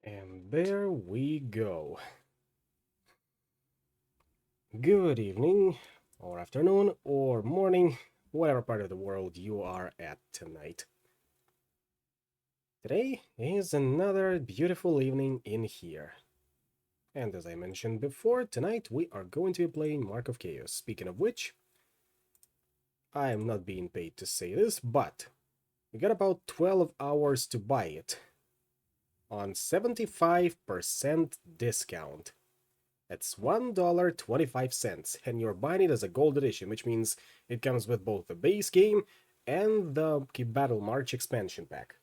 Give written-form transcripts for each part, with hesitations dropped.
And there we go. Good evening, or afternoon, or morning, whatever part of the world you are at tonight. Today is another beautiful evening in here. And as I mentioned before, tonight we are going to be playing Mark of Chaos. Speaking of which, I am not being paid to say this, but we got about 12 hours to buy it on 75% discount. That's $1.25, and you're buying it as a gold edition, which means it comes with both the base game and the Battle March expansion pack.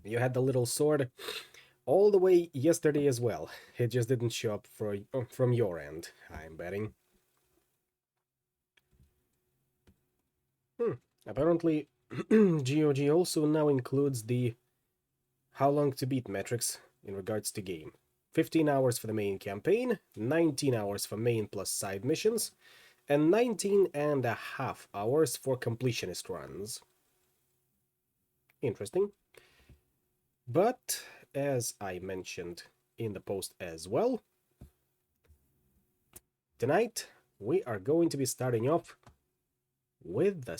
You had the little sword all the way yesterday as well. It just didn't show up from your end, I'm betting. Apparently, GOG also now includes the how long to beat metrics in regards to game. 15 hours for the main campaign, 19 hours for main plus side missions, and 19.5 hours for completionist runs. Interesting. But, as I mentioned in the post as well, tonight we are going to be starting off with the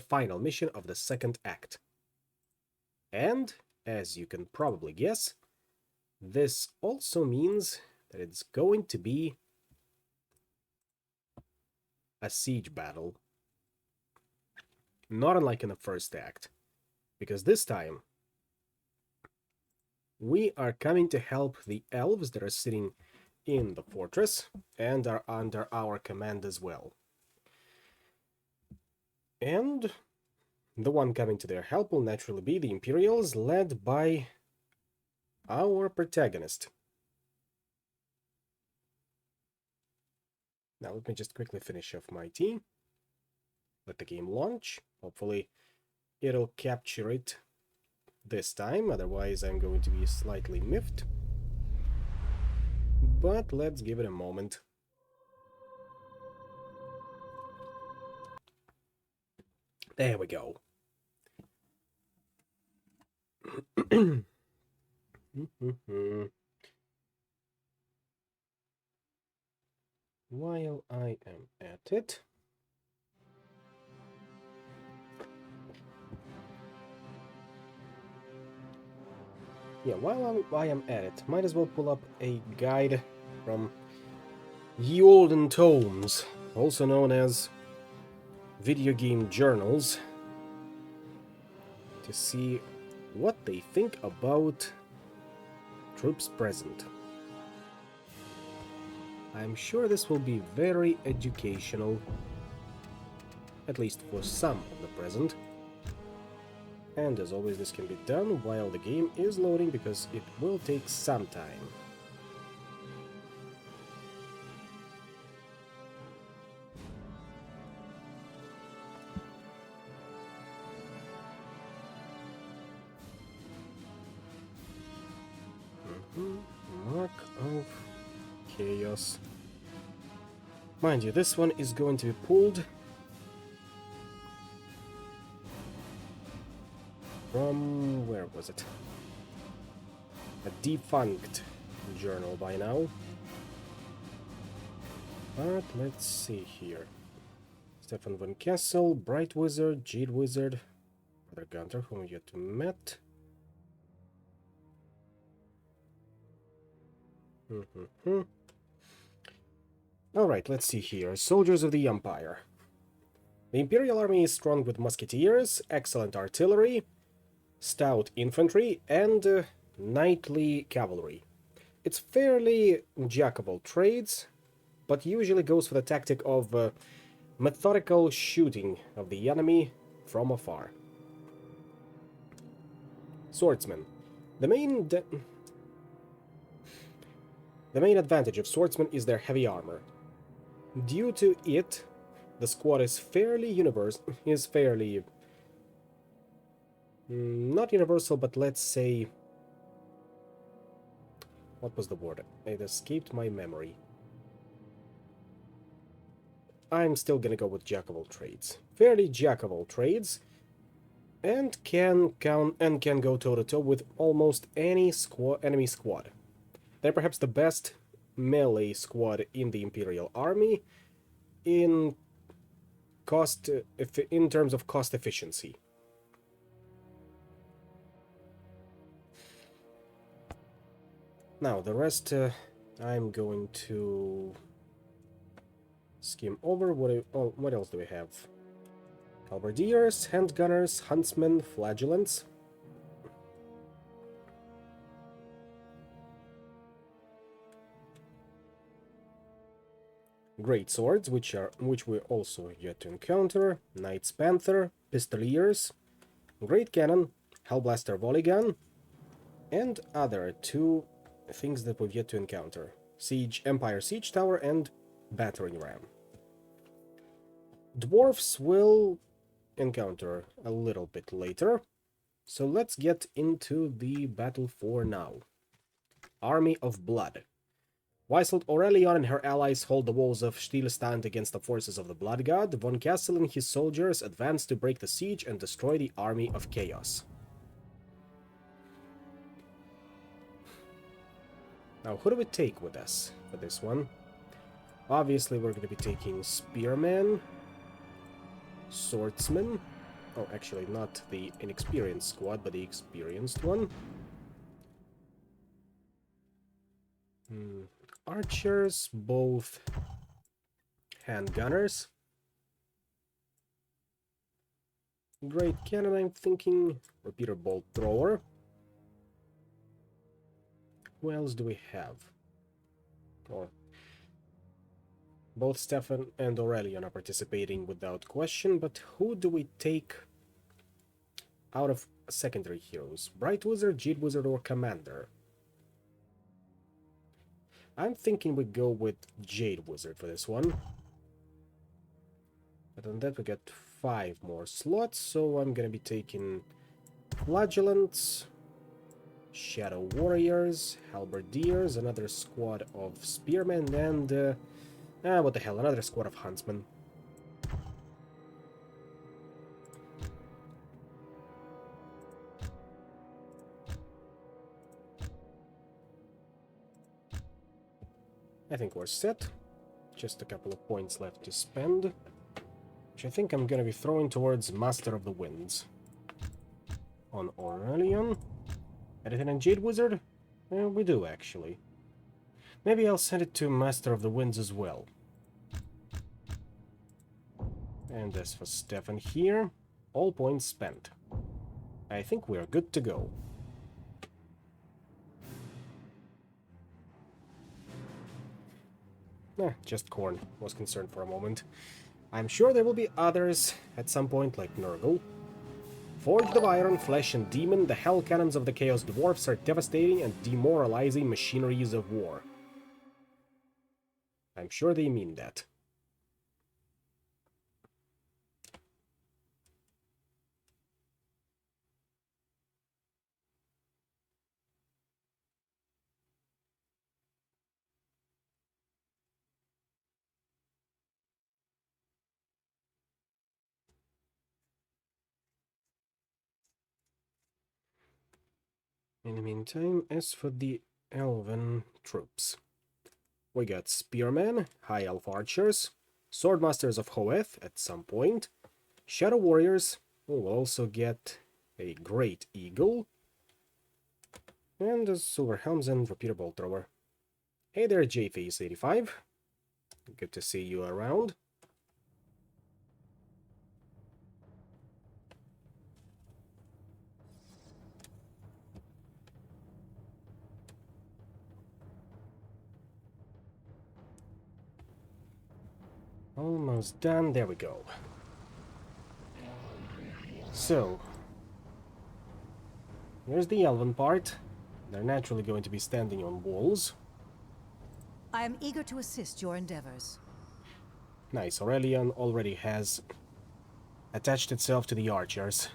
final mission of the second act. And, as you can probably guess, this also means that it's going to be a siege battle. Not unlike in the first act. Because this time, we are coming to help the elves that are sitting in the fortress and are under our command as well. And the one coming to their help will naturally be the Imperials, led by our protagonist. Now let me just quickly finish off my tea. Let the game launch. Hopefully it'll capture it this time, otherwise I'm going to be slightly miffed. But let's give it a moment. There we go. While I am at it, yeah, while I am at it, might as well pull up a guide from Ye Olden Tomes, also known as video game journals, to see what they think about troops present. I'm sure this will be very educational, at least for some of the present. And as always, this can be done while the game is loading, because it will take some time. Mark of Chaos. Mind you, this one is going to be pulled from... where was it? A defunct journal by now. But let's see here. Stefan von Kessel, Bright Wizard, Jade Wizard, Brother Gunter, whom we yet to met. Alright, let's see here. Soldiers of the Empire. The Imperial Army is strong with musketeers, excellent artillery, stout infantry, and knightly cavalry. It's fairly jack of all trades, but usually goes for the tactic of methodical shooting of the enemy from afar. Swordsman. The main advantage of swordsmen is their heavy armor. Due to it, the squad is fairly not universal, but let's say... what was the word? It escaped my memory. I'm still gonna go with jack of all trades. Fairly jack of all trades, and can go toe-to-toe with almost any enemy squad. They're perhaps the best melee squad in the Imperial Army in terms of cost efficiency. Now the rest I'm going to skim over. What else do we have? Halberdiers, handgunners, huntsmen, flagellants. Great swords, which we also yet to encounter. Knights Panther, Pistoliers, Great Cannon, Hellblaster Volley Gun, and other two things that we've yet to encounter. Empire Siege Tower and Battering Ram. Dwarfs will encounter a little bit later, so let's get into the battle for now. Army of Blood. Whilst Aurelion and her allies hold the walls of Stillstand against the forces of the Blood God, Von Kessel and his soldiers advance to break the siege and destroy the Army of Chaos. Now, who do we take with us for this one? Obviously, we're going to be taking Spearmen, Swordsmen. Oh, actually, not the inexperienced squad, but the experienced one. Archers, both handgunners. Great Cannon, I'm thinking. Repeater Bolt Thrower. Who else do we have? Oh. Both Stefan and Aurelion are participating without question, but who do we take out of secondary heroes? Bright Wizard, Jade Wizard, or Commander? I'm thinking we go with Jade Wizard for this one. But on that we get 5 more slots, so I'm gonna be taking Flagellants, Shadow Warriors, Halberdiers, another squad of Spearmen, and what the hell, another squad of Huntsmen. I think we're set. Just a couple of points left to spend, which I think I'm gonna be throwing towards Master of the Winds. On Aurelion. Anything in Jade Wizard? We do, actually. Maybe I'll send it to Master of the Winds as well. And as for Stefan here, all points spent. I think we're good to go. Just Korn. Was concerned for a moment. I'm sure there will be others at some point, like Nurgle. Forged of Iron, Flesh and Demon, the Hell Cannons of the Chaos Dwarfs are devastating and demoralizing machineries of war. I'm sure they mean that. In the meantime, as for the Elven troops, we got Spearmen, High Elf Archers, Swordmasters of Hoeth at some point, Shadow Warriors, we will also get a Great Eagle, and a Silver Helms and Repeater Bolt Thrower. Hey there, JFace85. Good to see you around. Almost done, there we go. So, here's the Elven part. They're naturally going to be standing on walls. I am eager to assist your endeavors. Nice, Aurelion already has attached itself to the archers.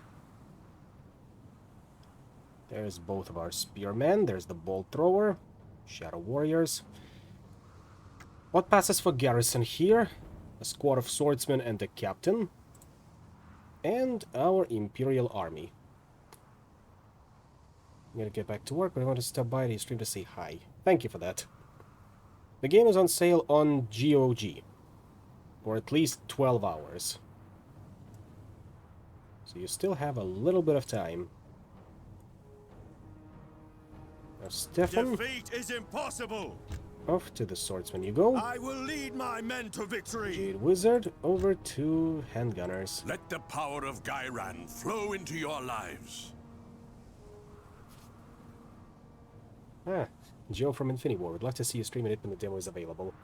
There's both of our spearmen, there's the bolt thrower, Shadow Warriors. What passes for garrison here? A squad of swordsmen and a captain. And our Imperial Army. I'm gonna get back to work, but I want to stop by the stream to say hi. Thank you for that. The game is on sale on GOG. For at least 12 hours. So you still have a little bit of time. Now, Stefan, defeat is impossible. Off to the swordsman you go. I will lead my men to victory. Jade Wizard, over to handgunners. Let the power of Gairan flow into your lives. Joe from Infinity War. Would love to see you stream it when the demo is available.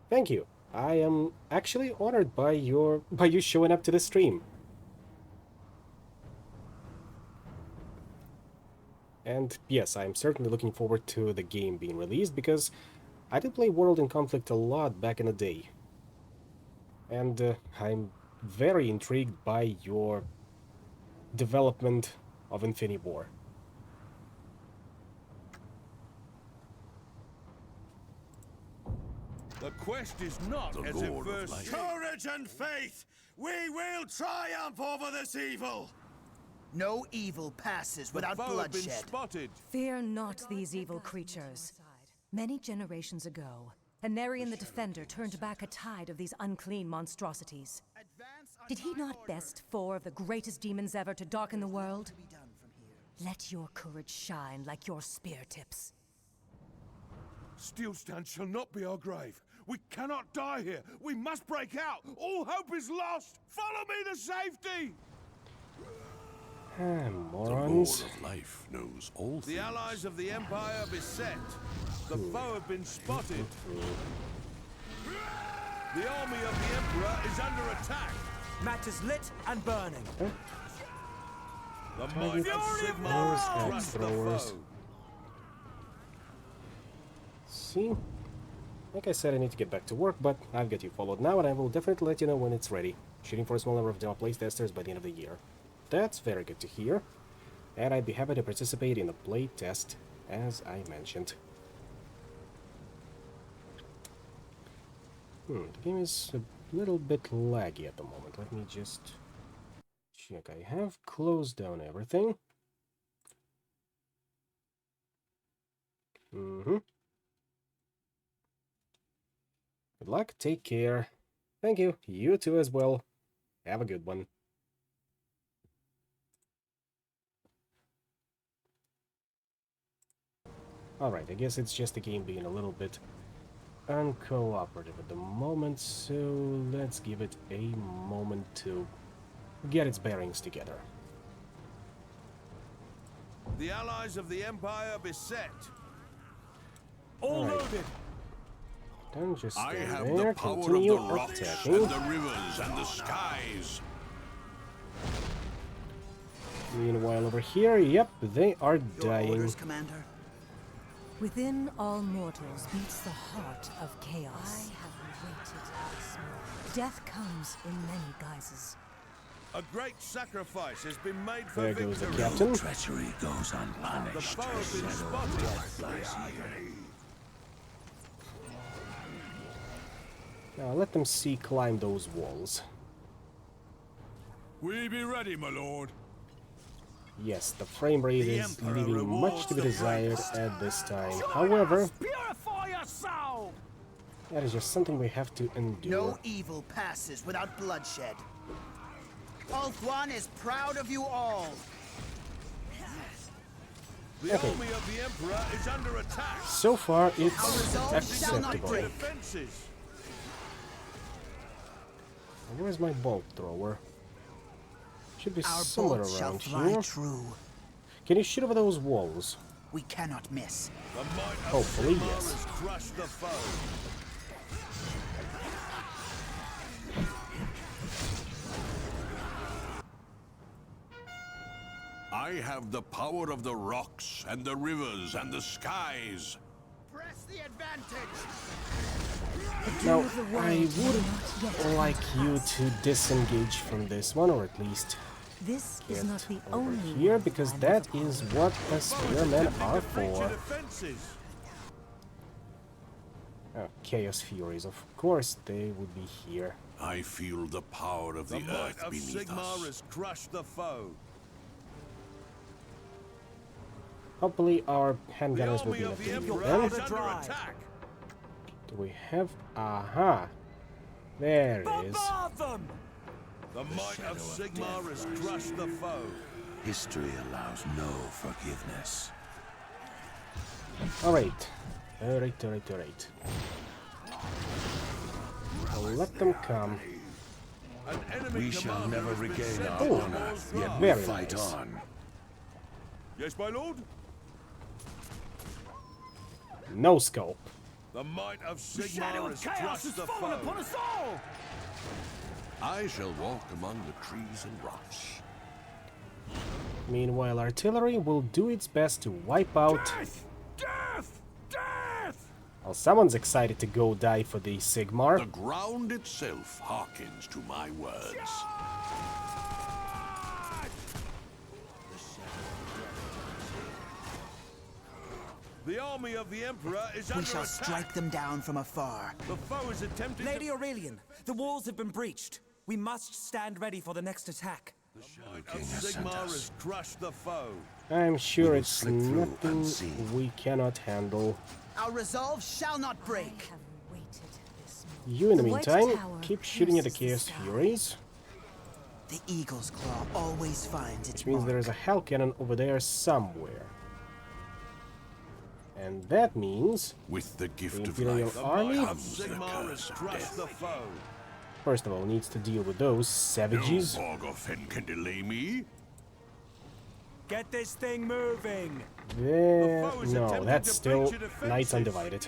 Thank you. I am actually honored by you showing up to the stream. And yes, I'm certainly looking forward to the game being released, because I did play World in Conflict a lot back in the day. And I'm very intrigued by your development of Infinity War. The quest is not as it first. Courage and faith! We will triumph over this evil! No evil passes without bloodshed. Spotted. Fear not these evil creatures. Many generations ago, Anarion the Defender turned back a tide of these unclean monstrosities. Did he not best 4 of the greatest demons ever to darken the world? Let your courage shine like your spear tips. Steelstand shall not be our grave. We cannot die here. We must break out. All hope is lost. Follow me to safety. Morons. The Lord of Life knows all things. The allies of the Empire beset. The foe have been spotted. The army of the Emperor is under attack. Matters lit and burning. The might of Sigmar crushed the foe. See? Like I said, I need to get back to work, but I've got you followed now, and I will definitely let you know when it's ready. Shooting for a small number of demo playtesters by the end of the year. That's very good to hear. and I'd be happy to participate in the play test, as I mentioned. The game is a little bit laggy at the moment. Let me just check. I have closed down everything. Good luck, take care. Thank you, you too as well. Have a good one. Alright, I guess it's just the game being a little bit uncooperative at the moment, so let's give it a moment to get its bearings together. The allies of the Empire beset. All loaded. Don't just I stay have there. the power Continue of the rocks attacking. and the rivers and the skies. Meanwhile, over here, yep, they are Your dying. orders, Commander. Within all mortals beats the heart of chaos. I have waited this moment. Death comes in many guises. A great sacrifice has been made for There goes the victory. captain. Treachery goes The unpunished. foe has been spotted. Now let them see climb those walls. We be ready, my lord. Yes, the frame rate The is Emperor leaving much rewards to be the desired bravest. at this time. However, Purify your soul. that is just something we have to endure. No evil passes without bloodshed. Ulthuan is proud of you all. The Okay. army of the Emperor is under attack. So far, Our it's resolve shall not acceptable. break. Defenses. Where's my bolt thrower? Should be Our somewhere bolts shall around fly here. true. Can you shoot over those walls? We cannot miss. The might of Hopefully, Sigmar yes. has crushed the foe. I have the power of the rocks and the rivers and the skies. Press the advantage. Now, of the world I may would not yet like you pass. to disengage from this one, or at least This is get not the over only here, one because I'm that with. is what the spearmen are To breach your for. defenses. Chaos Furies, of course they would be here. I feel the power of The the might earth of beneath Sigmar us. has crushed the foe. Hopefully our The handgunners will army be enough of the to deal Emperor with is them. under attack. Do we have... Aha! There it is. The might of Sigmar has crushed the foe. History allows no forgiveness. Alright. Alright. I'll let them come. An enemy We shall commander never has been regain sent our to honor, Sigmar's yet wrath. we Very fight nice. on. Yes, my lord? No scope. The might of Sigmar has crushed the foe. I shall walk among the trees and rocks. Meanwhile, artillery will do its best to wipe out... Death! Death! Well, someone's excited to go die for the Sigmar. The ground itself hearkens to my words. The army of the Emperor is We under shall attack. strike them down from afar. The foe is attempting Lady to... Aurelian, the walls have been breached. We must stand ready for the next attack. Of Sigmar has crushed the foe. I'm sure will it's slip through nothing unseen. we cannot handle. Our resolve shall not I break. have waited this moment. You, in the The White meantime, Tower keep shooting at the pierces the Chaos sky. Furies, The Eagle's Claw always finds its which means mark. there is a Hell Cannon over there somewhere. And that means, With the gift The of Imperial life The Army? might of comes the Sigmar has curse of crushed death. the foe. first of all, needs to deal with those No savages. Borgothen can delay me. Get this thing moving! There... The foe is No, attempting that's to still breach your defenses. Knights Undivided.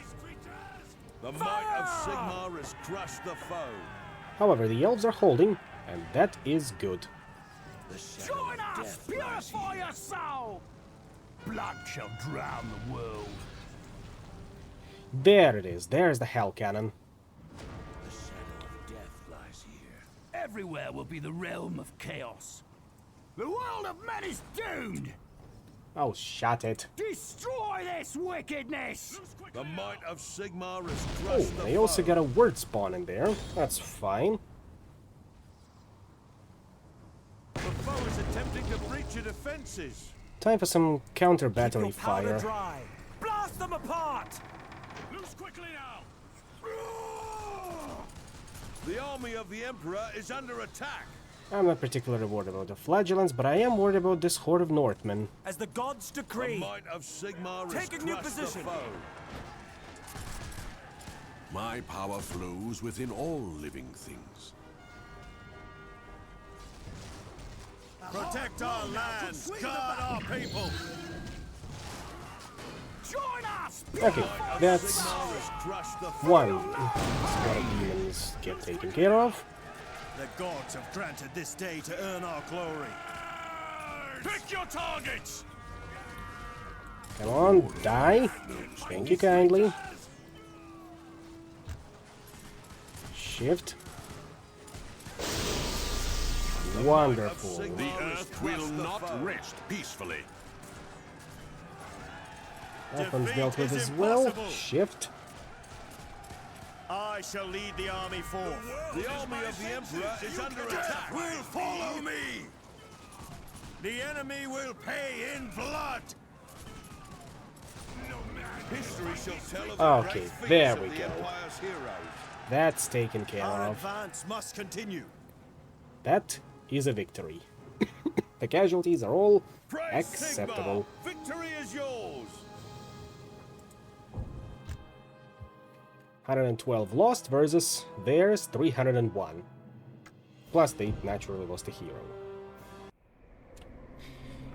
The might of Sigmar has crushed the foe. However, the elves are holding, and that is good. Join us! Purify your soul! Blood shall drown the world. There it is. There's the Hell Cannon. The shadow of death lies here. Everywhere will be the realm of chaos. The world of men is doomed! Oh, shut it. Destroy this wickedness! The might of Sigmar is Oh, crushed the they also foe. got a word spawn in there. That's fine. The foe is attempting to breach your defenses. Time for some counter battery Keep your powder fire. dry. Blast them apart! Loose quickly now! The army of the Emperor is under attack. I'm not particularly worried about the flagellants, but I am worried about this horde of Northmen. As the gods The decree. might of Sigmar Take is a new crushed position. the foe. My power flows within all living things. Protect our lands, guard our people. Join us! Okay, that's Sigmar has crushed the foe. one squad of demons get taken care of. The gods have granted this day to earn our glory. Pick your targets! Come on, die. Thank you kindly. Shift. Wonderful. The earth will not rest peacefully. That one's dealt with Defeat as is well. impossible. Shift. I shall lead the army forth. The army of the Emperor is under attack. Will follow me. The enemy will pay in blood. History shall tell of the Okay, great feats there of we the go. Empire's heroes. That's taken care Our of. advance must continue. That is a victory. The casualties are all Praise acceptable. Sigmar. Victory is yours. 112 lost versus theirs 301. Plus they naturally lost a hero.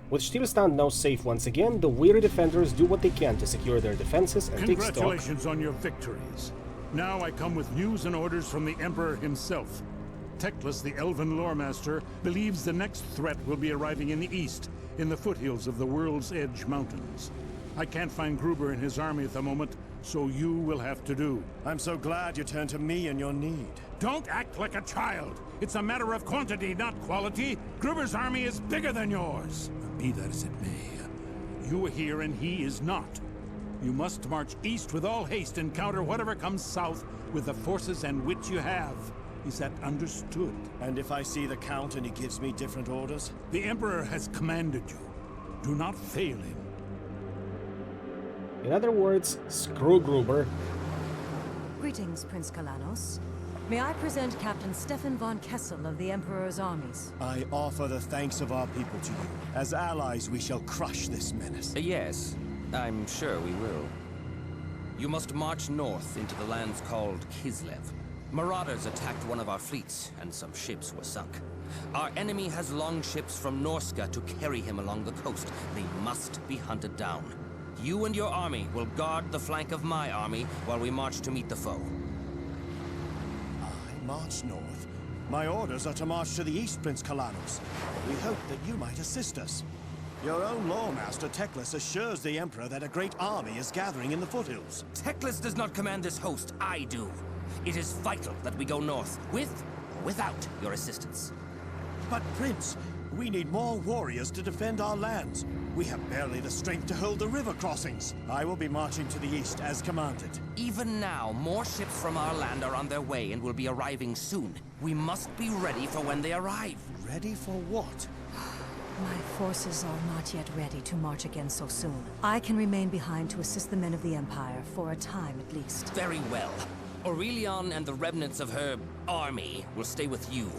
With Stilstand now safe once again, the weary defenders do what they can to secure their defenses and take stock. Congratulations on your victories. Now I come with news and orders from the Emperor himself. Teclis, the Elven Loremaster, believes the next threat will be arriving in the east, in the foothills of the World's Edge Mountains. I can't find Gruber and his army at the moment, so you will have to do. I'm so glad you turned to me in your need. Don't act like a child! It's a matter of quantity, not quality. Gruber's army is bigger than yours. Be that as it may, you are here and he is not. You must march east with all haste and counter whatever comes south with the forces and wit you have. Is that understood? And if I see the Count and he gives me different orders? The Emperor has commanded you. Do not fail him. In other words, screw Gruber. Greetings, Prince Kalanos. May I present Captain Stefan von Kessel of the Emperor's armies? I offer the thanks of our people to you. As allies, we shall crush this menace. Yes, I'm sure we will. You must march north into the lands called Kislev. Marauders attacked one of our fleets, and some ships were sunk. Our enemy has longships from Norska to carry him along the coast. They must be hunted down. You and your army will guard the flank of my army while we march to meet the foe. I march north. My orders are to march to the east, Prince Kalanos. We hope that you might assist us. Your own lawmaster, Teclis, assures the Emperor that a great army is gathering in the foothills. Teclis does not command this host, I do. It is vital that we go north, with or without your assistance. But, Prince, we need more warriors to defend our lands. We have barely the strength to hold the river crossings. I will be marching to the east as commanded. Even now, more ships from our land are on their way and will be arriving soon. We must be ready for when they arrive. Ready for what? My forces are not yet ready to march again so soon. I can remain behind to assist the men of the Empire, for a time at least. Very well. Aurelion and the remnants of her army will stay with you.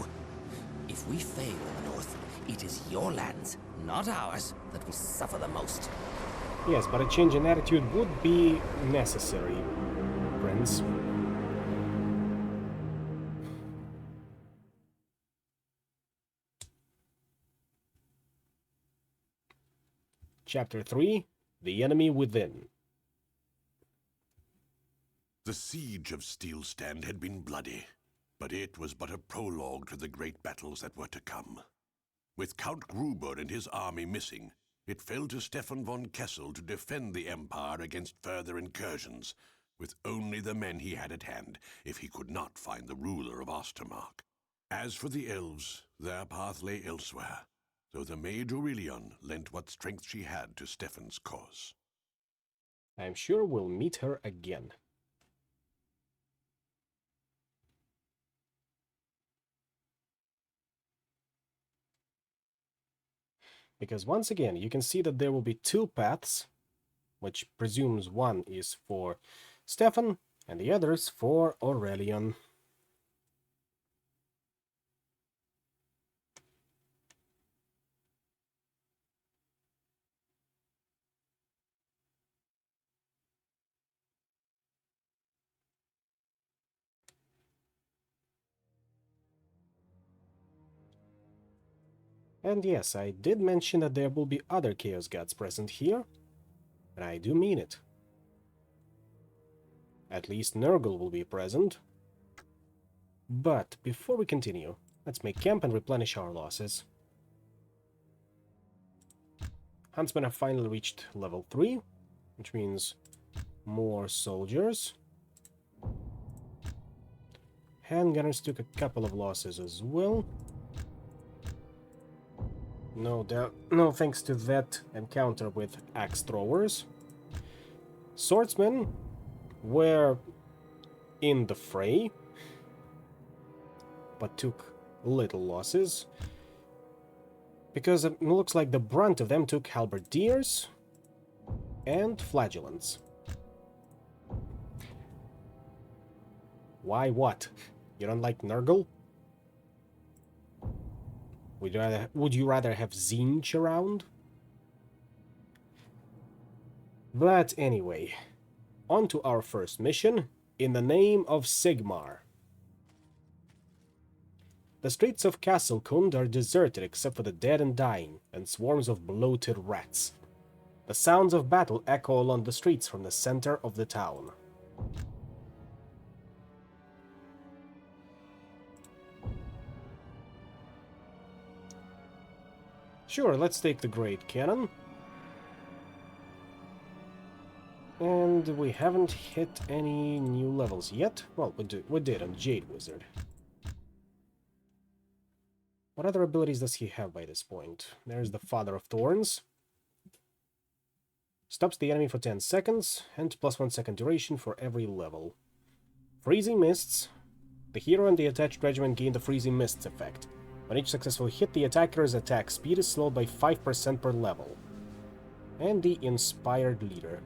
If we fail in the north, it is your lands, not ours, that will suffer the most. Yes, but a change in attitude would be necessary, Prince. Chapter 3: The Enemy Within. The siege of Steelstand had been bloody, but it was but a prologue to the great battles that were to come. With Count Gruber and his army missing, it fell to Stefan von Kessel to defend the Empire against further incursions, with only the men he had at hand, if he could not find the ruler of Ostermark. As for the elves, their path lay elsewhere. though the Maid Aurelion lent what strength she had to Stefan's cause. I'm sure we'll meet her again. Because once again, you can see that there will be two paths, which presumes one is for Stefan and the others for Aurelion. And yes, I did mention that there will be other Chaos Gods present here, and I do mean it. At least Nurgle will be present. But before we continue, let's make camp and replenish our losses. Huntsmen have finally reached level 3, which means more soldiers. Handgunners took a couple of losses as well. No thanks to that encounter with axe throwers. Swordsmen were in the fray, but took little losses, because it looks like the brunt of them took halberdiers and flagellants. Why what? You don't like Nurgle? Would you rather have Tzeentch around? But anyway, on to our first mission, in the name of Sigmar. The streets of Castle Kund are deserted except for the dead and dying, and swarms of bloated rats. The sounds of battle echo along the streets from the center of the town. Sure, let's take the Great Cannon. And we haven't hit any new levels yet. Well, we did on Jade Wizard. What other abilities does he have by this point? There's the Father of Thorns. Stops the enemy for 10 seconds, and +1 second duration for every level. Freezing Mists. The hero and the attached regiment gain the Freezing Mists effect. On each successful hit, the attacker's attack speed is slowed by 5% per level. And the Inspired Leader.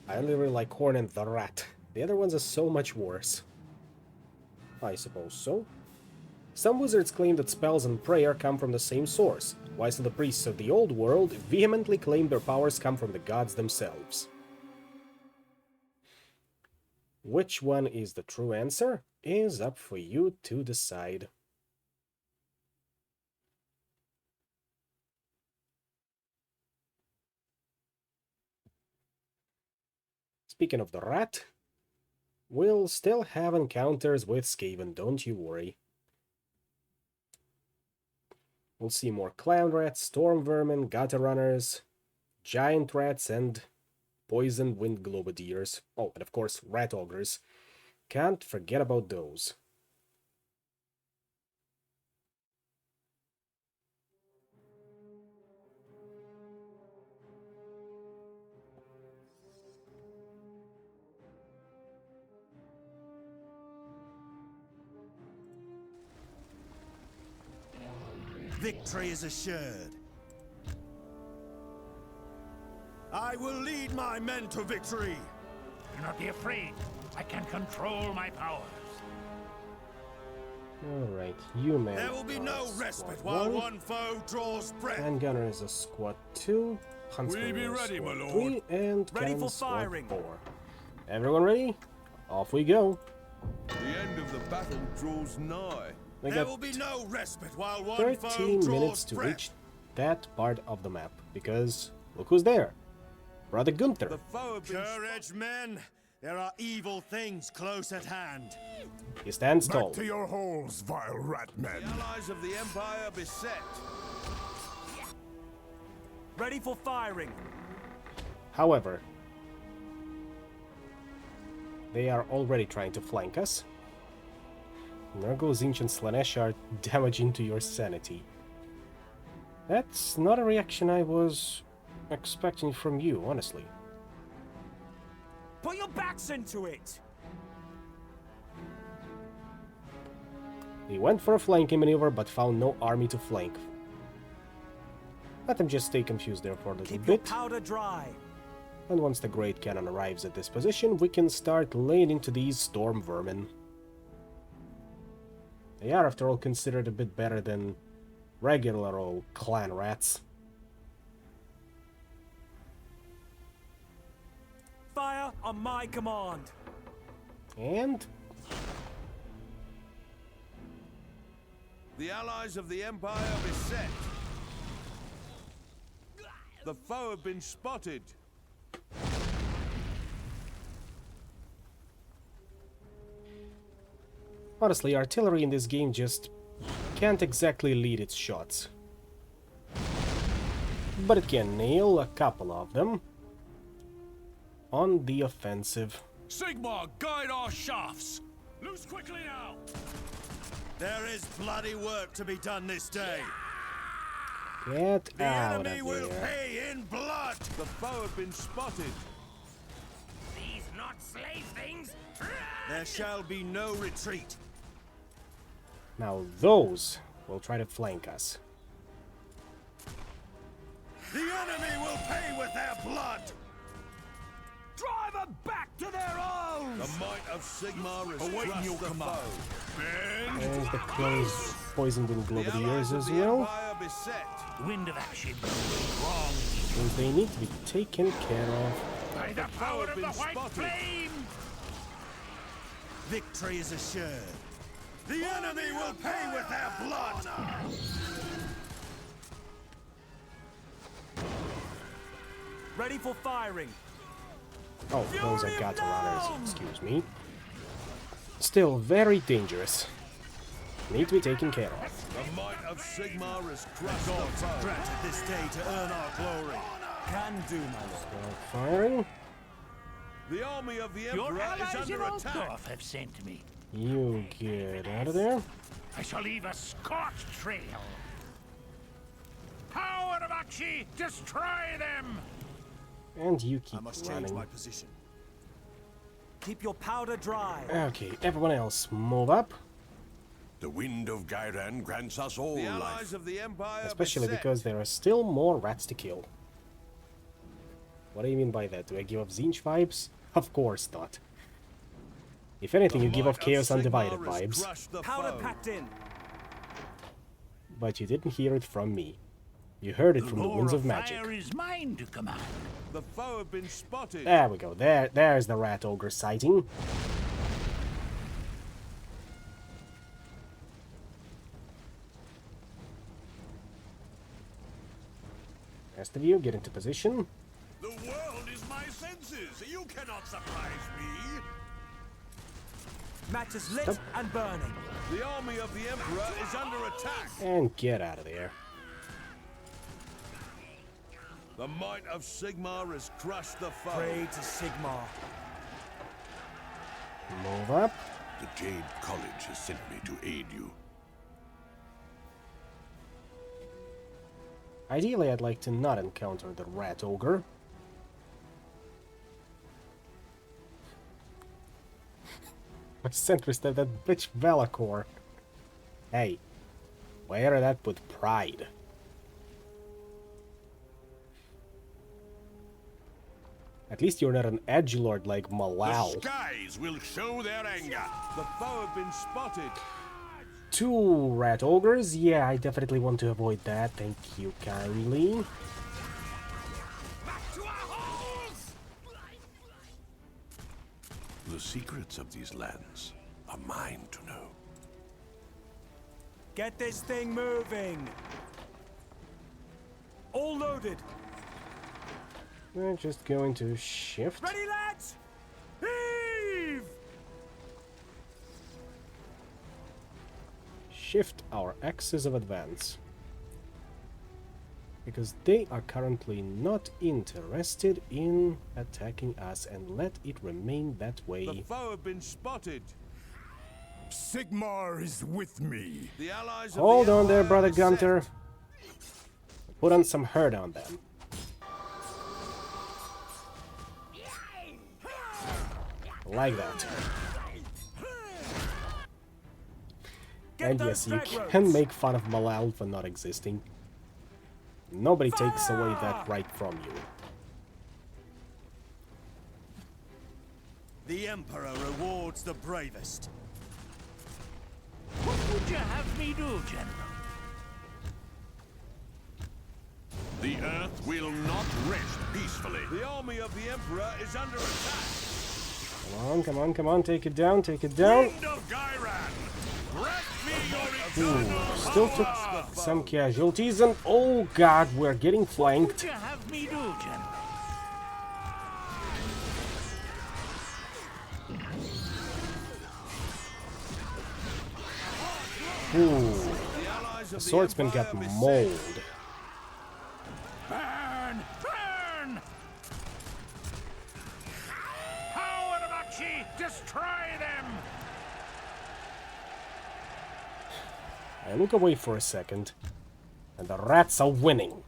I only really like Horn and the Rat. The other ones are so much worse. I suppose so. Some wizards claim that spells and prayer come from the same source, whilst the priests of the old world vehemently claim their powers come from the gods themselves. Which one is the true answer is up for you to decide. Speaking of the rat, we'll still have encounters with Skaven, don't you worry. We'll see more clown rats, storm vermin, gutter runners, giant rats, and poison wind globadiers. Oh, and of course, rat ogres. Can't forget about those. Victory is assured. I will lead my men to victory. Do not be afraid. I can control my powers. Alright, you men. There will be no respite while one foe draws breath. Handgunner is a squad 2. Huntsman We be is ready, squad my lord. 3, and Ready Cannon for squad firing. 4. Everyone ready? Off we go. The end of the battle draws nigh. We There got will be no respite while one foe 13 draws minutes to breath. reach that part of the map, because look who's there. Brother Gunther. The foe have been Courage, men! There are evil things close at hand. He stands tall. Back to your holes, vile rat men. The allies of the Empire beset. Ready for firing. However, They are already trying to flank us. Nurgle, Zinch, and Slanesh are damaging to your sanity. That's not a reaction I was expecting from you, honestly. Put your backs into it! They went for a flanking maneuver, but found no army to flank. Let them just stay confused there for a little Keep bit. your powder dry. And once the Great Cannon arrives at this position, we can start laying into these storm vermin. They are, after all, considered a bit better than regular old clan rats. Fire on my command. And The allies of the Empire are beset. The foe have been spotted. honestly, artillery in this game just can't exactly lead its shots. But it can nail a couple of them on the offensive. Sigmar, guide our shafts! Loose quickly now! There is bloody work to be done this day. Get The out enemy of will there. pay in blood! The foe have been spotted. These not slave things? There shall be no retreat. Now those will try to flank us. The enemy will pay with their blood! Drive them back to their own! The might of Sigmar is awaiting your command. There's the close poisoned in globe of the ears as the well. Empire beset. Wind of action. Wrong. Things they need to be taken care of. By the power of the white flame! Victory is assured. The enemy will pay with their blood! Ready for firing. Oh, those are gutter runners, excuse me. Still very dangerous. Need to be taken care of. The might of Sigmar is crushed the foe. Granted this day to earn our glory. Can do, my lord. Firing. The army of the Your Emperor is allies in under attack. Altdorf have sent me. You get out of there. I shall leave a scorched trail. Power of Akshi, destroy them! And you keep I must change running. my position. Keep your powder dry. Okay, everyone else, move up. The wind of Gairan grants us all The life. allies of the Empire Especially beset. because there are still more rats to kill. What do you mean by that? Do I give off Zinch vibes? Of course not. If anything, The you give might off of Chaos Sigmar Undivided has vibes. crushed the Powder foe. packed in. But you didn't hear it from me. You heard it from the winds of magic. Fire is mine to command. The foe have been spotted. There we go. There's the rat ogre sighting. Rest of you, get into position. The world is my senses. You cannot surprise me. Matches lit Stop. and burning. The army of the Emperor is under attack. And get out of there. The might of Sigmar has crushed the foe. Pray to Sigmar. Move up. The Jade College has sent me to aid you. Ideally, I'd like to not encounter the rat ogre. My centrist had that bitch Valakor. Hey, wear that with pride. At least you're not an edgelord like Malal. The skies will show their anger. The foe have been spotted. 2 rat ogres? Yeah, I definitely want to avoid that. Thank you kindly. Back to our holes! The secrets of these lands are mine to know. Get this thing moving. All loaded. We're just going to shift. Ready, lads? Heave! Shift our axis of advance. Because they are currently not interested in attacking us, and let it remain that way. The foe have been spotted. Sigmar is with me. The allies Hold of the on there, Empire brother are Gunter. set. Put on some hurt on them. Like that. And yes, you can make fun of Malal for not existing. Nobody takes away that right from you. The Emperor rewards the bravest. What would you have me do, General? The Earth will not rest peacefully. The army of the Emperor is under attack. Come on, come on, come on, take it down, take it down. Wind of Gyran, grant me Ooh, your eternal still took power. some casualties, and oh god, we're getting What flanked. would you have me do, General? Ooh, The allies the of the swordsman Empire got have been mauled. set. Burn! Burn! Power of Akshi! Destroy them! I look away for a second, and the rats are winning.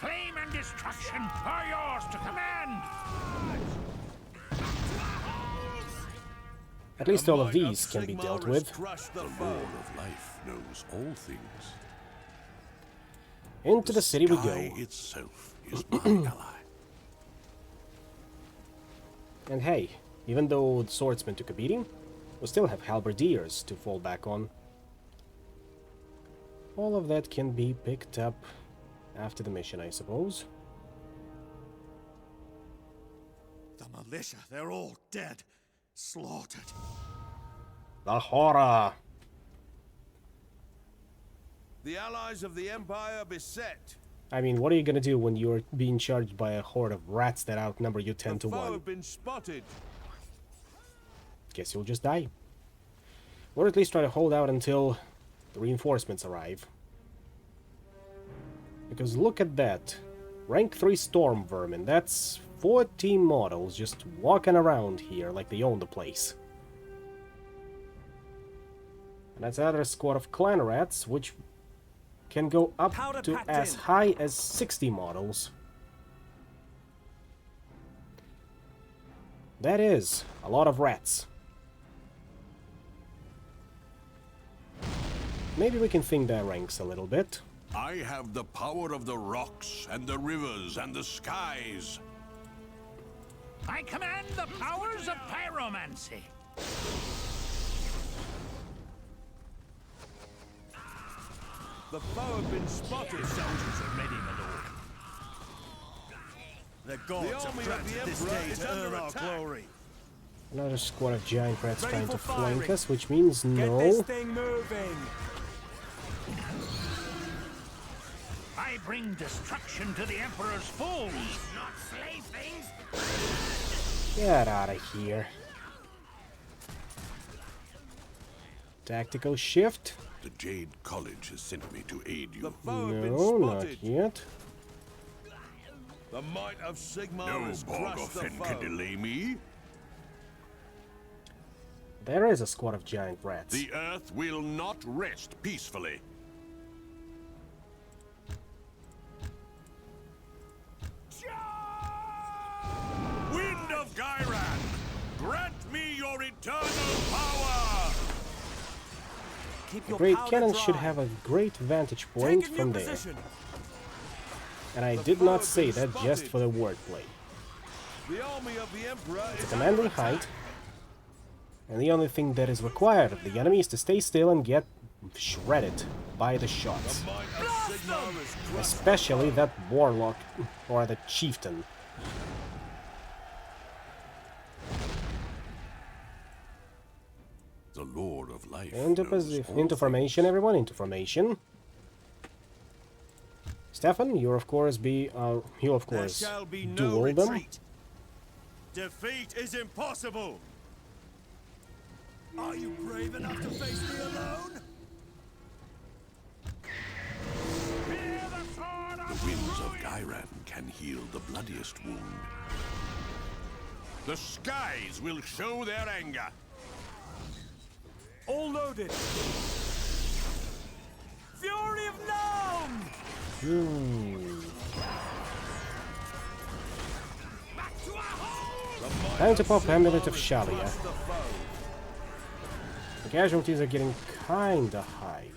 Flame and destruction are yours to command! At least The all of might these can be Sigmar dealt has with. crushed the The foe. Lord of Life knows all things. Into the city we Sky go. itself is my ally. And hey, even though the swordsman took a beating, we still have halberdiers to fall back on. All of that can be picked up after the mission, I suppose. The militia, they're all dead. Slaughtered. The horror! The allies of the Empire beset. I mean, what are you gonna do when you're being charged by a horde of rats that outnumber you 10 to The foe 1? have been spotted. Guess you'll just die. Or at least try to hold out until the reinforcements arrive. Because look at that. Rank 3 Storm Vermin. That's 14 models just walking around here like they own the place. And that's another squad of clan rats, which can go up Powder to packed as in. high as 60 models. That is a lot of rats. Maybe we can think their ranks a little bit. I have the power of the rocks and the rivers and the skies. I command the powers of pyromancy. The foe have been spotted. Soldiers are ready, my lord. The gods army have of granted the this Emperor day is to earn under our attack. glory. Another squad of giant rats Ready trying for to flank firing. us, which means Get no. this thing moving! I bring destruction to the Emperor's foes. Not slave things. Get out of here. Tactical shift? The Jade College has sent me to aid you. The foe have been No, not spotted. yet. The might of Sigmar No has crushed the Borgofen can foe. delay me. There is a squad of giant rats. The Earth will not rest peacefully. Wind of Gyran, grant me your eternal power! Keep The your great powder cannon dry. should have a great vantage point Take a from new there. position. And I The did foe not have say been that just spotted. for the wordplay. The army of the Emperor It's a is commanding under attack. height, and the only thing that is required of the enemy is to stay still and get shredded by the shots. The might of Sigmar has crushed Especially that warlock, or the chieftain. The Lord of Life Into, knows all into formation, things. everyone, into formation. Stefan, you'll of course There shall be no duel them. retreat. Defeat is impossible. Are you brave enough to face me alone? Fear the sword The of winds heal the bloodiest wound. The skies will show their anger. All loaded. Fury of Gnome! Time to pop Amulet of Shalia. The casualties are getting kinda high.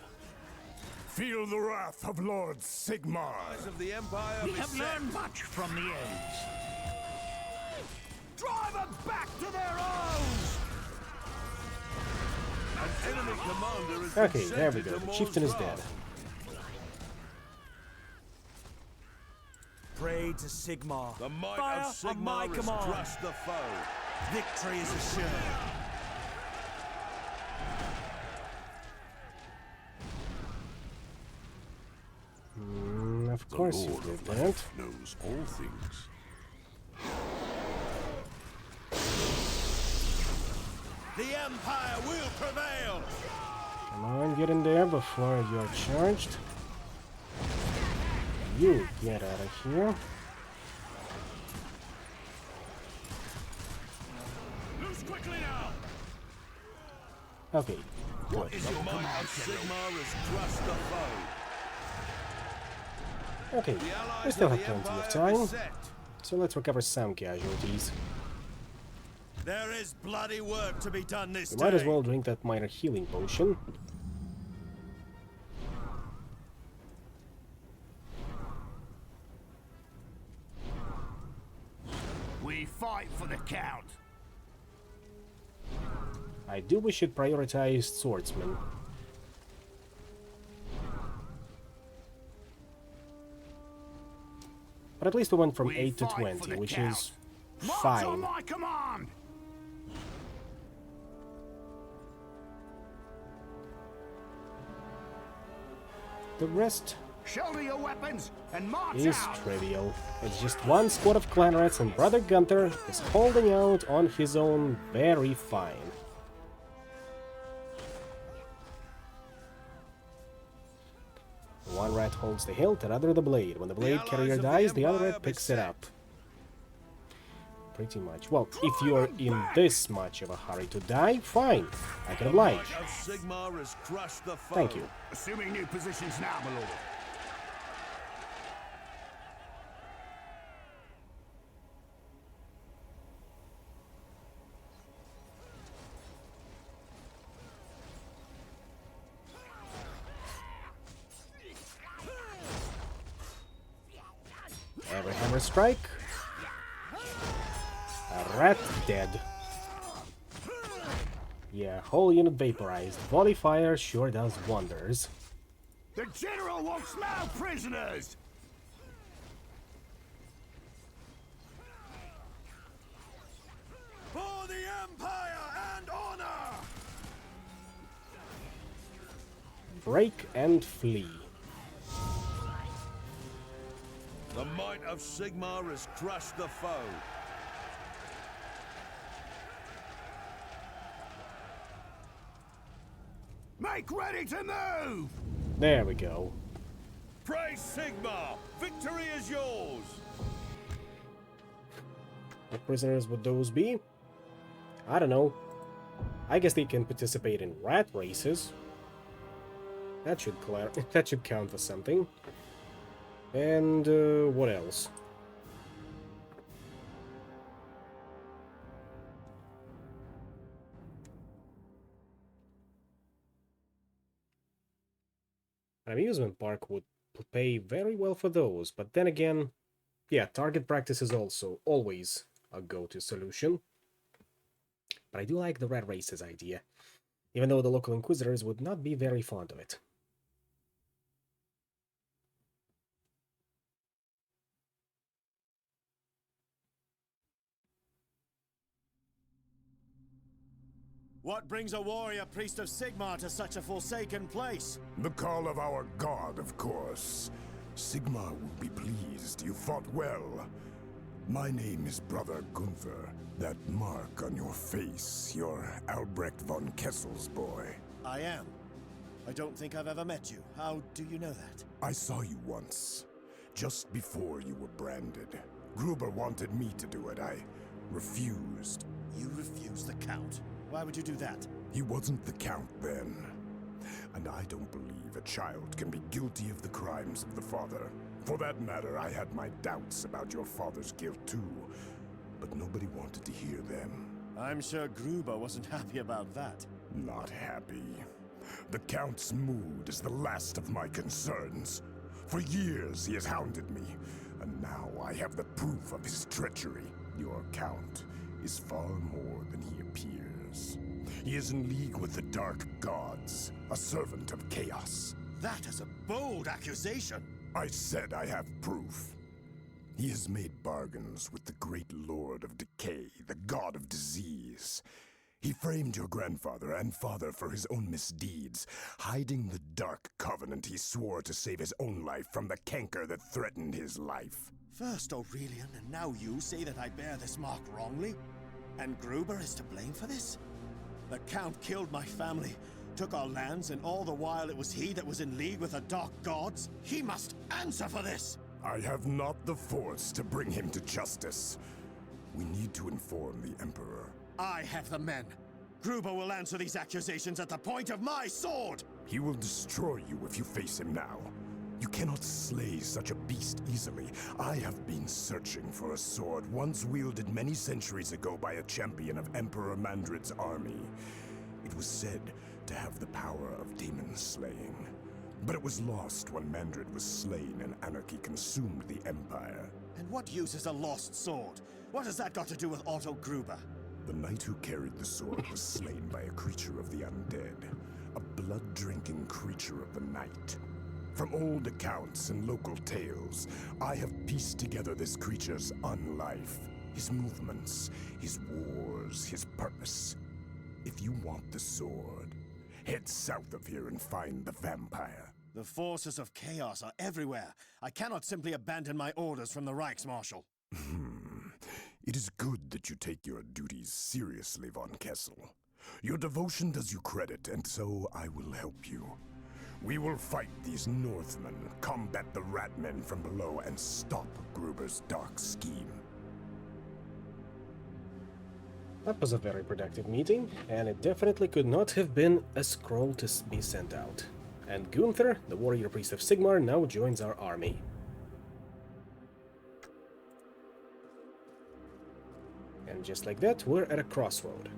Feel the wrath of Lord Sigmar. Of the Empire We have learned much from the elves. Drive them back to their homes! An enemy commander is Okay, there we go. The chieftain is dead. Pray to Sigmar. The might Fire of on my Sigmar has command. crushed the foe. Victory is assured. Of course you Lord did of that. Life knows all things. The Empire will prevail. Come on, get in there before you're charged. You get out of here. Loose quickly now. Okay, good. The might of Sigmar has crushed the foe. Okay, The we allies still of have the plenty of Empire time, beset. so let's recover some casualties. There is bloody work to be done this We day. might as well drink that minor healing potion. We fight for the Count. I do wish it prioritized swordsmen. But at least we went from We 8 to fight for 20, the which Count. is March fine. on my command! The rest Shoulder your weapons and march is out! trivial. It's just one squad of clan rats and Brother Gunther is holding out on his own very fine. One rat holds the hilt, another the blade. When the blade allies carrier of the dies, the other Empire rat picks it beset. up. Pretty much. Well, if you are in this much of a hurry to die, fine. I can oblige. Might of Sigmar has crushed the foe. Thank you. Assuming new positions now, my lord. Every hammer strike. A rat dead. Yeah, whole unit vaporized. Volley fire sure does wonders. The general wants now prisoners! For the Empire and honor! Break and flee. The might of Sigmar has crushed the foe. Make ready to move! There we go. Praise Sigmar! Victory is yours! What prisoners would those be? I don't know. I guess they can participate in rat races. That should that should count for something. And what else? An amusement park would pay very well for those, but then again, yeah, target practice is also always a go-to solution. But I do like the rat races idea, even though the local inquisitors would not be very fond of it. What brings a warrior priest of Sigmar to such a forsaken place? The call of our god, of course. Sigmar will be pleased. You fought well. My name is Brother Gunther. That mark on your face, you're Albrecht von Kessel's boy. I am. I don't think I've ever met you. How do you know that? I saw you once. just before you were branded. Gruber wanted me to do it. I refused. You refused the Count? Why would you do that? He wasn't the Count then. And I don't believe a child can be guilty of the crimes of the father. For that matter, I had my doubts about your father's guilt too. But nobody wanted to hear them. I'm sure Gruber wasn't happy about that. Not happy. The Count's mood is the last of my concerns. For years he has hounded me, and now I have the proof of his treachery. Your Count is far more than he appears. He is in league with the Dark Gods, a servant of chaos. That is a bold accusation. I said I have proof. He has made bargains with the great Lord of Decay, the god of disease. He framed your grandfather and father for his own misdeeds, hiding the dark covenant he swore to save his own life from the canker that threatened his life. First Aurelian, and now you say that I bear this mark wrongly? And Gruber is to blame for this? The Count killed my family, took our lands, and all the while it was he that was in league with the Dark Gods? He must answer for this! I have not the force to bring him to justice. We need to inform the Emperor. I have the men. Gruber will answer these accusations at the point of my sword! He will destroy you if you face him now. You cannot slay such a beast easily. I have been searching for a sword once wielded many centuries ago by a champion of Emperor Mandrid's army. It was said to have the power of demon slaying. But it was lost when Mandrid was slain and anarchy consumed the Empire. And what use is a lost sword? What has that got to do with Otto Gruber? The knight who carried the sword was slain by a creature of the undead. A blood-drinking creature of the night. From old accounts and local tales, I have pieced together this creature's unlife. His movements, his wars, his purpose. If you want the sword, head south of here and find the vampire. The forces of chaos are everywhere. I cannot simply abandon my orders from the Reichsmarshal. It is good that you take your duties seriously, von Kessel. Your devotion does you credit, and so I will help you. We will fight these Northmen, combat the Ratmen from below, and stop Gruber's dark scheme. That was a very productive meeting, and it definitely could not have been a scroll to be sent out. And Gunther, the warrior priest of Sigmar, now joins our army. And just like that, we're at a crossroad.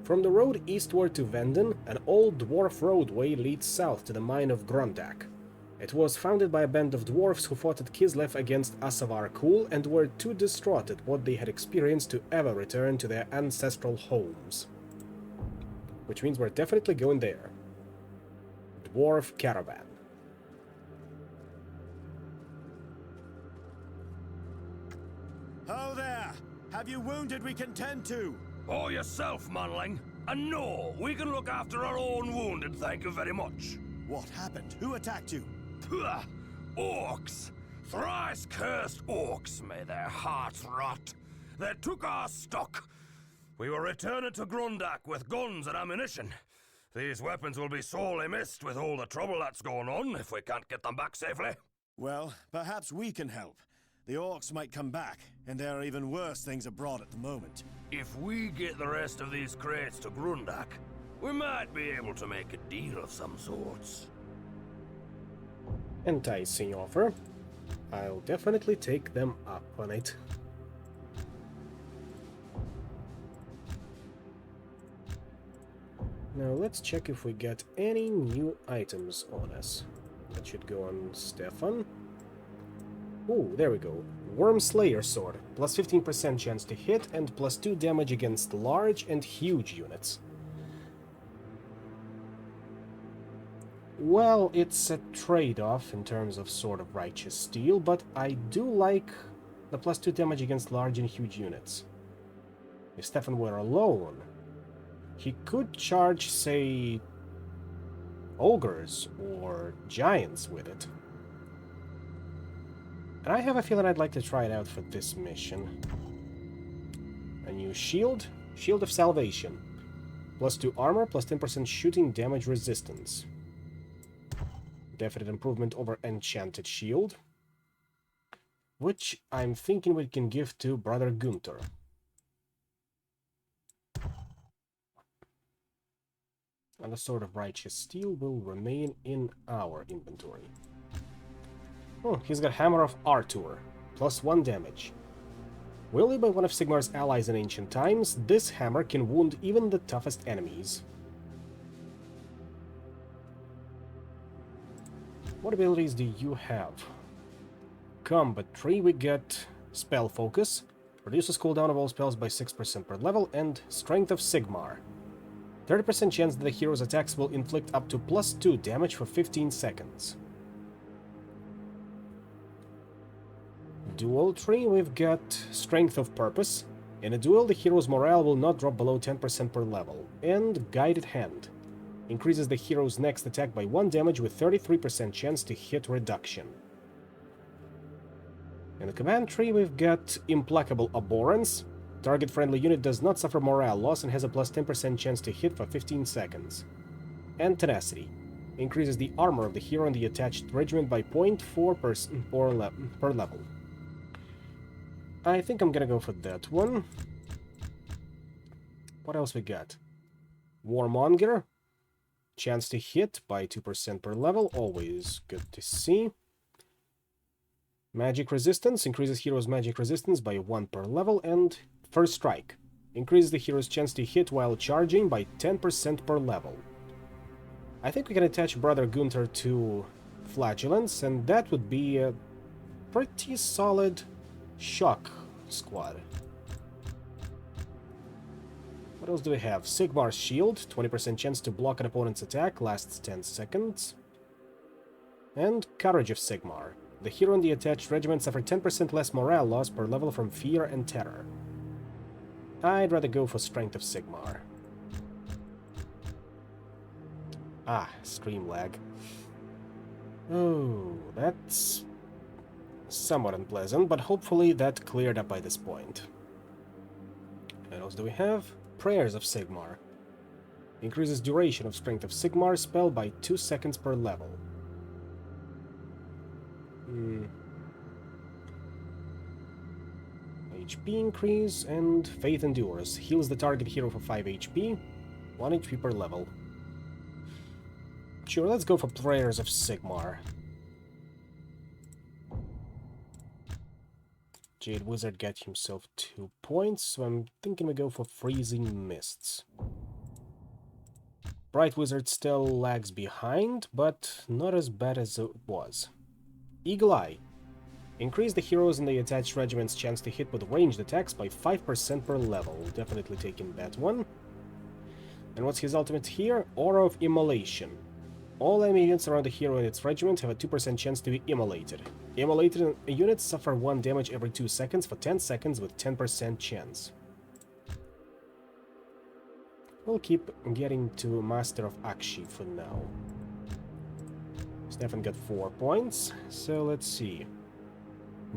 From the road eastward to Venden, an old dwarf roadway leads south to the mine of Grundak. It was founded by a band of dwarves who fought at Kislev against Asavar Kul and were too distraught at what they had experienced to ever return to their ancestral homes. Which means we're definitely going there. Dwarf Caravan. Ho there! Have you wounded we can tend to? Or yourself, manling. And no, we can look after our own wounded, thank you very much. What happened? Who attacked you? Pugh! Orcs! Thrice cursed orcs, may their hearts rot. They took our stock. We were returning to Grundak with guns and ammunition. These weapons will be sorely missed with all the trouble that's going on if we can't get them back safely. Well, perhaps we can help. The orcs might come back, and there are even worse things abroad at the moment. If we get the rest of these crates to Grundak, we might be able to make a deal of some sorts. Enticing offer. I'll definitely take them up on it. Now let's check if we get any new items on us. That should go on Stefan. Ooh, there we go. Worm Slayer Sword. Plus 15% chance to hit and plus 2 damage against large and huge units. Well, it's a trade-off in terms of Sword of Righteous Steel, but I do like the plus 2 damage against large and huge units. If Stefan were alone, he could charge, say, ogres or giants with it. And I have a feeling I'd like to try it out for this mission. A new shield. Shield of Salvation. Plus 2 armor, plus 10% shooting damage resistance. Definite improvement over Enchanted Shield. which I'm thinking we can give to Brother Gunther. And the Sword of Righteous Steel will remain in our inventory. Oh, he's got Hammer of Artur, +1 damage. Wielded by one of Sigmar's allies in ancient times, this hammer can wound even the toughest enemies. What abilities do you have? Combat tree, we get Spell Focus, reduces cooldown of all spells by 6% per level, and Strength of Sigmar. 30% chance that the hero's attacks will inflict up to +2 damage for 15 seconds. Duel tree, we've got Strength of Purpose. In a duel, the hero's morale will not drop below 10% per level. And Guided Hand. Increases the hero's next attack by 1 damage with 33% chance to hit reduction. In the command tree, we've got Implacable Abhorrence. Target friendly unit does not suffer morale loss and has a +10% chance to hit for 15 seconds. And Tenacity. Increases the armor of the hero and the attached regiment by 0.4 per level. I think I'm gonna go for that one. What else we got? Warmonger. Chance to hit by 2% per level, always good to see. Magic Resistance. Increases hero's magic resistance by 1 per level. And First Strike. Increases the hero's chance to hit while charging by 10% per level. I think we can attach Brother Gunther to Flagellants, and that would be a pretty solid shock squad. What else do we have? Sigmar's Shield, 20% chance to block an opponent's attack, lasts 10 seconds. And Courage of Sigmar. The hero and the attached regiment suffer 10% less morale loss per level from fear and terror. I'd rather go for Strength of Sigmar. Ah, stream lag. Oh, that's somewhat unpleasant, but hopefully that cleared up by this point. What else do we have? Prayers of Sigmar. Increases duration of Strength of Sigmar spell by 2 seconds per level. HP increase and Faith Endures. Heals the target hero for 5 HP, 1 HP per level. Sure, let's go for Prayers of Sigmar. Jade Wizard got himself 2 points, so I'm thinking we go for Freezing Mists. Bright Wizard still lags behind, but not as bad as it was. Eagle Eye. Increase the heroes and the attached regiment's chance to hit with ranged attacks by 5% per level. Definitely taking that one. And what's his ultimate here? Aura of Immolation. All enemy units around the hero and its regiment have a 2% chance to be immolated. Immolated units suffer 1 damage every 2 seconds for 10 seconds with 10% chance. We'll keep getting to Master of Akshi for now. Stefan got 4 points, so let's see.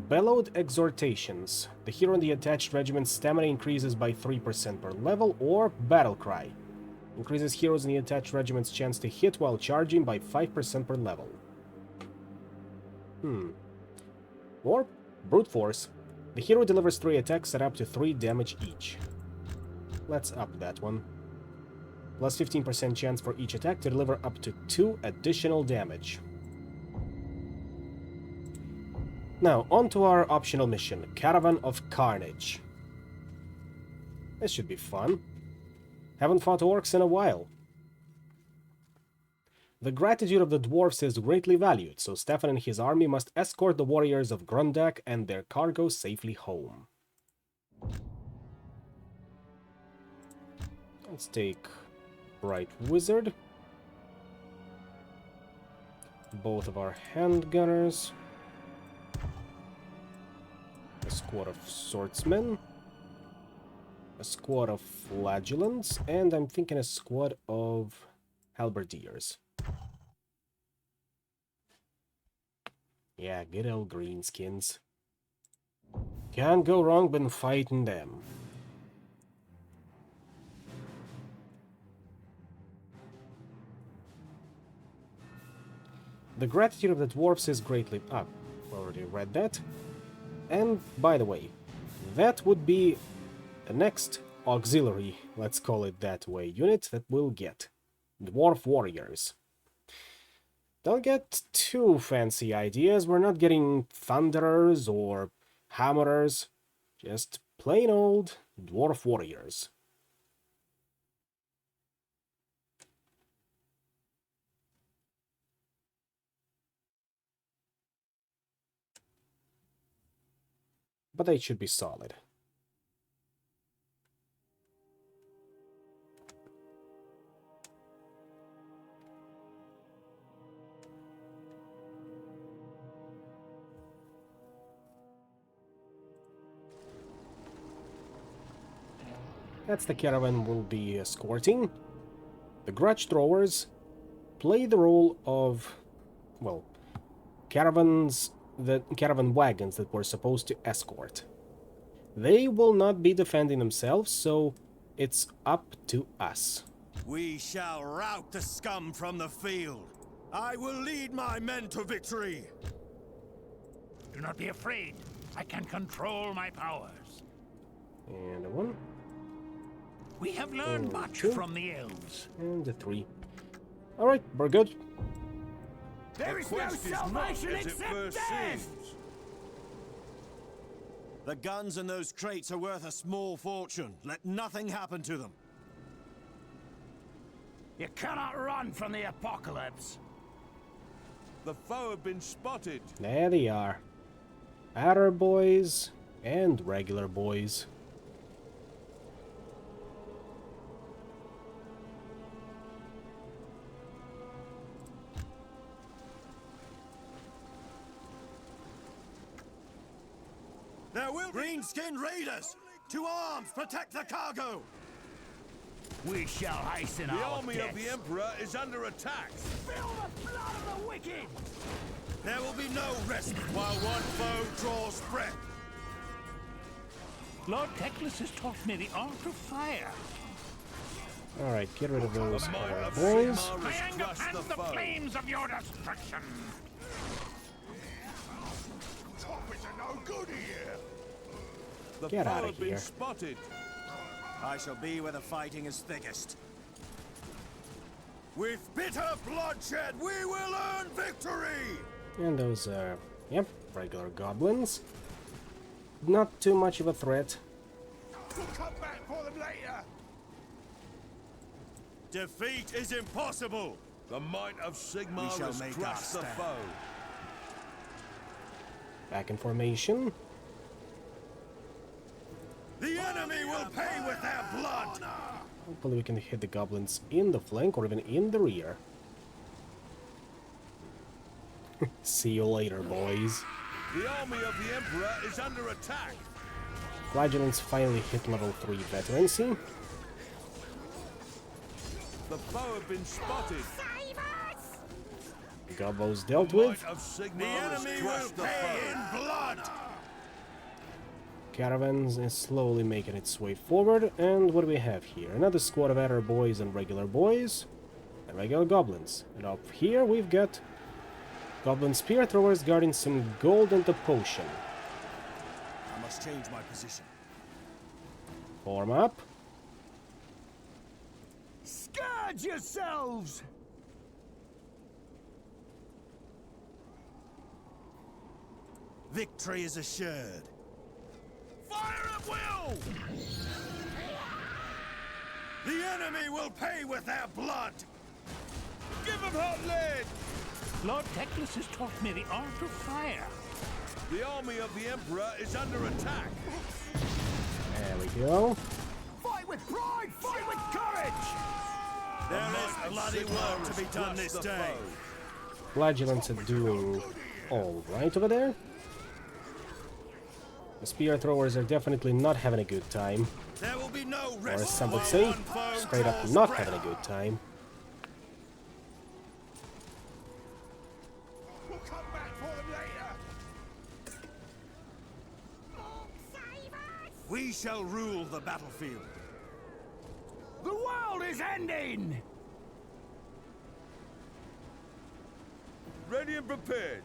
Bellowed Exhortations. The hero and the attached regiment's stamina increases by 3% per level, or Battle Cry. Increases heroes in the attached regiment's chance to hit while charging by 5% per level. Or Brute Force. The hero delivers 3 attacks at up to 3 damage each. Let's up that one. Plus 15% chance for each attack to deliver up to 2 additional damage. Now, on to our optional mission, Caravan of Carnage. This should be fun. Haven't fought orcs in a while. The gratitude of the dwarves is greatly valued, so Stefan and his army must escort the warriors of Grundak and their cargo safely home. Let's take Bright Wizard. Both of our handgunners. A squad of swordsmen. A squad of flagellants, and I'm thinking a squad of halberdiers. Yeah, good old greenskins. Can't go wrong when fighting them. The gratitude of the dwarves is greatly up. Already read that. And by the way, that would be the next auxiliary, let's call it that way, unit that we'll get. Dwarf Warriors. Don't get too fancy ideas, we're not getting Thunderers or Hammerers, just plain old Dwarf Warriors. But they should be solid. That's the caravan we'll be escorting. The grudge throwers play the role of, well, caravan wagons that we're supposed to escort. They will not be defending themselves, so it's up to us. We shall rout the scum from the field. I will lead my men to victory. Do not be afraid. I can control my powers. And a 1. We have learned much from the elves. And a 3. Alright, we're good. There is no salvation except death! The guns in those crates are worth a small fortune. Let nothing happen to them. You cannot run from the apocalypse. The foe have been spotted. There they are. Adder boys and regular boys. There will green-skinned raiders! To arms! Protect the cargo! We shall hasten The our army deaths. of the Emperor is under attack. Feel the blood of the wicked! There will be no rest while one foe draws breath. Lord Teclis has taught me the art of fire. Alright, get rid of those Might of boys. Sigmar My has anger crushed fans the foe. flames of your destruction. Topics are no good here. The Get foe outta have been here. spotted. I shall be where the fighting is thickest. With bitter bloodshed, we will earn victory! And those are, yep, regular goblins. Not too much of a threat. We'll come back for them later. Defeat is impossible! The might of Sigmar We shall has make our crushed the stand. foe. Back in formation. The enemy will pay with their blood! Hopefully we can hit the goblins in the flank or even in the rear. See you later, boys. The army of the Emperor is under attack. Flagellants finally hit level 3 veterancy. The foe have been spotted. Gobos dealt The with. might of Sigmar The has enemy will crushed the pay foe. in blood! Caravans is slowly making its way forward. And what do we have here? Another squad of adder boys and regular boys. And regular goblins. And up here we've got goblin spear throwers guarding some gold and a potion. I must change my position. Form up. Scourge yourselves! Victory is assured. Fire at will! The enemy will pay with their blood! Give them hot lead! Lord Teclis has taught me the art of fire. The army of the Emperor is under attack. There we go. Fight with pride! Fight with courage! There is bloody work to be done this day. Flagellants are doing all right over there. The spear throwers are definitely not having a good time. There will be no Or rest as some would while say, one foe straight up draws not breath. having a good time. We'll come back for them later. We shall rule the battlefield. The world is ending! Ready and prepared.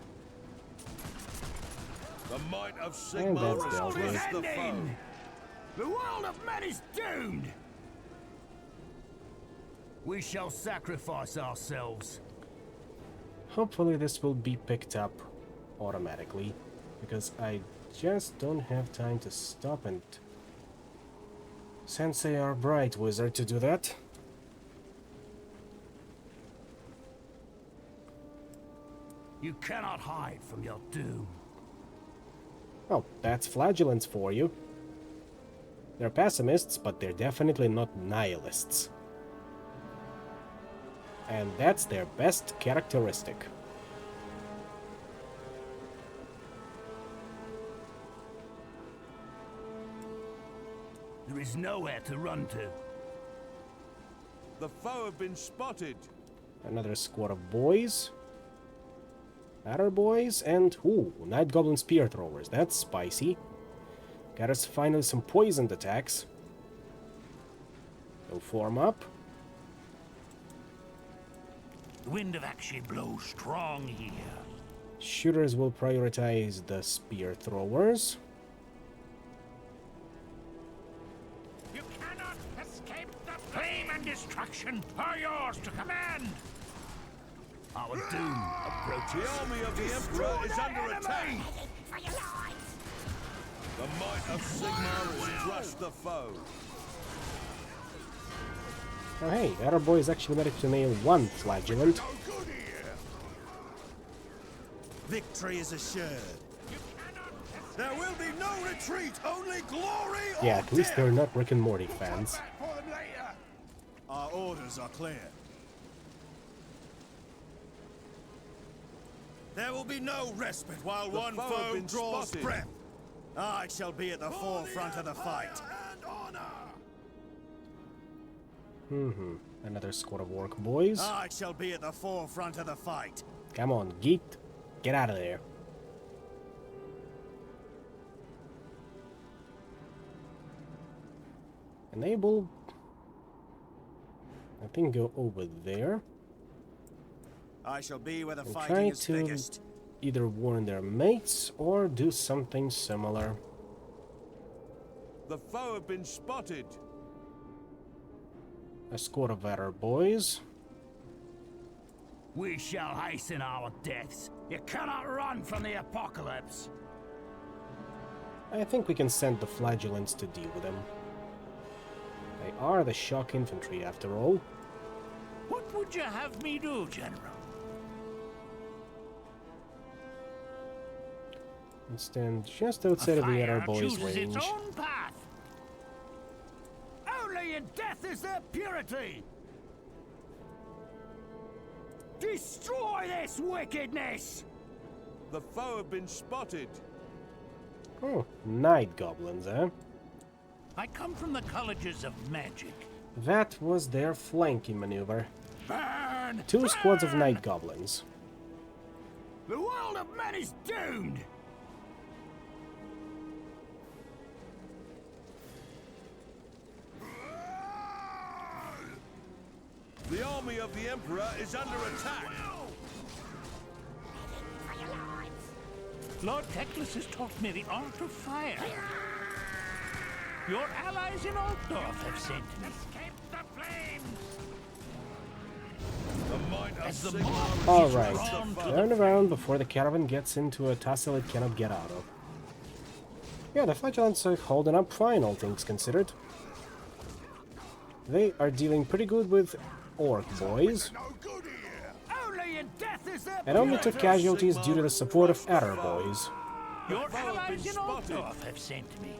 The might of And Sigmar that's is dealt with. crushed the foe. The world of men is doomed! We shall sacrifice ourselves. Hopefully this will be picked up automatically, because I just don't have time to stop and sensei our bright wizard to do that. You cannot hide from your doom. Oh, that's flagellants for you. They're pessimists, but they're definitely not nihilists. And that's their best characteristic. There is nowhere to run to. The foe have been spotted. Another squad of boys. Adder boys and, ooh, Night Goblin Spear Throwers. That's spicy. Got us finally some poisoned attacks. They'll form up. The wind of action blows strong here. Shooters will prioritize the Spear Throwers. You cannot escape the flame and destruction are yours to command. Our doom approaches. The army of the Emperor is under attack. The might of Sigmar has crushed the foe. Oh hey, Adder boys actually managed to nail one flagellant. Victory is assured. There will be no retreat, only glory or Yeah, at least death. they're not Rick and Morty fans. Our orders are clear. There will be no respite while The one foe have foe been draws spotted. breath. I shall be at the forefront of the fight. Another squad of orc boys. I shall be at the forefront of the fight. Come on, Geet. Get out of there. Enable. I think go over there. I shall be where the And fighting try is to biggest. either warn their mates or do something similar. The foe have been spotted. A squad of Adder boys. We shall hasten our deaths. You cannot run from the apocalypse. I think we can send the flagellants to deal with them. They are the shock infantry after all. What would you have me do, General? And stand just outside of the Adder boys' range. Its own path. Only in death is there purity. Destroy this wickedness! The foe have been spotted. Oh, night goblins, eh? I come from the colleges of magic. That was their flanking maneuver. Burn! Two squads of night goblins. The world of men is doomed! The army of the Emperor is under attack. Lord Teclis has taught me the art of fire. Your allies in Altdorf have sent me. Escape the flames! The might of As the Sigmar mob is Alright, crushed the foe. turn around before the caravan gets into a tussle it cannot get out of. Yeah, the flagellants are holding up fine, all things considered. They are dealing pretty good with orc boys, Only in death is there and only took casualties due to the support of Adder boys. Your foe have allies been in spotted. Altdorf have sent me.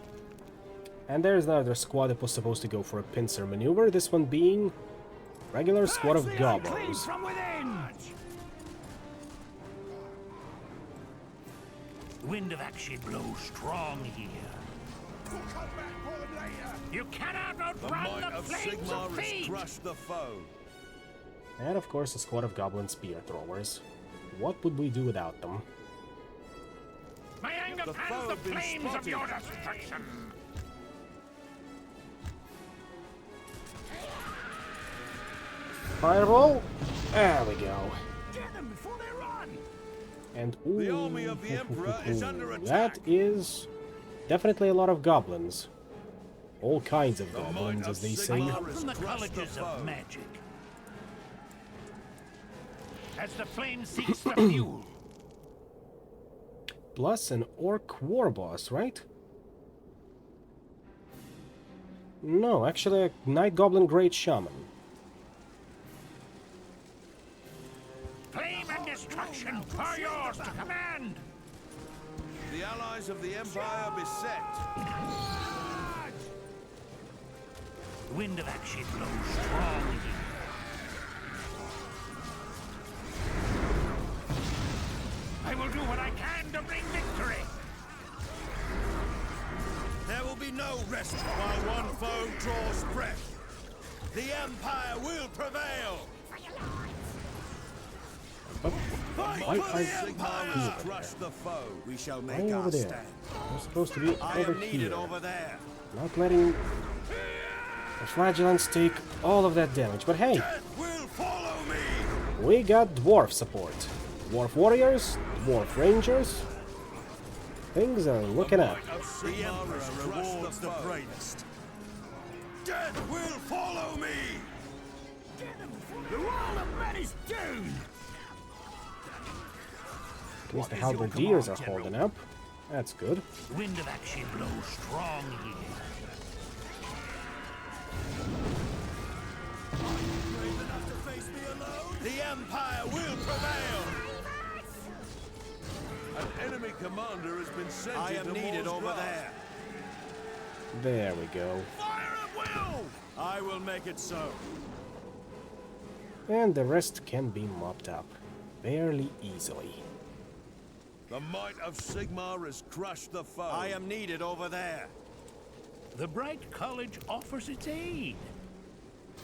And there's another squad that was supposed to go for a pincer maneuver, this one being regular squad of goblins. From within! The wind of action blows strong here. You cannot The outrun might the of flames Sigmar of has fate! crushed the foe. And of course a squad of goblin spear throwers. What would we do without them? My anger The fans foe the have been flames of spotted. your destruction! Fireball? There we go. Get them before they run! And The army of the Emperor is under attack. That is definitely a lot of goblins. All kinds of goblins, as they say. Come from the colleges of magic. As the flames seeks the fuel. Plus an orc war boss, right? No, actually a Night Goblin Great Shaman. Flame and destruction are yours to command! The allies of the Empire beset. The wind of action blows strong. I will do what I can to bring victory! There will be no rest while one foe draws breath. The Empire will prevail! But why are Empire crush the foe. We shall why make over our there? stand. We're supposed to be I over am needed here. over there. Not letting the flagellants take all of that damage. But hey, Death will follow me! we got dwarf support. Dwarf warriors, dwarf rangers. Things are looking up. The Emperor rewards the bravest. Death will follow me! The wall of man is down! At least the halberdiers are holding up. That's good. The wind of action blows strong here. The Empire will prevail! An enemy commander has been sent. I am needed over there. There we go. Fire at will! I will make it so. And the rest can be mopped up. Fairly easily. The might of Sigmar has crushed the foe. I am needed over there. The Bright College offers its aid.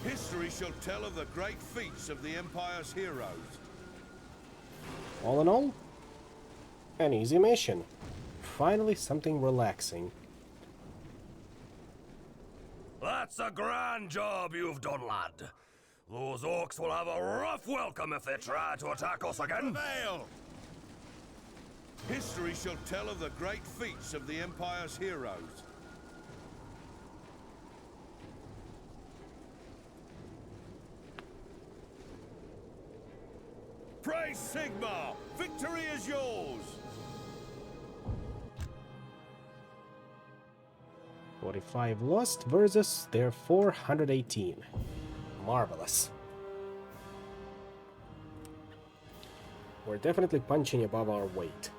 History shall tell of the great feats of the Empire's heroes. All in all, an easy mission. Finally something relaxing. That's a grand job you've done, lad. Those orcs will have a rough welcome if they try to attack us again. Prevail! History shall tell of the great feats of the Empire's heroes. Praise Sigmar! Victory is yours! 45 lost versus their 418. Marvelous. We're definitely punching above our weight.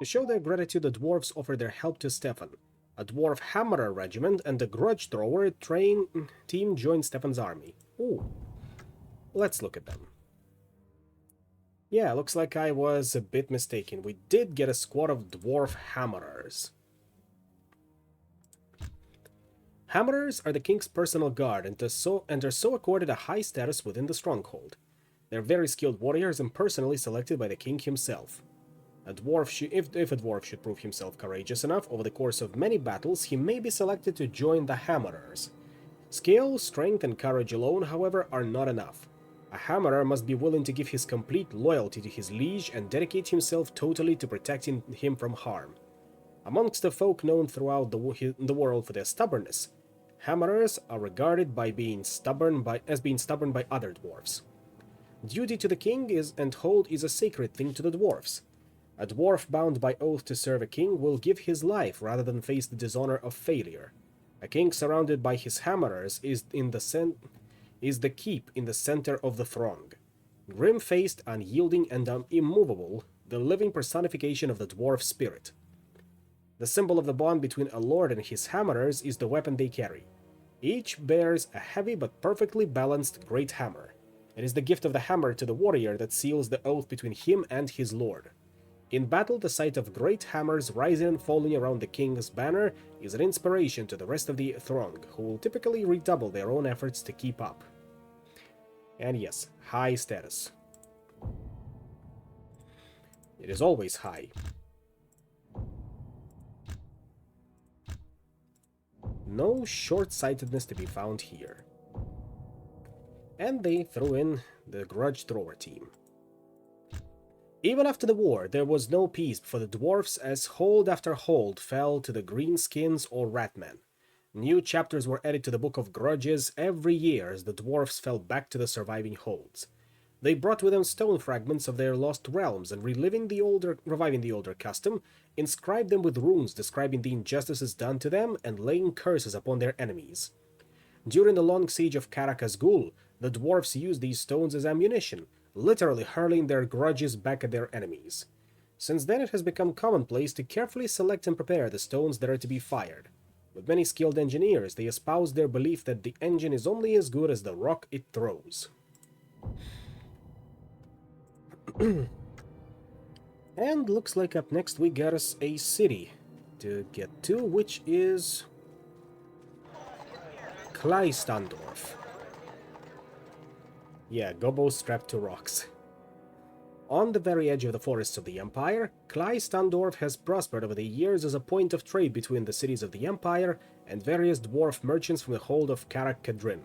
To show their gratitude, the dwarves offer their help to Stefan. A dwarf hammerer regiment and a grudge thrower team joined Stefan's army. Ooh. Let's look at them. Yeah, looks like I was a bit mistaken. We did get a squad of dwarf hammerers. Hammerers are the king's personal guard and are so accorded a high status within the stronghold. They're very skilled warriors and personally selected by the king himself. If a dwarf should prove himself courageous enough over the course of many battles, he may be selected to join the hammerers. Skill, strength, and courage alone, however, are not enough. A hammerer must be willing to give his complete loyalty to his liege and dedicate himself totally to protecting him from harm. Amongst the folk known throughout the world for their stubbornness, hammerers are regarded as being stubborn by other dwarves. Duty to the king is a sacred thing to the dwarves. A dwarf bound by oath to serve a king will give his life rather than face the dishonor of failure. A king surrounded by his hammerers is the keep in the center of the throng. Grim-faced, unyielding, and immovable, the living personification of the dwarf spirit. The symbol of the bond between a lord and his hammerers is the weapon they carry. Each bears a heavy but perfectly balanced great hammer. It is the gift of the hammer to the warrior that seals the oath between him and his lord. In battle, the sight of great hammers rising and falling around the king's banner is an inspiration to the rest of the throng, who will typically redouble their own efforts to keep up. And yes, high status. It is always high. No short-sightedness to be found here. And they threw in the Grudge Thrower team. Even after the war, there was no peace for the dwarfs as hold after hold fell to the Greenskins or Ratmen. New chapters were added to the Book of Grudges every year as the dwarfs fell back to the surviving holds. They brought with them stone fragments of their lost realms and reviving the older custom, inscribed them with runes describing the injustices done to them and laying curses upon their enemies. During the long siege of Karakazgul, the dwarfs used these stones as ammunition, literally hurling their grudges back at their enemies. Since then it has become commonplace to carefully select and prepare the stones that are to be fired. With many skilled engineers, they espouse their belief that the engine is only as good as the rock it throws. And looks like up next we got us a city to get to, which is Kleistandorf. Yeah, gobos strapped to rocks. On the very edge of the forests of the Empire, Kleistandorf has prospered over the years as a point of trade between the cities of the Empire and various dwarf merchants from the hold of Karak Kadrin.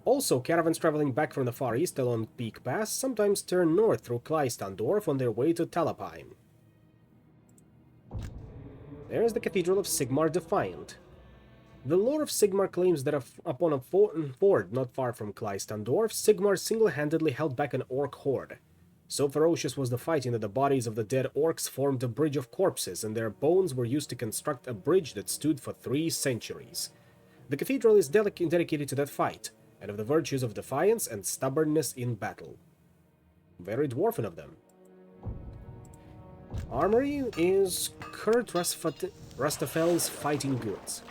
Also, caravans traveling back from the Far East along Peak Pass sometimes turn north through Kleistandorf on their way to Talapine. There's the Cathedral of Sigmar Defiant. The lore of Sigmar claims that upon a ford not far from Kleistandorf, Sigmar single-handedly held back an orc horde. So ferocious was the fighting that the bodies of the dead orcs formed a bridge of corpses, and their bones were used to construct a bridge that stood for 3 centuries. The cathedral is dedicated to that fight, and of the virtues of defiance and stubbornness in battle. Very dwarfen of them. Armory is Kurt Rastafel's fighting goods.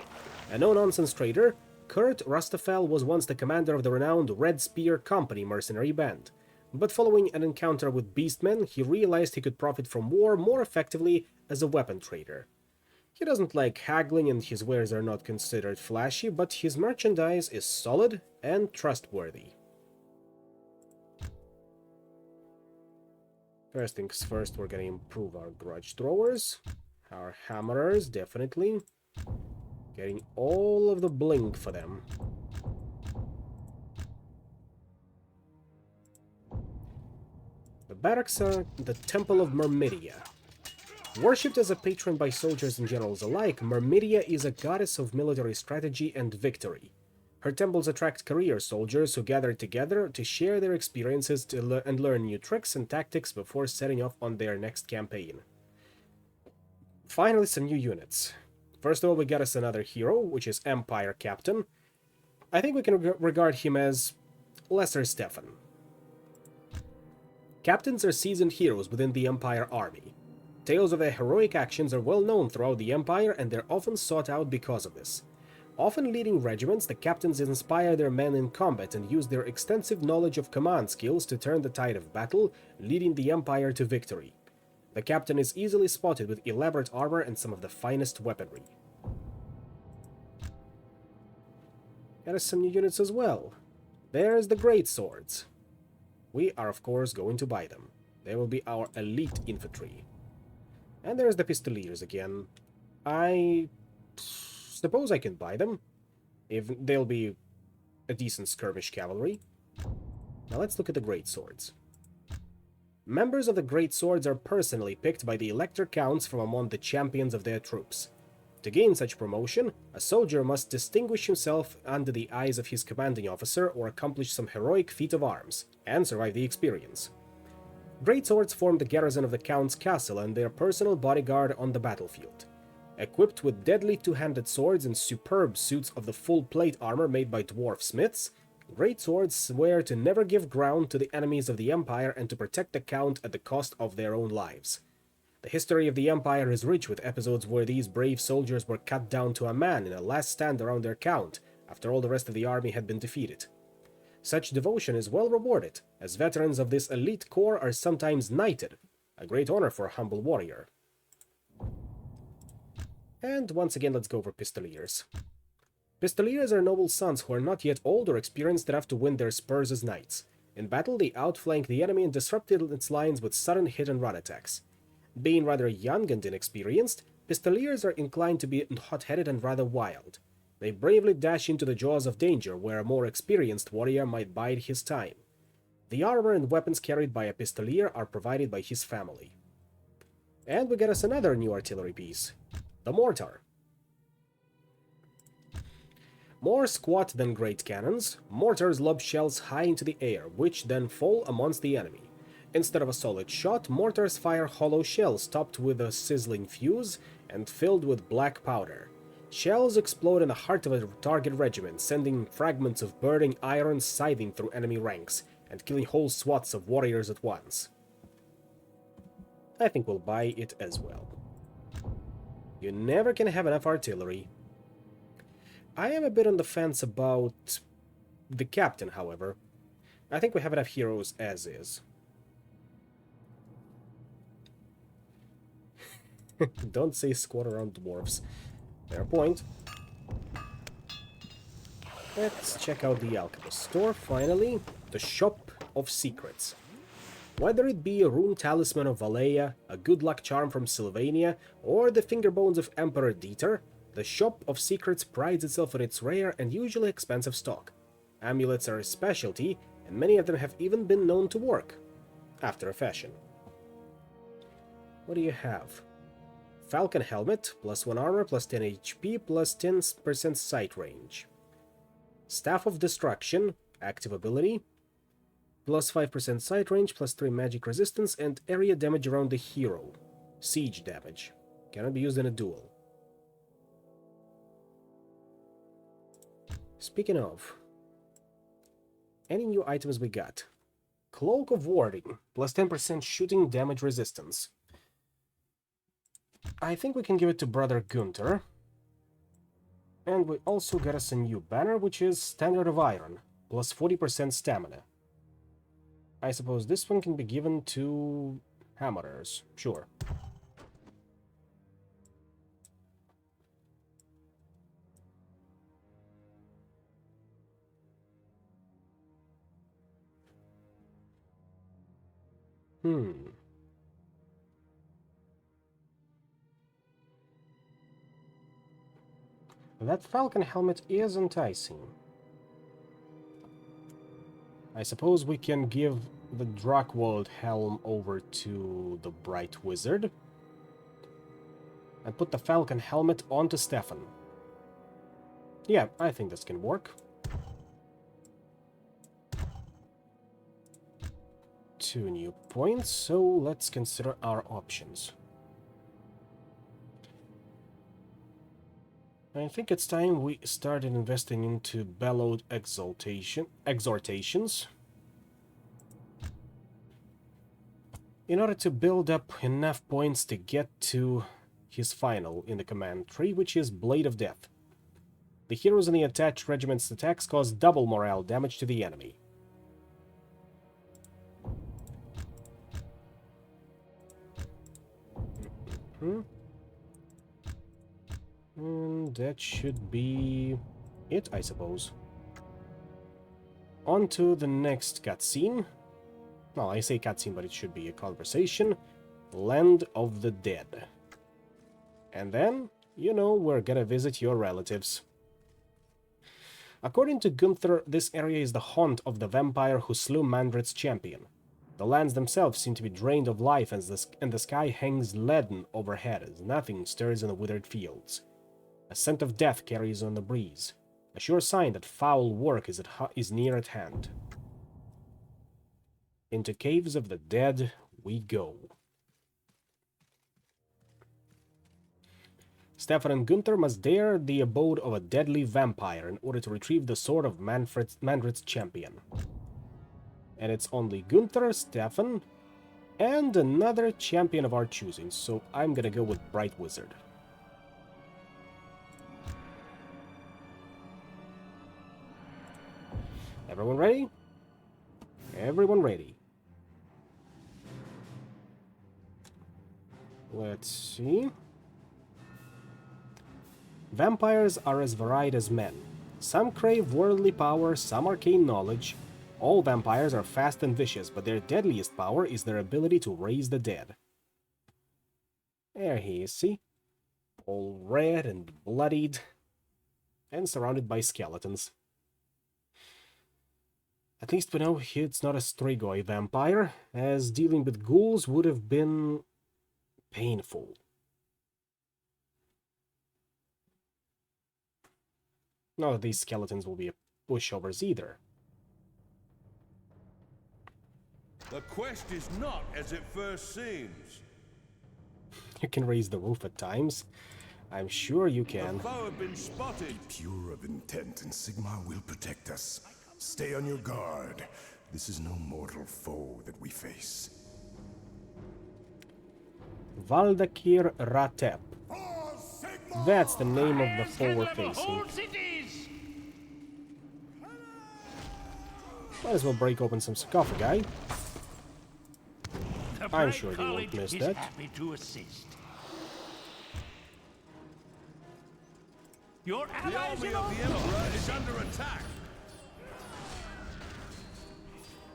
A no-nonsense trader, Kurt Rastafel was once the commander of the renowned Red Spear Company mercenary band, but following an encounter with beastmen, he realized he could profit from war more effectively as a weapon trader. He doesn't like haggling and his wares are not considered flashy, but his merchandise is solid and trustworthy. First things first, we're gonna improve our grudge throwers. Our hammerers, definitely. Getting all of the blink for them. The barracks are the Temple of Myrmidia. Worshipped as a patron by soldiers and generals alike, Myrmidia is a goddess of military strategy and victory. Her temples attract career soldiers who gather together to share their experiences and learn new tricks and tactics before setting off on their next campaign. Finally, some new units. First of all, we got us another hero, which is Empire Captain. I think we can regard him as Lesser Stefan. Captains are seasoned heroes within the Empire army. Tales of their heroic actions are well known throughout the Empire, and they're often sought out because of this. Often leading regiments, the captains inspire their men in combat and use their extensive knowledge of command skills to turn the tide of battle, leading the Empire to victory. The captain is easily spotted with elaborate armor and some of the finest weaponry. There are some new units as well. There's the Great Swords. We are, of course, going to buy them. They will be our elite infantry. And there's the Pistoliers again. I suppose I can buy them, if they'll be a decent skirmish cavalry. Now let's look at the Great Swords. Members of the Great Swords are personally picked by the Elector Counts from among the champions of their troops. To gain such promotion, a soldier must distinguish himself under the eyes of his commanding officer or accomplish some heroic feat of arms, and survive the experience. Great Swords form the garrison of the Count's castle and their personal bodyguard on the battlefield. Equipped with deadly two-handed swords and superb suits of the full plate armor made by dwarf smiths, Great Swords swear to never give ground to the enemies of the Empire and to protect the Count at the cost of their own lives. The history of the Empire is rich with episodes where these brave soldiers were cut down to a man in a last stand around their Count, after all the rest of the army had been defeated. Such devotion is well rewarded, as veterans of this elite corps are sometimes knighted, a great honor for a humble warrior. And once again, let's go over Pistoliers. Pistoliers are noble sons who are not yet old or experienced enough to win their spurs as knights. In battle, they outflanked the enemy and disrupted its lines with sudden hit-and-run attacks. Being rather young and inexperienced, Pistoliers are inclined to be hot-headed and rather wild. They bravely dash into the jaws of danger where a more experienced warrior might bide his time. The armor and weapons carried by a Pistolier are provided by his family. And we get us another new artillery piece, the Mortar. More squat than great cannons, mortars lob shells high into the air, which then fall amongst the enemy. Instead of a solid shot, mortars fire hollow shells topped with a sizzling fuse and filled with black powder. Shells explode in the heart of a target regiment, sending fragments of burning iron scything through enemy ranks, and killing whole swaths of warriors at once. I think we'll buy it as well. You never can have enough artillery. I am a bit on the fence about the captain, however. I think we have enough heroes as is. Don't say squat around dwarves. Fair point. Let's check out the alchemist store, finally. The Shop of Secrets. Whether it be a rune talisman of Valleia, a good luck charm from Sylvania, or the fingerbones of Emperor Dieter, the Shop of Secrets prides itself on its rare and usually expensive stock. Amulets are a specialty, and many of them have even been known to work, after a fashion. What do you have? Falcon Helmet, plus 1 armor, plus 10 HP, plus 10% sight range. Staff of Destruction, active ability, plus 5% sight range, plus 3 magic resistance, and area damage around the hero. Siege damage. Cannot be used in a duel. Speaking of, any new items we got? Cloak of Warding, plus 10% shooting damage resistance. I think we can give it to Brother Gunther. And we also got us a new banner, which is Standard of Iron, plus 40% stamina. I suppose this one can be given to Hammerers, sure. That falcon helmet is enticing. I suppose we can give the Drakwold helm over to the Bright Wizard. And put the falcon helmet onto Stefan. Yeah, I think this can work. 2 new points, so let's consider our options. I think it's time we started investing into bellowed exhortations in order to build up enough points to get to his final in the command tree, which is Blade of Death. The heroes in the attached regiment's attacks cause double morale damage to the enemy. And that should be it, I suppose. On to the next cutscene. Well, I say cutscene, but it should be a conversation. Land of the Dead. And then, you know, we're gonna visit your relatives. According to Gunther, this area is the haunt of the vampire who slew Mandrit's champion. The lands themselves seem to be drained of life, and the sky hangs leaden overhead as nothing stirs in the withered fields. A scent of death carries on the breeze, a sure sign that foul work is near at hand. Into caves of the dead we go. Stefan and Gunther must dare the abode of a deadly vampire in order to retrieve the sword of Mandrit's champion. And it's only Gunther, Stefan, and another champion of our choosing, so I'm gonna go with Bright Wizard. Everyone ready? Everyone ready. Let's see. Vampires are as varied as men. Some crave worldly power, some arcane knowledge. All vampires are fast and vicious, but their deadliest power is their ability to raise the dead. There he is, see? All red and bloodied, and surrounded by skeletons. At least we know it's not a Strigoi vampire, as dealing with ghouls would have been painful. Not that these skeletons will be pushovers either. The quest is not as it first seems. You can raise the roof at times. I'm sure you can. The foe have been spotted. Pure of intent, and Sigmar will protect us. Stay on your guard. This is no mortal foe that we face. Valdakir Ratep. That's the name of the foe we're facing. Might as well break open some sarcophagi. I'm sure they won't miss that. Happy to assist. Your The army of the Emperor is under attack.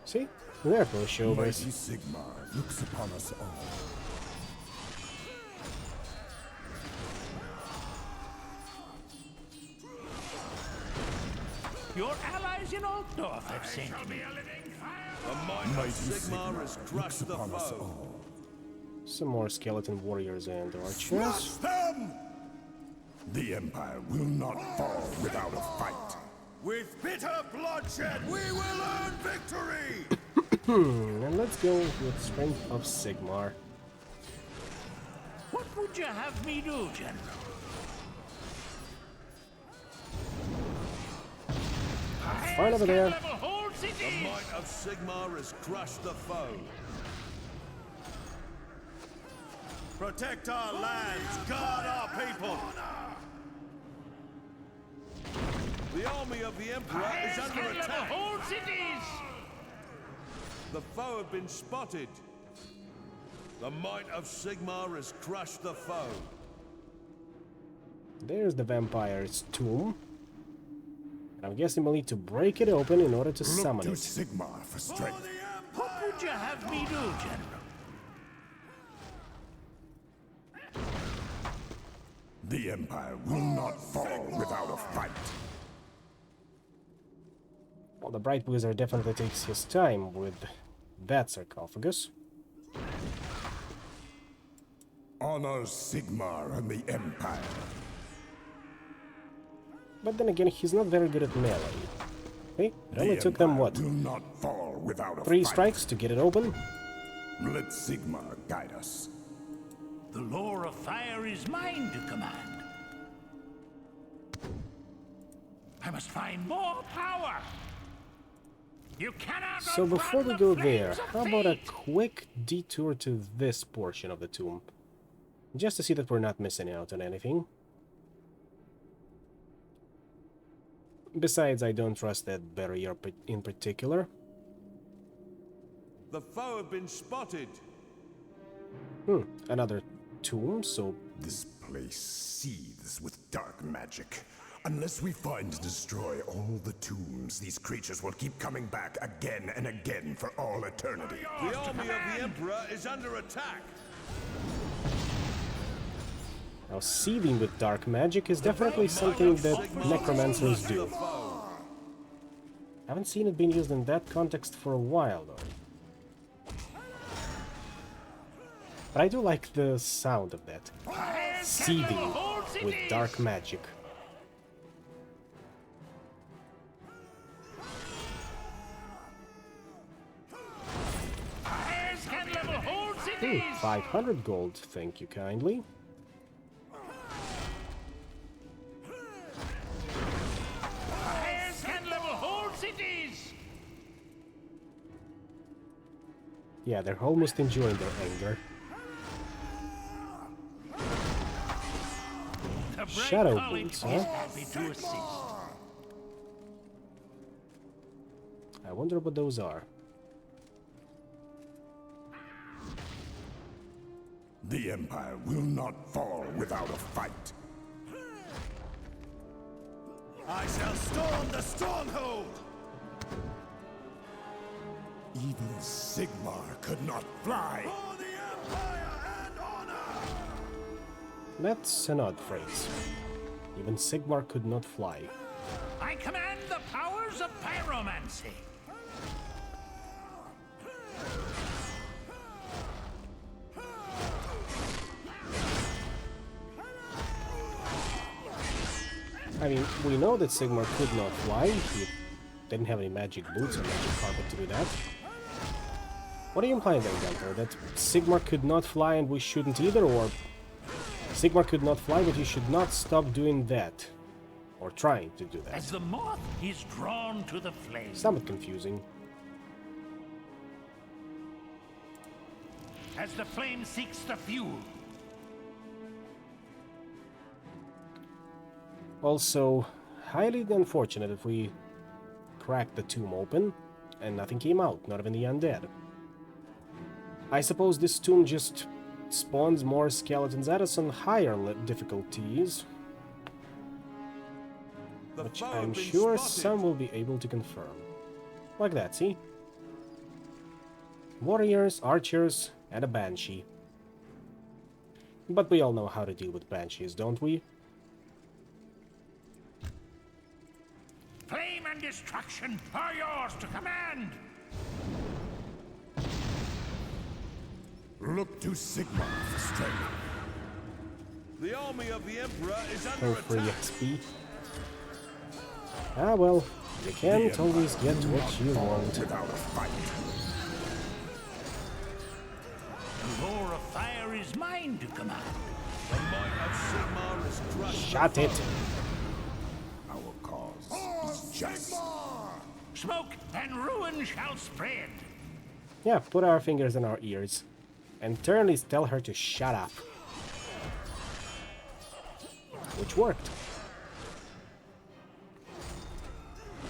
See? There for the show, Mighty guys. Sigmar looks upon us all. Your allies in Altdorf have sent me. The might of Sigmar has crushed the foe. Some more skeleton warriors and Crush archers. them! The Empire will not fall without a fight. With bitter bloodshed, we will earn victory! And let's go with Strength of Sigmar. What would you have me do, General? Right over there. The might of Sigmar has crushed the foe. Protect our lands, guard our people. The army of the Emperor is under attack. The foe have been spotted. The might of Sigmar has crushed the foe. There's the vampire's tomb. I'm guessing we'll need to break it open in order to summon to it. Sigmar for strength. What would you have me do, General? The Empire will not fall without a fight. Well, the Bright Wizard definitely takes his time with that sarcophagus. Honor Sigmar and the Empire. But then again, he's not very good at melee. Hey, it only The took them, Empire what, will not fall without a 3 fight. strikes to get it open? Let Sigmar guide us. The lore of fire is mine to command. I must find more power. You cannot. So before we go there, how about a quick detour to this portion of the tomb? Just to see that we're not missing out on anything. Besides, I don't trust that barrier in particular. The foe have been spotted. Another tomb, so This place seethes with dark magic. Unless we find and destroy all the tombs, these creatures will keep coming back again and again for all eternity. The army of the Emperor is under attack. now seething with dark magic is definitely something that necromancers do. Haven't seen it being used in that context for a while, though. But I do like the sound of that. Seething with dark magic. Can level whole Ooh, cities. 500 gold, thank you kindly. Can level whole cities. Yeah, they're almost enjoying their anger. The Bright Shadow College boots, is huh? happy to assist. I wonder what those are. The Empire will not fall without a fight. I shall storm the stronghold! Even Sigmar could not fly. For the Empire and honor! That's an odd phrase. Even Sigmar could not fly. I command the powers of pyromancy. I mean, we know that Sigmar could not fly. He didn't have any magic boots or magic carpet to do that. What are you implying then, Gunter? That Sigmar could not fly and we shouldn't either, or Sigmar could not fly but you should not stop doing that? Or trying to do that? As the moth is drawn to the flame. Somewhat confusing. As the flame seeks the fuel. Also, highly unfortunate if we cracked the tomb open and nothing came out, not even the undead. I suppose this tomb just spawns more skeletons at us on higher difficulties, which I'm sure some will be able to confirm. Like that, see? Warriors, archers, and a banshee. But we all know how to deal with banshees, don't we? Flame and destruction are yours to command! Look to Sigmar for strength. The army of the Emperor is under Oh, free attack! XP. Ah well, you can't always get what you want. Without a fight. The roar of fire is mine to command. The might of Sigmar is crushed. Shut it! Our cause is just. Smoke and ruin shall spread. Yeah, put our fingers in our ears. And Turnley's tell her to shut up. Which worked.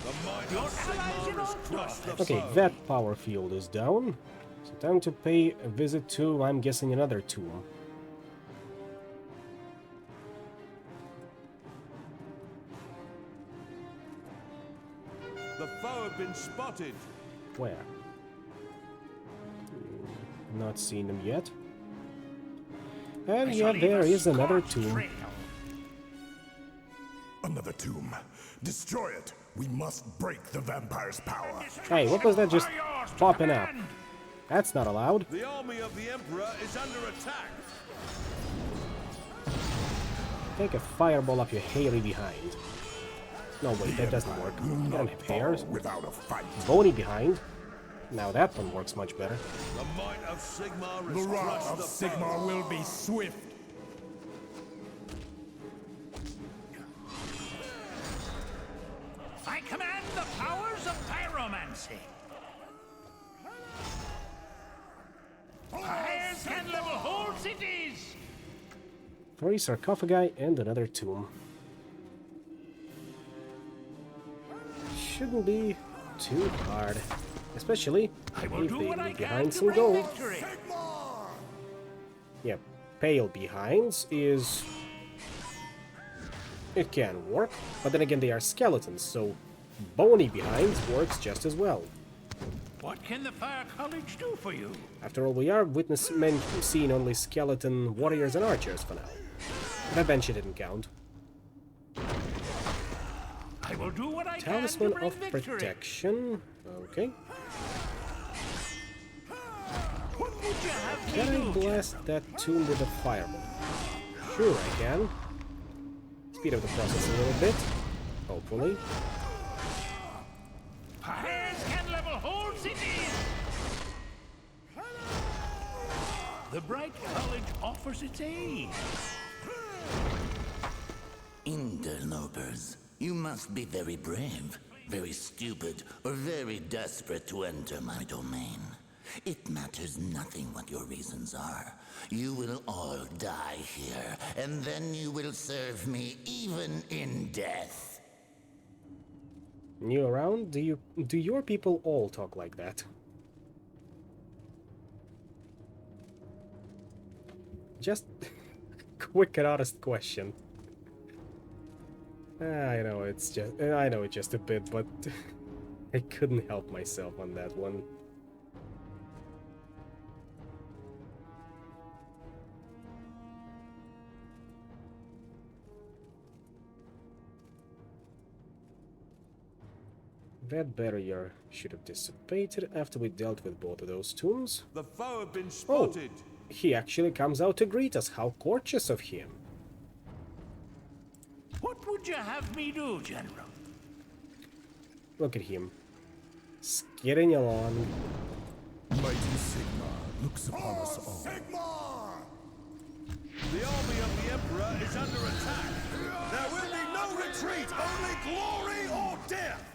The might Your of allies in Sigmar is Ulster. crushed the Okay, foe. that power field is down. So time to pay a visit to, I'm guessing, another tomb. The foe have been spotted. Where? Not seen them yet. And I yeah, shall leave there a is another scorched tomb. trail. Another tomb. Destroy it. We must break the vampire's power. Hey, what was that just Are yours to popping up? command. That's not allowed. The army of the Emperor is under attack. Take a fireball up your hairy behind. No, wait, that doesn't work. Will You don't not have fall hairs. without a fight. Bony behind. Now that one works much better. The might of Sigmar The is wrath crushed of the Sigmar foe. will be swift. I command the powers of pyromancy. Fires can level whole cities. 3 sarcophagi and another tomb. Shouldn't be too hard. Especially I will if do they what I leave can behind to some bring gold. victory. Yeah, pale behinds is... It can work, but then again they are skeletons, so bony behinds works just as well. What can the Fire College do for you? After all, we are seeing only skeleton warriors and archers for now. That bench didn't count. I will do what I Talisman can to of bring victory. Protection. Okay. What would you have Can me I do? blast that tomb with a fireball? Sure I can. Speed up the process a little bit. Hopefully. Fires can level whole cities. The Bright College offers its aid. Interlopers, you must be very brave, very stupid, or very desperate to enter my domain. It matters nothing what your reasons are. You will all die here, and then you will serve me even in death. New around? Do your people all talk like that? Just quick and honest question. I know it's just a bit, but I couldn't help myself on that one. That barrier should have dissipated after we dealt with both of those tombs. The foe have been spotted. Oh, he actually comes out to greet us. How courteous of him. What would you have me do, General? Look at him. Skidding along. Mighty Sigmar looks upon us all. Sigmar! The army of the Emperor is under attack. There will be no retreat, only glory or death!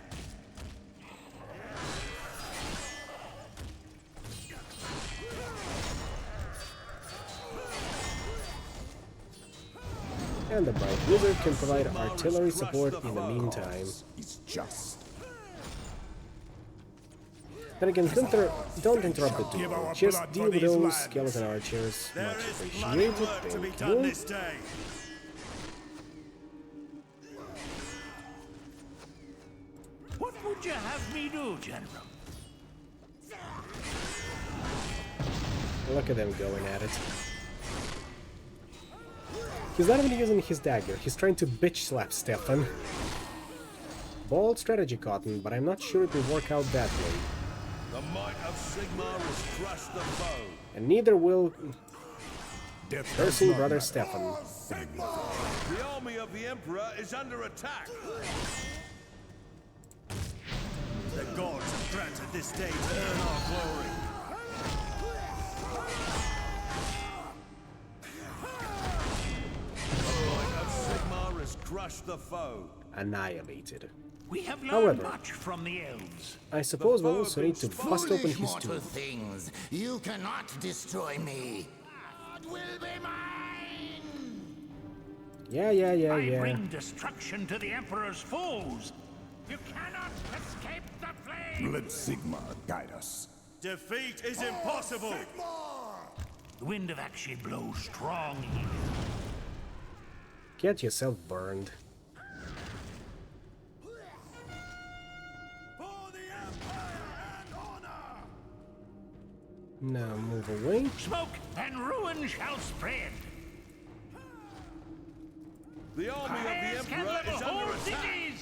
And the Bright Wizard can provide artillery support in the meantime. He's just. Then again, don't interrupt the duel. Just deal with those skeleton archers. Much appreciated, thank you. What would you have me do, General? Look at them going at it. He's not even using his dagger, he's trying to bitch slap Stefan. Bold strategy, Cotton, but I'm not sure it will work out that way. The might of Sigmar has crushed the foe. And neither will cursing brother Stefan. The army of the Emperor is under attack. The gods have granted this day to earn our glory. The might of Sigmar has crushed the foe. Annihilated. We have learned However, much from the elves. I suppose we'll also need to bust open his Mortal tomb. things, you cannot destroy me. God will be mine. I bring destruction to the Emperor's foes. You cannot escape the flame. Let Sigmar guide us. Defeat is impossible. The wind of action blows strong here. Get yourself burned. Now move away. Smoke and ruin shall spread. The army of the Emperor is under attack.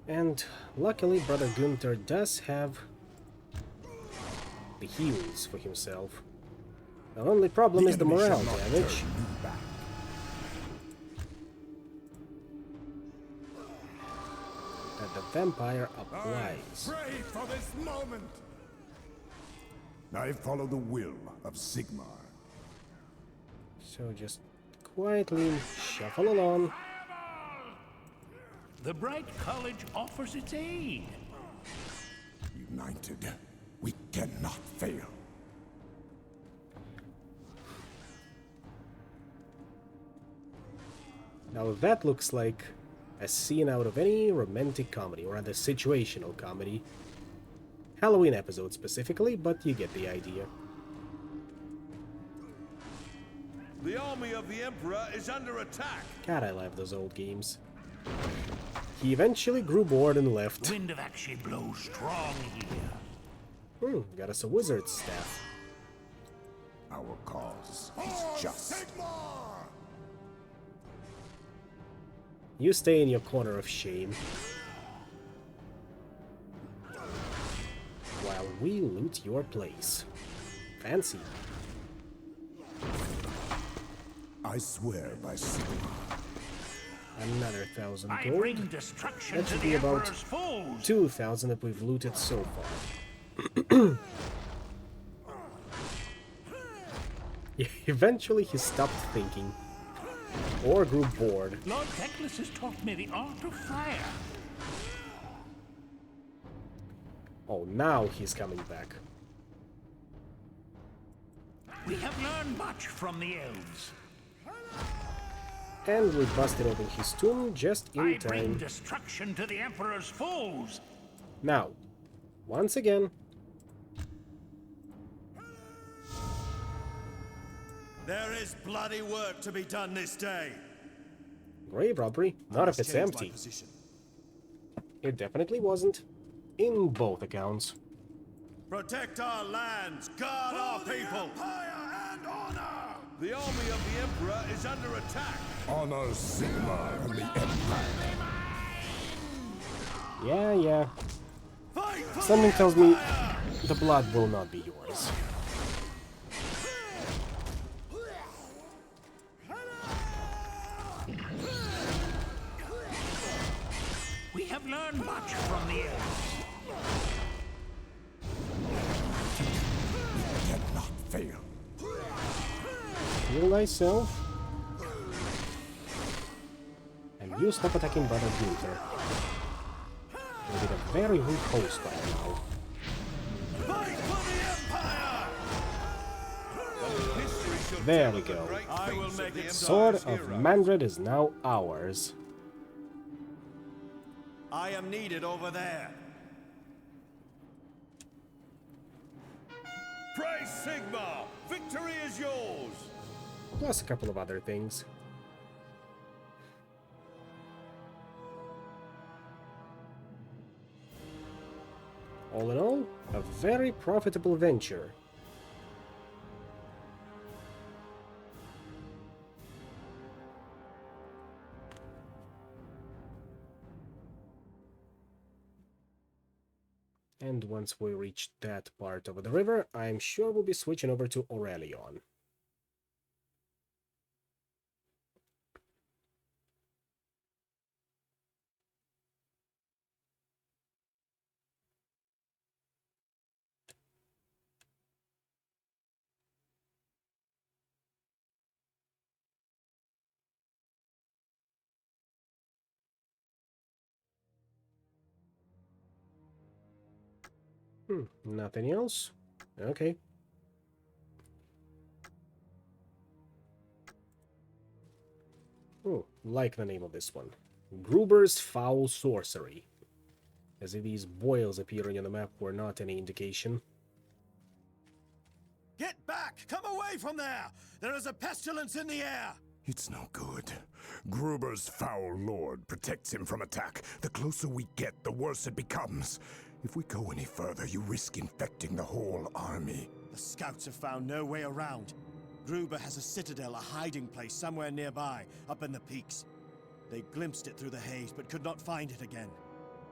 And luckily, Brother Gunther does have the heals for himself. The only problem is the morale damage. That the vampire applies. Pray for this moment. I follow the will of Sigmar. So just quietly shuffle along. The Bright College offers its aid. United, we cannot fail. Now that looks like a scene out of any romantic comedy, or rather situational comedy. Halloween episode specifically, but you get the idea. The army of the Emperor is under attack. God, I love those old games. He eventually grew bored and left. The wind of action blows strong here. Got us a wizard's staff. Our cause is just. You stay in your corner of shame. While we loot your place. Fancy. I swear by Sigmar. Another 1,000 I gold. bring destruction That to should the be about Emperor's foes. 2,000 that we've looted so far. Eventually he stopped thinking. Or grew bored. Lord Teclis has taught me the art of fire. Oh, now he's coming back. We have learned much from the elves. And we busted open his tomb just in I bring time. destruction to the Emperor's foes. Now, once again, There is bloody work to be done this day. grave robbery, not if it's empty. It definitely wasn't, in both accounts. Protect our lands, guard our people. Empire and honor! The army of the Emperor is under attack. Honor Sigma and the Empire. Yeah. Fight for Something the tells me Empire! the blood will not be yours. We have learned much from the elves. Cannot fail. Heal thyself. And you stop attacking Brother Gunther. You'll be a very weak host right now. Fight for the Empire! History shall There tell we of the go. great I will feats make the it Sword Empire's of heroes. Mandred is now ours. I am needed over there. Praise Sigma! Victory is yours! Plus a couple of other things. All in all, a very profitable venture. And once we reach that part of the river, I'm sure we'll be switching over to Aurelion. Nothing else? Okay. Oh, like the name of this one. Gruber's Foul Sorcery. As if these boils appearing on the map were not any indication. Get back! Come away from there! There is a pestilence in the air! It's no good. Gruber's foul lord protects him from attack. The closer we get, the worse it becomes. If we go any further, you risk infecting the whole army. The scouts have found no way around. Gruber has a citadel, a hiding place somewhere nearby, up in the peaks. They glimpsed it through the haze, but could not find it again.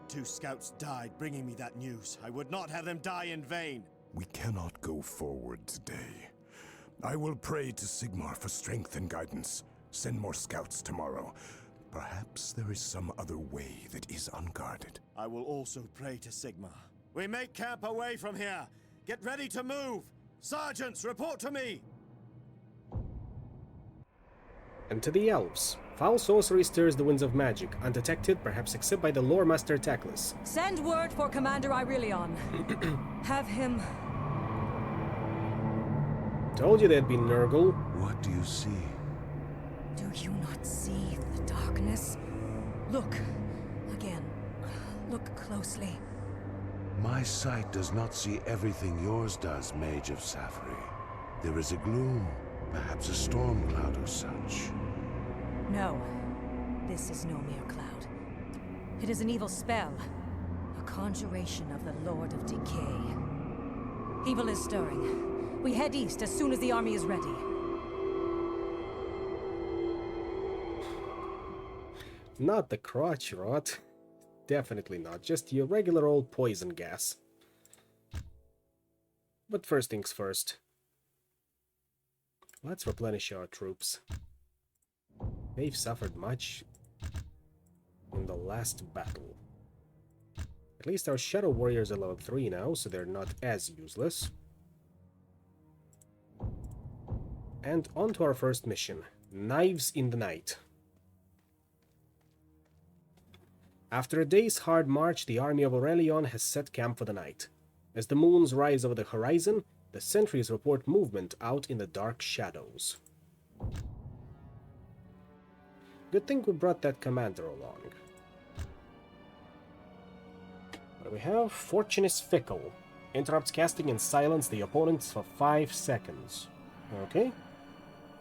2 scouts died bringing me that news. I would not have them die in vain. We cannot go forward today. I will pray to Sigmar for strength and guidance. Send more scouts tomorrow. Perhaps there is some other way that is unguarded. I will also pray to Sigmar. We make camp away from here. Get ready to move. Sergeants, report to me. And to the elves. Foul sorcery stirs the winds of magic, undetected, perhaps except by the lore master Teclis. Send word for Commander Aurelion. Have him... Told you there'd be Nurgle. What do you see? Do you not see the darkness? Look. Again. Look closely. My sight does not see everything yours does, Mage of Safari. There is a gloom, perhaps a storm cloud or such. No. This is no mere cloud. It is an evil spell. A conjuration of the Lord of Decay. Evil is stirring. We head east as soon as the army is ready. Not the crotch rot. Definitely not. Just your regular old poison gas. But first things first. Let's replenish our troops. They've suffered much in the last battle. At least our Shadow Warriors are level 3 now, so they're not as useless. And on to our first mission. Knives in the Night. After a day's hard march, the army of Aurelion has set camp for the night. As the moons rise over the horizon, the sentries report movement out in the dark shadows. Good thing we brought that commander along. What do we have? Fortune is fickle. Interrupts casting and silence the opponents for 5 seconds. Okay.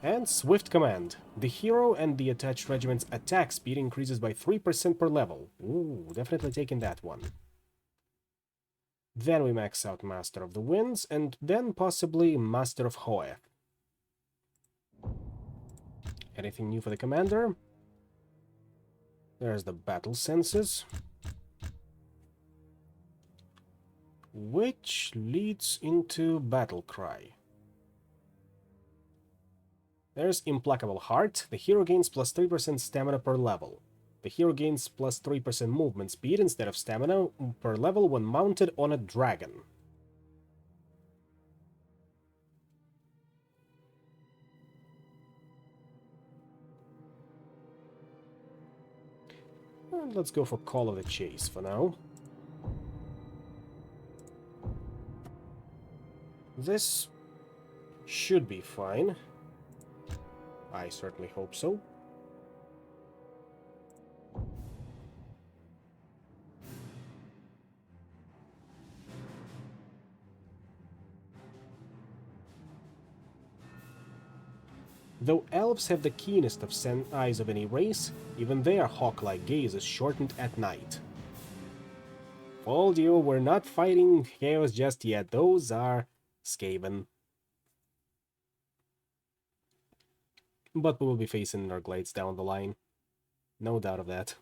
And Swift Command. The hero and the attached regiment's attack speed increases by 3% per level. Ooh, definitely taking that one. Then we max out Master of the Winds, and then possibly Master of Hoeth. Anything new for the commander? There's the battle senses. Which leads into Battle Cry. There's Implacable Heart. The hero gains plus 3% stamina per level. The hero gains plus 3% movement speed instead of stamina per level when mounted on a dragon. And let's go for Call of the Chase for now. This should be fine. I certainly hope so. Though elves have the keenest of eyes of any race, even their hawk-like gaze is shortened at night. Fooled you, we're not fighting chaos just yet. Those are Skaven. But we will be facing Nurglades down the line. No doubt of that.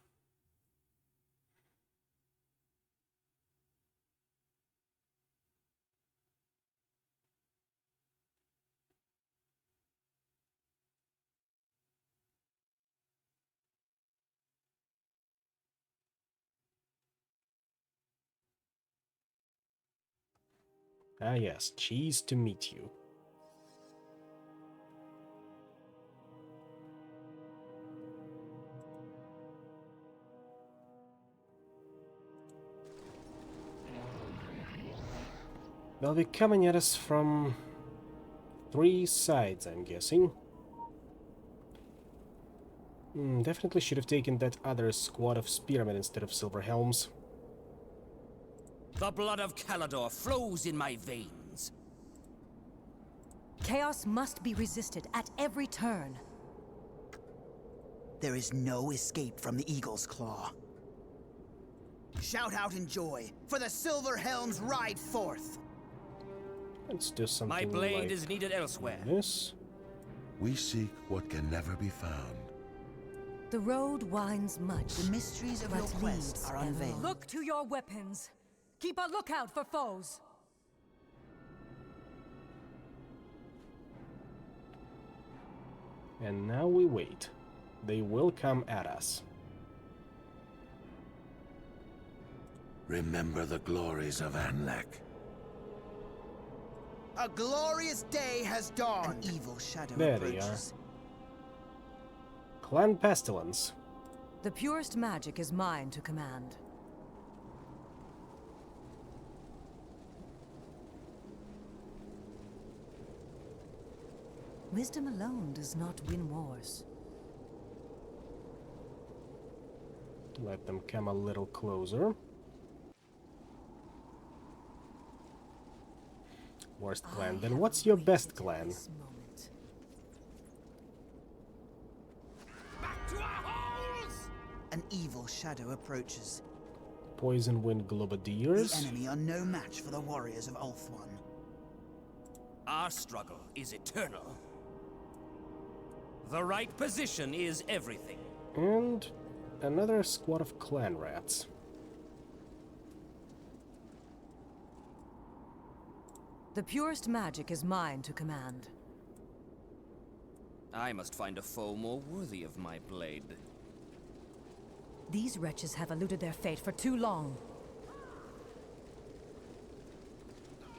Ah yes, cheese to meet you. They'll be coming at us from 3 sides, I'm guessing. Definitely should have taken that other squad of spearmen instead of silver helms. The blood of Calador flows in my veins. Chaos must be resisted at every turn. There is no escape from the Eagle's Claw. Shout out in joy, for the Silver Helms ride forth! Let's do something. My blade like is needed elsewhere. This. We seek what can never be found. The road winds much. The mysteries of your quest are unveiled. Look to your weapons. Keep a lookout for foes. And now we wait. They will come at us. Remember the glories of Anlek. A glorious day has dawned. An evil shadow There approaches. they are. Clan Pestilence. The purest magic is mine to command. Wisdom alone does not win wars. Let them come a little closer. Worst clan. Then what's your best clan? Back to our holes! An evil shadow approaches. Poison Wind Globadiers. The enemy are no match for the warriors of Ulthuan. Our struggle is eternal. The right position is everything. And another squad of clan rats. The purest magic is mine to command. I must find a foe more worthy of my blade. These wretches have eluded their fate for too long.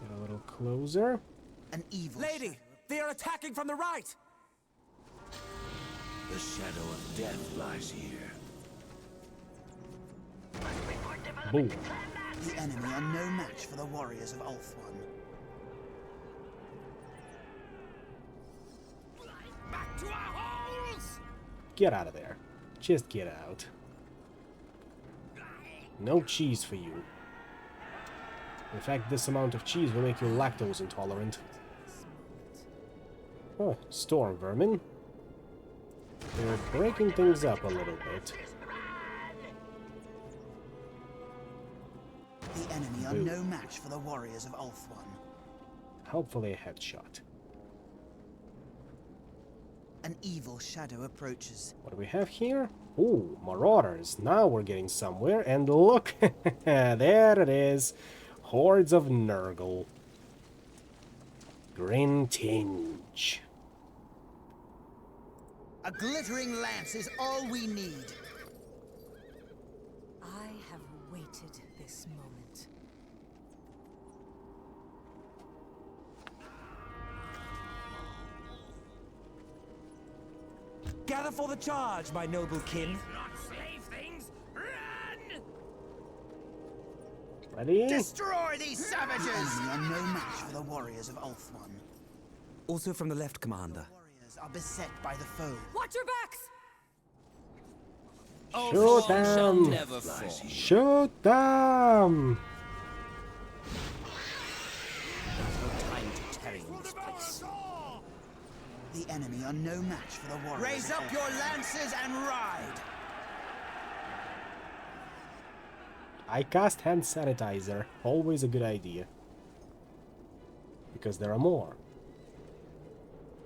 Get a little closer. An evil Lady, they are attacking from the right! The shadow of death lies here. Boom. The enemy are no match for the warriors of Ulthuan. Back to our holes! Get out of there. Just get out. No cheese for you. In fact, this amount of cheese will make you lactose intolerant. Oh, storm vermin. They're breaking things up a little bit. The enemy are no match for the warriors of Ulthuan. Hopefully a headshot. An evil shadow approaches. What do we have here? Ooh, marauders. Now we're getting somewhere. And look, there it is. Hordes of Nurgle. Green tinge. A glittering lance is all we need. I have waited this moment. Gather for the charge, my noble kin. Not slave things! Run! Ready? Destroy these savages! The enemy are no match for the warriors of Ulthuan. Also from the left, Commander. The warriors are beset by the foe. Watch your backs! Shoot them! Never fall. Shoot them! There's no time to tarry in this place. The enemy are no match for the warriors. Raise up your lances and ride! I cast hand sanitizer. Always a good idea. Because there are more.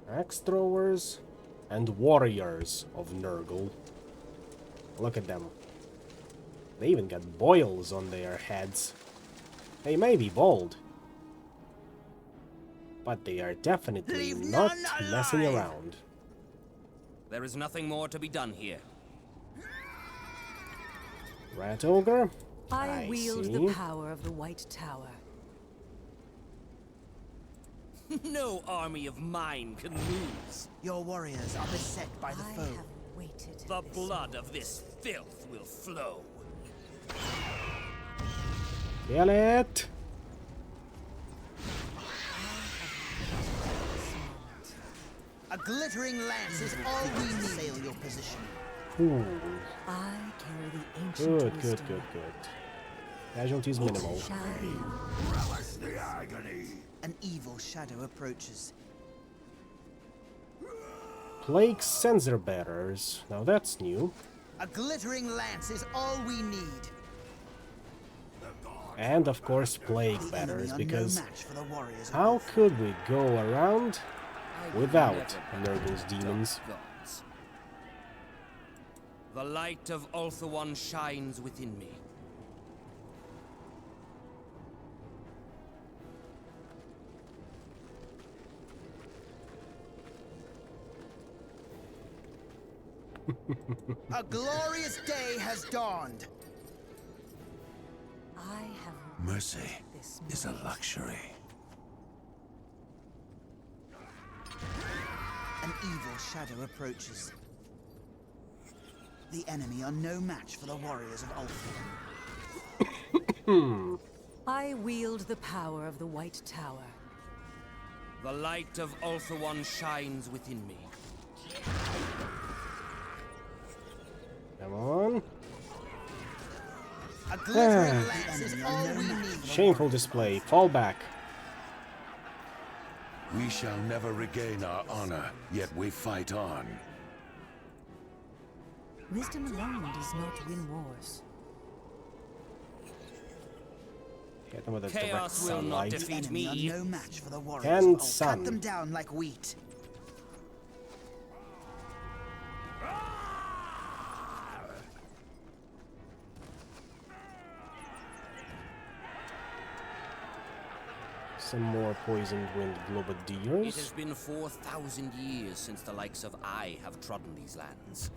Axe throwers and warriors of Nurgle. Look at them. They even got boils on their heads. They may be bold, but they are definitely not messing around. There is nothing more to be done here. Rat Ogre? I wield see. the power of the White Tower. No army of mine can lose. Your warriors are beset by the foe. I have waited. The blood of this filth will flow. Kill it! A glittering lance is all we need. Sail your position. Ooh. I carry the ancient Good, good, wisdom. good, good. Casualties minimal. Shall be. Relish the agony. An evil shadow approaches. Plague sensor bearers. Now that's new. A glittering lance is all we need. And of course plague The enemy bearers, are because no match for the warriors of how Ulthuan. could we go around I will without never Nurgle's demons? gods. The light of Ulthuan shines within me. A glorious day has dawned. I have Mercy this is a luxury. An evil shadow approaches. The enemy are no match for the warriors of Ulthuan. I wield the power of the White Tower. The light of Ulthuan shines within me. Come on. A glittering lance is all we need. Shameful display. Fall back. We shall never regain our honor, yet we fight on. Wisdom alone does not win wars. Hit them with a direct Chaos will not sunlight. defeat Enemy me. are no match for the warriors And of Ulthuan. sun. Cut them down like wheat. Some more poisoned wind It has globadiers. been 4,000 years since the likes of I have trodden these lands.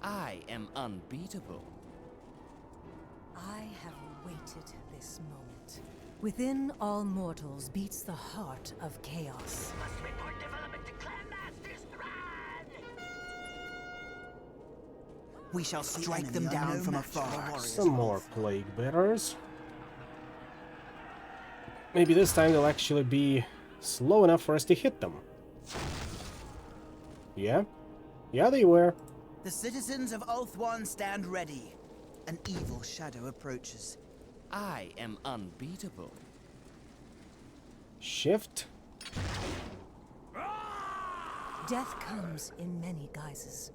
I am unbeatable. I have waited this moment. Within all mortals beats the heart of chaos. We shall strike them down from afar. Some more plague bearers. Maybe this time they'll actually be slow enough for us to hit them. Yeah? Yeah, they were. The citizens of Ulthuan stand ready. An evil shadow approaches. I am unbeatable. Shift. Death comes in many guises.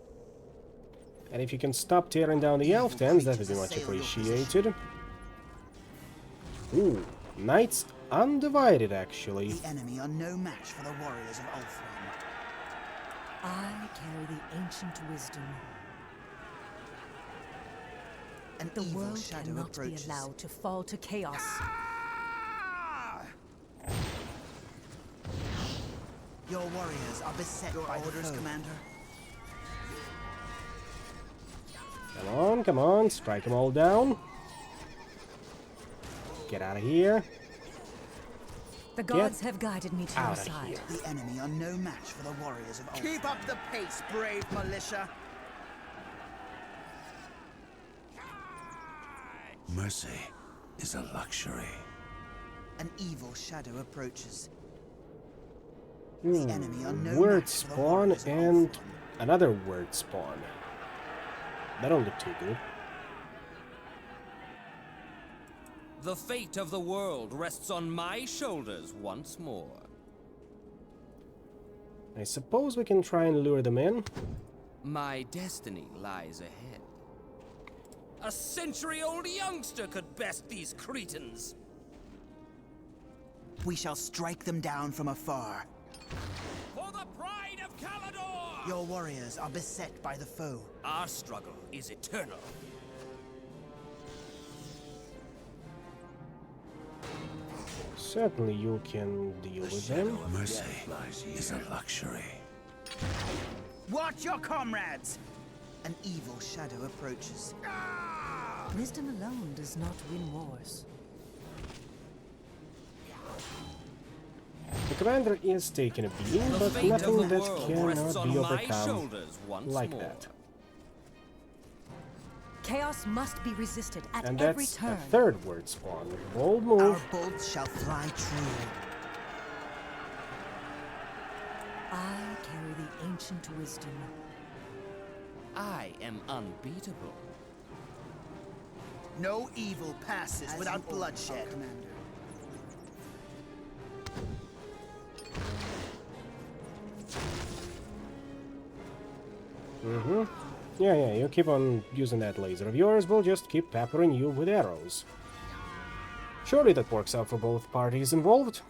And if you can stop tearing down the elf tents, that would be much appreciated. Ooh, Knights Undivided, actually. The enemy are no match for the warriors of Ulthuan. I carry the ancient wisdom. An The evil world shadow cannot approaches. be allowed to fall to chaos. Your warriors are beset by orders, Commander. Come on, strike them all down. Get out of here. The gods have guided me to your outta side. here. The enemy are no match for the warriors of Ulthuan. Keep up the pace, brave militia. Mercy is a luxury. An evil shadow approaches. The enemy are no Word match for the spawn warriors of and Ulthuan. another word spawn. That don't look too good. The fate of the world rests on my shoulders once more. I suppose we can try and lure them in. My destiny lies ahead. A century-old youngster could best these cretins. We shall strike them down from afar. For the pride of Calador! Your warriors are beset by the foe. Our struggle is eternal. Certainly you can deal with them. Mercy is a luxury. Watch your comrades! An evil shadow approaches. Wisdom alone does not win wars. The commander is taking a beating, The but fate of nothing the that world rests cannot be on my overcome shoulders once like more. that. Chaos must be resisted at And every that's turn. a third word spawn. Bold Our move. bolts shall fly true. I carry the ancient wisdom. I am unbeatable. No evil passes without bloodshed. Commander. Yeah, you keep on using that laser of yours, we'll just keep peppering you with arrows. Surely that works out for both parties involved.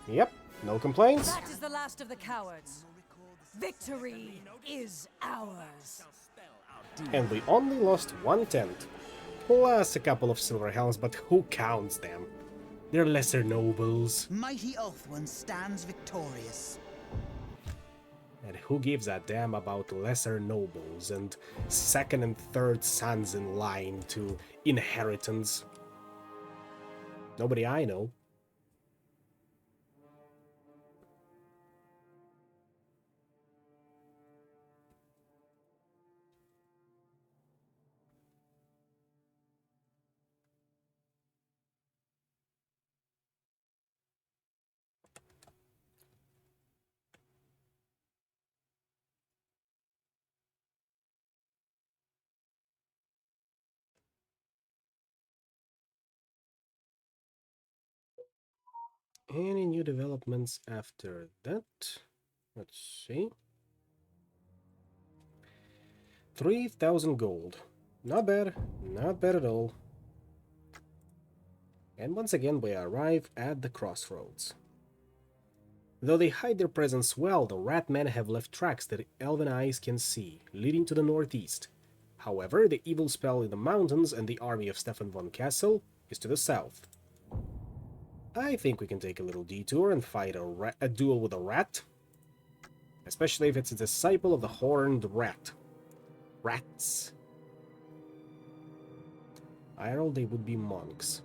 Yep, no complaints. That is the last of the cowards. Victory is ours. And we only lost 1 tent. Plus a couple of silver helms, but who counts them? They're lesser nobles. Mighty Ulthuan stands victorious. And who gives a damn about lesser nobles and second and third sons in line to inheritance? Nobody I know. Any new developments after that? Let's see. 3,000 gold. Not bad. Not bad at all. And once again we arrive at the crossroads. Though they hide their presence well, the rat men have left tracks that elven eyes can see, leading to the northeast. However, the evil spell in the mountains and the army of Stefan von Kassel is to the south. I think we can take a little detour and fight a duel with a rat. Especially if it's a disciple of the horned rat. Rats. I rolled they would be monks.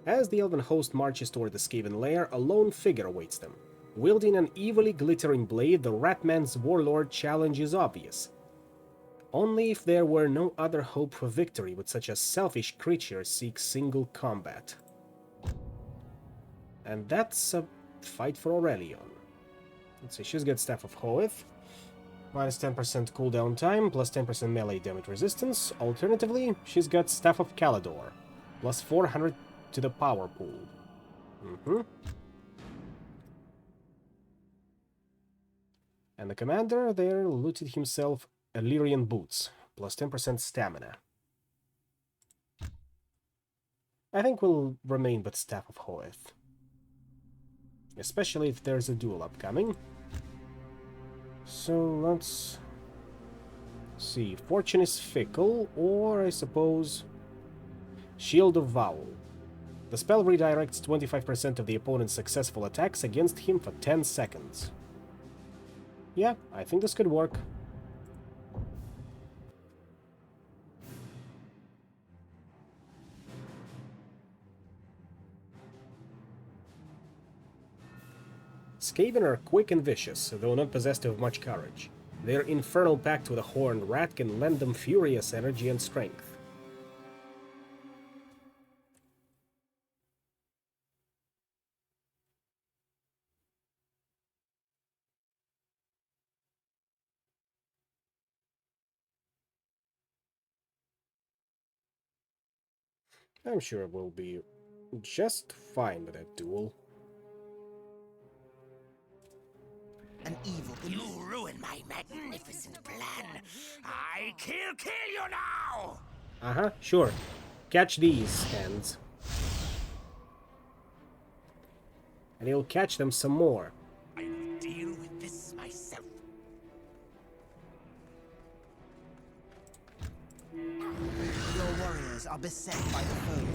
As the elven host marches toward the Skaven lair, a lone figure awaits them. Wielding an evilly glittering blade, the Ratman's warlord challenge is obvious. Only if there were no other hope for victory would such a selfish creature seek single combat. And that's a fight for Aurelion. Let's see, she's got Staff of Hoeth. Minus 10% cooldown time, plus 10% melee damage resistance. Alternatively, she's got Staff of Calidor, plus 400 to the power pool. And the commander there looted himself Illyrian Boots, plus 10% stamina. I think we'll remain with Staff of Hoeth. Especially if there's a duel upcoming. So let's see. Fortune is fickle, or I suppose Shield of Vowel. The spell redirects 25% of the opponent's successful attacks against him for 10 seconds. Yeah, I think this could work. Skaven are quick and vicious, though not possessed of much courage. Their infernal pact with a horned rat can lend them furious energy and strength. I'm sure we'll be just fine with that duel. An evil... You ruined my magnificent plan. I kill you now! Uh-huh, sure. Catch these, hands. And he'll catch them some more. I will deal with this myself. Your warriors are beset by the foe.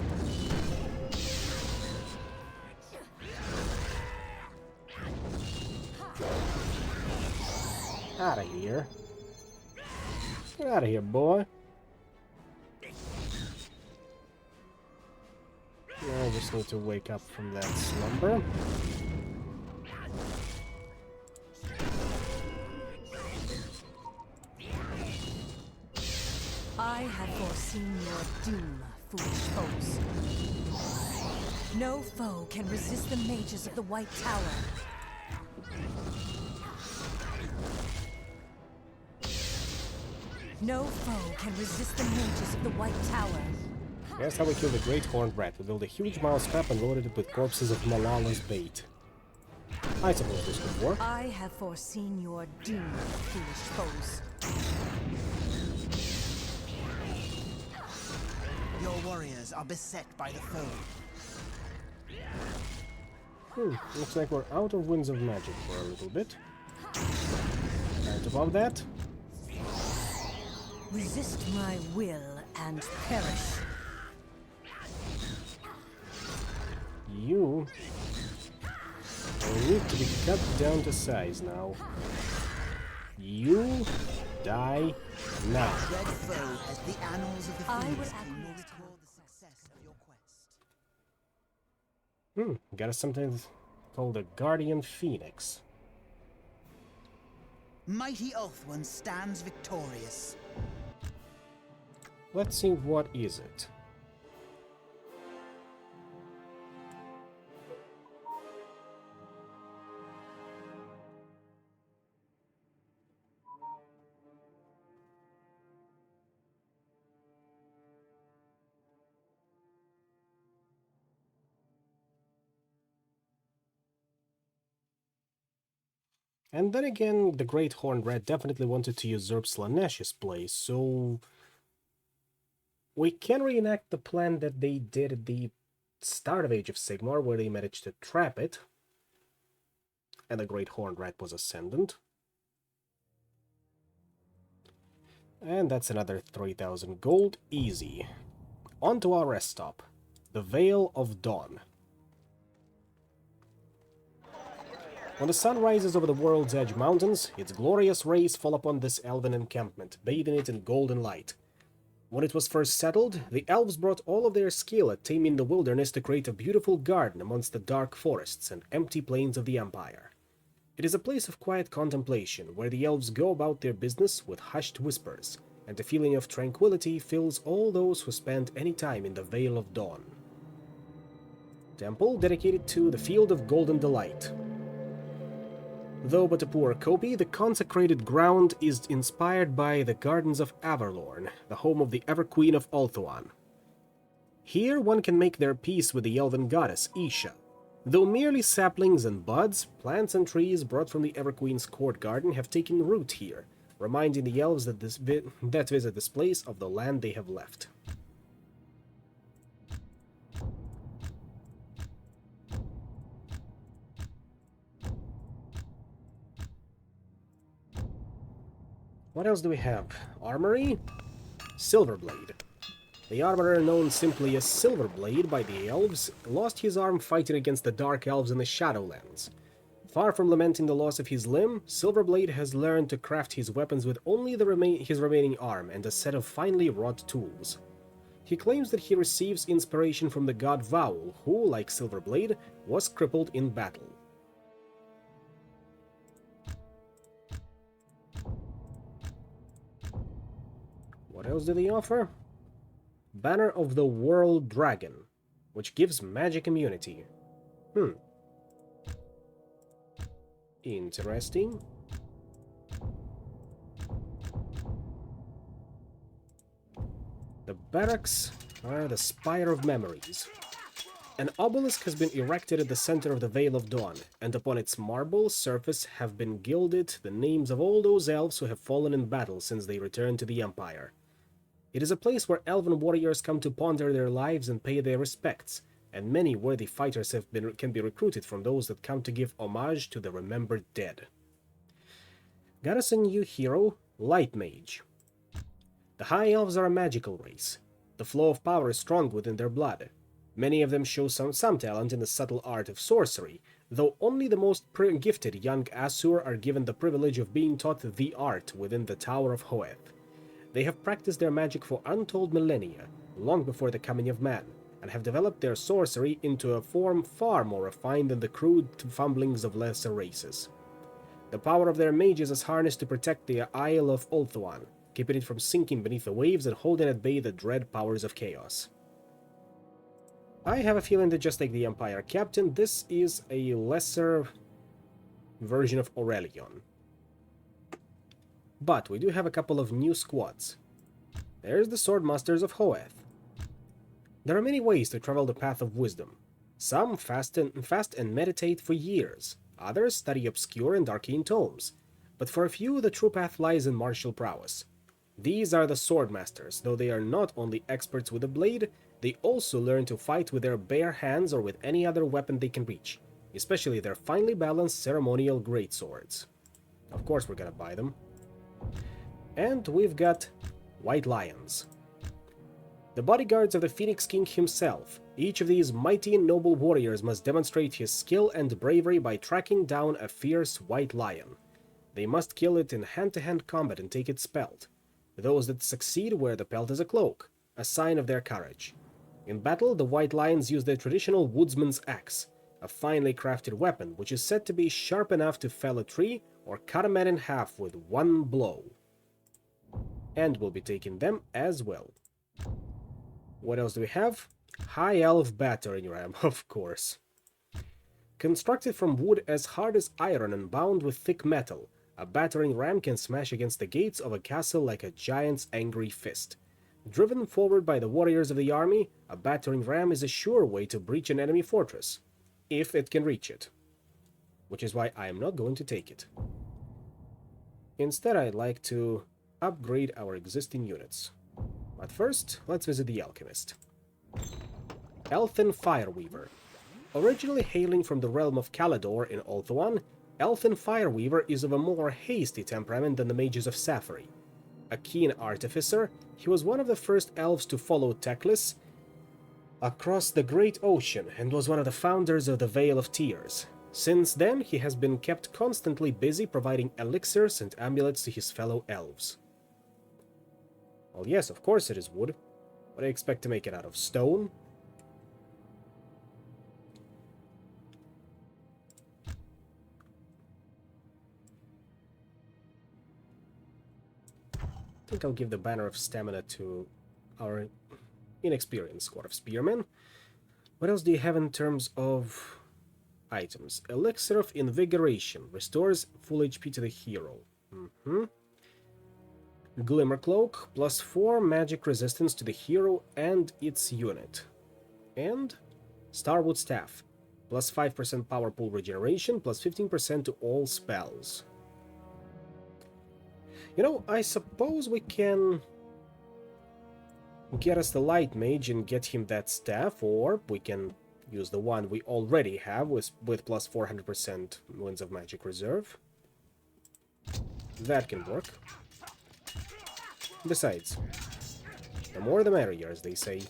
Out of here. Get out of here, boy. I just need to wake up from that slumber. I have foreseen your doom, foolish foes. No foe can resist the mages of the White Tower. No foe can resist the mages of the White Tower. Here's how we kill the Great Horned Rat. We build a huge mouse trap and loaded it with corpses of Malala's bait. I suppose this could work. I have foreseen your doom, foolish foes. Your warriors are beset by the foe. Looks like we're out of Winds of Magic for a little bit. Right above that. Resist my will and perish. You will need to be cut down to size now. You die now. Red foe has the annals of the I field. will Will record the success of your quest. Got us something called a Guardian Phoenix. Mighty Ulthuan stands victorious. Let's see, what is it? And then again, the Great Horned Rat definitely wanted to usurp Slanesh's place, so we can reenact the plan that they did at the start of Age of Sigmar, where they managed to trap it, and the Great Horned Rat was Ascendant. And that's another 3,000 gold, easy. On to our rest stop, the Vale of Dawn. When the sun rises over the World's Edge Mountains, its glorious rays fall upon this elven encampment, bathing it in golden light. When it was first settled, the elves brought all of their skill at taming the wilderness to create a beautiful garden amongst the dark forests and empty plains of the Empire. It is a place of quiet contemplation, where the elves go about their business with hushed whispers, and a feeling of tranquility fills all those who spend any time in the Vale of Dawn. Temple dedicated to the Field of Golden Delight. Though but a poor copy, the consecrated ground is inspired by the Gardens of Averlorn, the home of the Ever-Queen of Ulthuan. Here one can make their peace with the elven goddess, Isha. Though merely saplings and buds, plants and trees brought from the Ever-Queen's court garden have taken root here, reminding the elves that visit this place of the land they have left. What else do we have? Armory? Silverblade. The armorer, known simply as Silverblade by the elves, lost his arm fighting against the Dark Elves in the Shadowlands. Far from lamenting the loss of his limb, Silverblade has learned to craft his weapons with only his remaining arm and a set of finely wrought tools. He claims that he receives inspiration from the god Vaul, who, like Silverblade, was crippled in battle. What else do they offer? Banner of the World Dragon, which gives magic immunity. Interesting. The barracks are the Spire of Memories. An obelisk has been erected at the center of the Vale of Dawn, and upon its marble surface have been gilded the names of all those elves who have fallen in battle since they returned to the Empire. It is a place where elven warriors come to ponder their lives and pay their respects, and many worthy fighters can be recruited from those that come to give homage to the remembered dead. Got us a new hero, Light Mage. The High Elves are a magical race. The flow of power is strong within their blood. Many of them show some talent in the subtle art of sorcery, though only the most gifted young Asur are given the privilege of being taught the art within the Tower of Hoeth. They have practiced their magic for untold millennia, long before the coming of man, and have developed their sorcery into a form far more refined than the crude fumblings of lesser races. The power of their mages is harnessed to protect the Isle of Ulthuan, keeping it from sinking beneath the waves and holding at bay the dread powers of chaos. I have a feeling that just like the Empire Captain, this is a lesser version of Aurelion. But we do have a couple of new squads. There's the Swordmasters of Hoeth. There are many ways to travel the path of wisdom. Some fast and meditate for years. Others study obscure and arcane tomes. But for a few, the true path lies in martial prowess. These are the Swordmasters. Though they are not only experts with a blade, they also learn to fight with their bare hands or with any other weapon they can reach, especially their finely balanced ceremonial greatswords. Of course we're gonna buy them. And we've got White Lions. The bodyguards of the Phoenix King himself. Each of these mighty and noble warriors must demonstrate his skill and bravery by tracking down a fierce white lion. They must kill it in hand-to-hand combat and take its pelt. Those that succeed wear the pelt as a cloak, a sign of their courage. In battle, the White Lions use their traditional woodsman's axe, a finely crafted weapon which is said to be sharp enough to fell a tree or cut a man in half with one blow. And we'll be taking them as well. What else do we have? High Elf Battering Ram, of course. Constructed from wood as hard as iron and bound with thick metal, a battering ram can smash against the gates of a castle like a giant's angry fist. Driven forward by the warriors of the army, a battering ram is a sure way to breach an enemy fortress, if it can reach it. Which is why I am not going to take it. Instead, I'd like to upgrade our existing units. But first, let's visit the Alchemist. Elfin Fireweaver. Originally hailing from the realm of Calador in Ulthuan, Elfin Fireweaver is of a more hasty temperament than the mages of Sapphire. A keen artificer, he was one of the first elves to follow Teclis across the great ocean and was one of the founders of the Vale of Tears. Since then, he has been kept constantly busy providing elixirs and amulets to his fellow elves. Well, yes, of course it is wood. What do you expect to make it out of? Stone? I think I'll give the Banner of Stamina to our inexperienced squad of spearmen. What else do you have in terms of items. Elixir of Invigoration. Restores full HP to the hero. Glimmer Cloak. +4 magic resistance to the hero and its unit. And Starwood Staff. +5% power pool regeneration. +15% to all spells. You know, I suppose we can get us the Light Mage and get him that staff, or we can use the one we already have with plus 400% Winds of Magic Reserve. That can work. Besides, the more the merrier, as they say.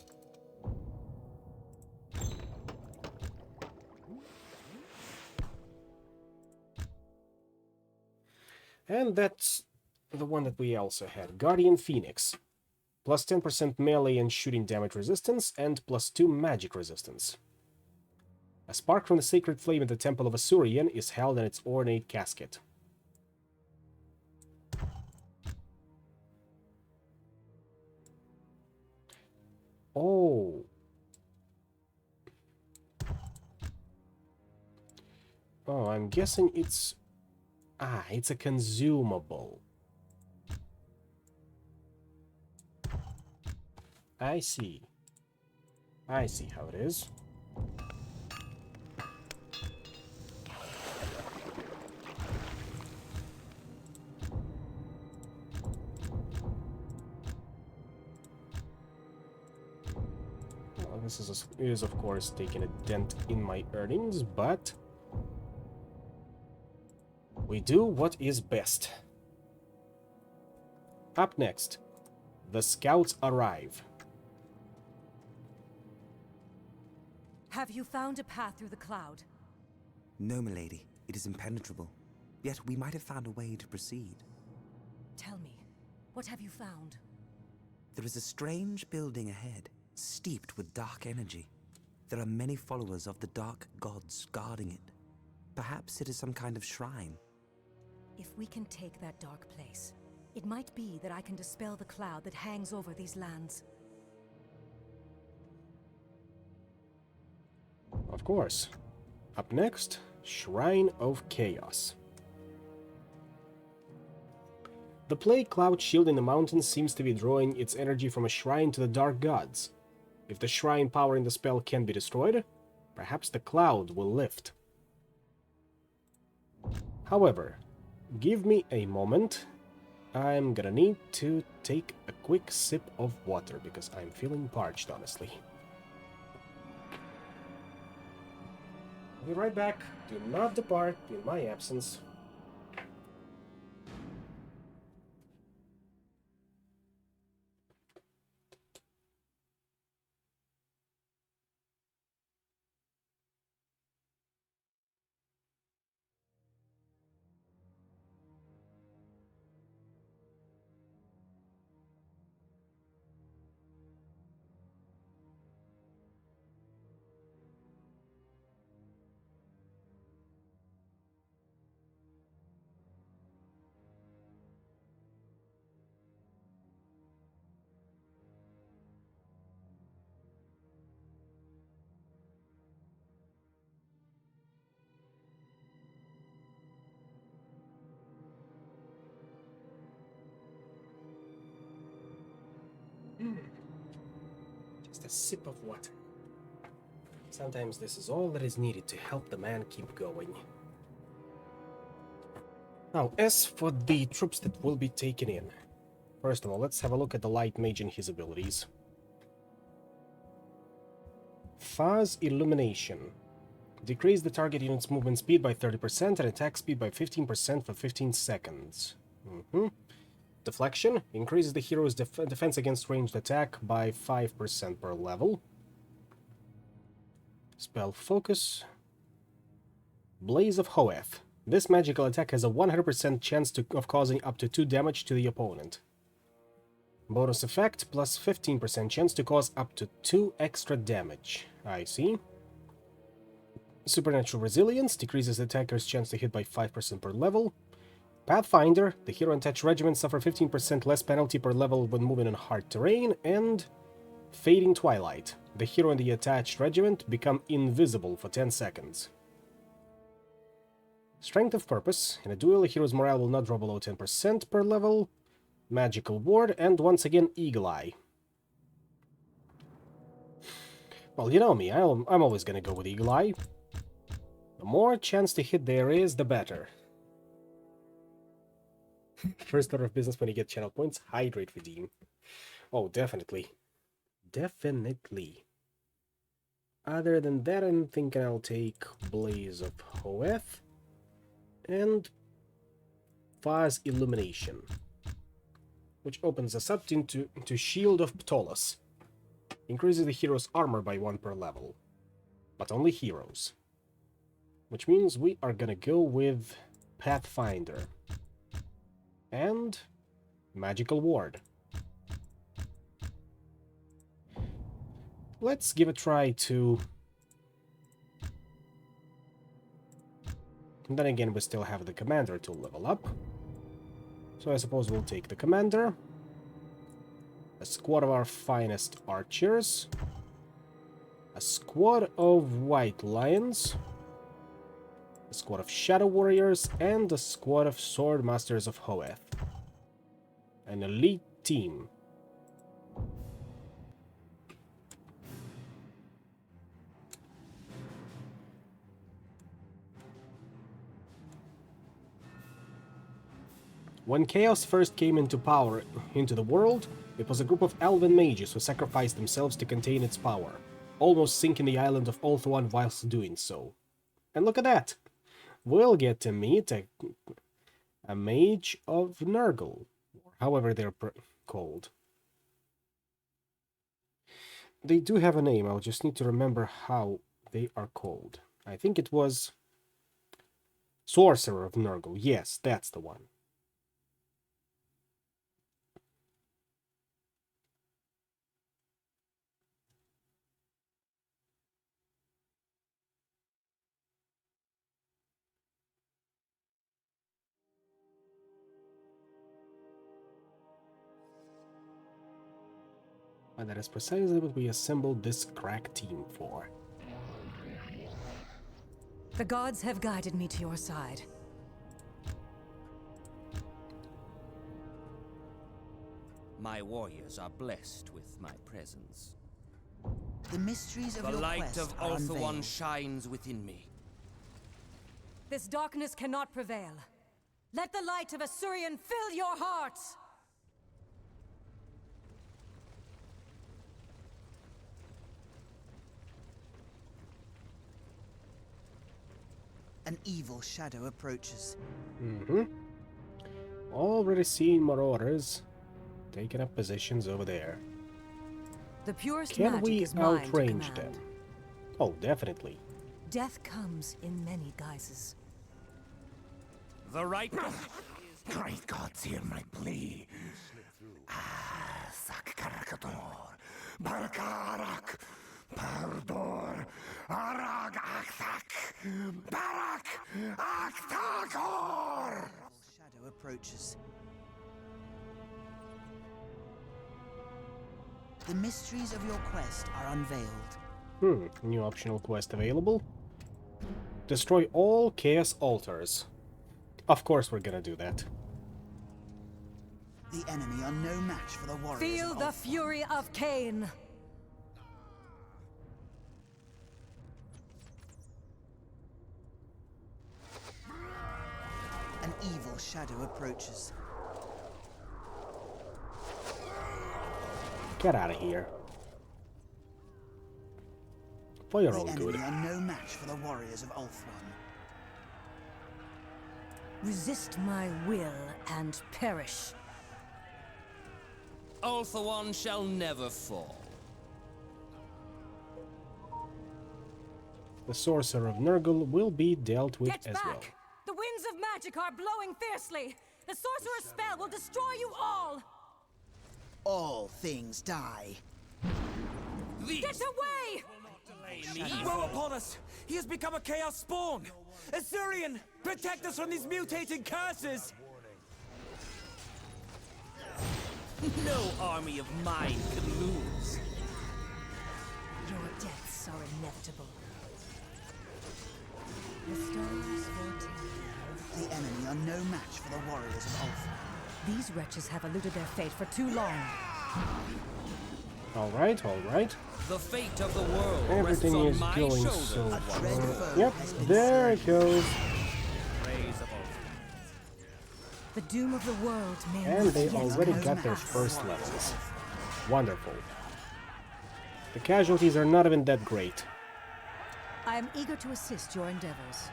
And that's the one that we also had. Guardian Phoenix. +10% melee and shooting damage resistance, and +2 magic resistance. A spark from the sacred flame in the Temple of Asurian is held in its ornate casket. Oh. Oh, I'm guessing it's... Ah, it's a consumable. I see. I see how it is. Well, this is of course taking a dent in my earnings, but we do what is best. Up next, the scouts arrive. Have you found a path through the cloud? No, milady. It is impenetrable. Yet we might have found a way to proceed. Tell me, what have you found? There is a strange building ahead, steeped with dark energy. There are many followers of the dark gods guarding it. Perhaps it is some kind of shrine. If we can take that dark place, it might be that I can dispel the cloud that hangs over these lands. Of course. Up next, Shrine of Chaos. The plague cloud shield in the mountains seems to be drawing its energy from a shrine to the dark gods. If the shrine powering the spell can be destroyed, perhaps the cloud will lift. However, give me a moment. I'm gonna need to take a quick sip of water because I'm feeling parched, honestly. I'll be right back. Do not depart in my absence. Just a sip of water. Sometimes this is all that is needed to help the man keep going. Now, as for the troops that will be taken in, first of all, let's have a look at the Light Mage and his abilities. Phase Illumination. Decrease the target unit's movement speed by 30% and attack speed by 15% for 15 seconds. Deflection. Increases the hero's defense against ranged attack by 5% per level. Spell Focus. Blaze of Hoeth. This magical attack has a 100% chance of causing up to 2 damage to the opponent. Bonus effect, plus 15% chance to cause up to 2 extra damage. I see. Supernatural Resilience decreases the attacker's chance to hit by 5% per level. Pathfinder, the hero attached regiment suffer 15% less penalty per level when moving in hard terrain. And Fading Twilight, the hero and the attached regiment become invisible for 10 seconds. Strength of Purpose. In a duel, a hero's morale will not drop below 10% per level. Magical Ward, and once again, Eagle Eye. Well, you know me, I'm always gonna go with Eagle Eye. The more chance to hit there is, the better. First order of business when you get channel points, Hydrate Redeem. Oh, definitely. Definitely. Other than that, I'm thinking I'll take Blaze of Hoeth and Phase Illumination, which opens us up into Shield of Ptolos. Increases the hero's armor by 1 per level, but only heroes. Which means we are gonna go with Pathfinder and Magical Ward. Let's give a try to... And then again, we still have the Commander to level up. So I suppose we'll take the Commander, a squad of our finest archers, a squad of White Lions, a squad of Shadow Warriors, and a squad of Sword Masters of Hoeth. An elite team. When Chaos first came into power into the world, it was a group of elven mages who sacrificed themselves to contain its power, almost sinking the island of Ulthuan whilst doing so. And look at that! We'll get to meet a mage of Nurgle, or however they're called. They do have a name, I'll just need to remember how they are called. I think it was Sorcerer of Nurgle. Yes, that's the one. And that is precisely what we assembled this crack team for. The gods have guided me to your side. My warriors are blessed with my presence. The mysteries of The your light quest of are Ulthuan unveiled. shines within me. This darkness cannot prevail. Let the light of Assyrian fill your hearts! An evil shadow approaches. Already seen marauders taking up positions over there. The purest Can magic we is mine to outrange command. them? Oh, definitely. Death comes in many guises. The right... Great gods, hear my plea. Sakkarakador, Barakarak, Pardor, Arag Akthak, Barak Akthakor! Shadow approaches. The mysteries of your quest are unveiled. New optional quest available. Destroy all Chaos Altars. Of course we're gonna do that. The enemy are no match for the warriors. Feel of the Ulthuan. fury of Cain! An evil shadow approaches. Get out of here. For your The own enemy good. are no match for the warriors of Ulthuan. Resist my will and perish. Ulthuan shall never fall. The Sorcerer of Nurgle will be dealt with Get as back! well. The winds of magic are blowing fiercely! The sorcerer's spell will destroy you all! All things die. Get away! Woe upon us! He has become a chaos spawn! Assyrian! Protect us from these mutating curses! No army of mine can lose. Your deaths are inevitable. The stars foretell. The enemy are no match for the warriors of Ulf. These wretches have eluded their fate for too long. Alright, alright. The fate of the world Everything is rests on my going shoulders. so foe Yep, has been there it slain. goes. Praise of Ulf. The doom of the world may And not they yet already come got to their pass. first levels. Wonderful. The casualties are not even that great. I am eager to assist your endeavors.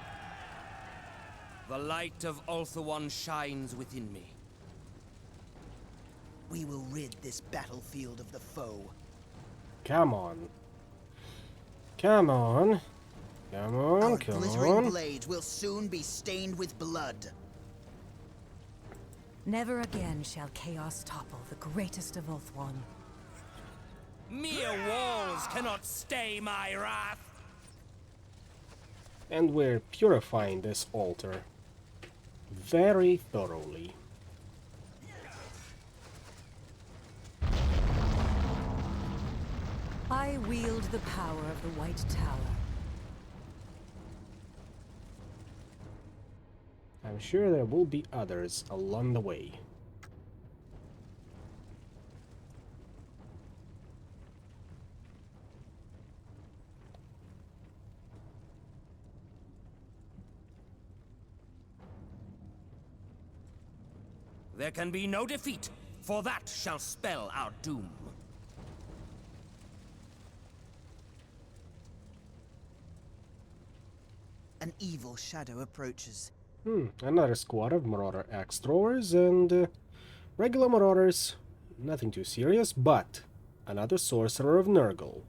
The light of Ulthuan shines within me. We will rid this battlefield of the foe. Come on. Come on. Come on, Our come glittering on. blades will soon be stained with blood. Never again shall chaos topple the greatest of Ulthuan. Mere walls cannot stay my wrath. And we're purifying this altar very thoroughly. I wield the power of the White Tower. I'm sure there will be others along the way. There can be no defeat, for that shall spell our doom. An evil shadow approaches. Another squad of Marauder axe throwers and regular Marauders. Nothing too serious, but another sorcerer of Nurgle.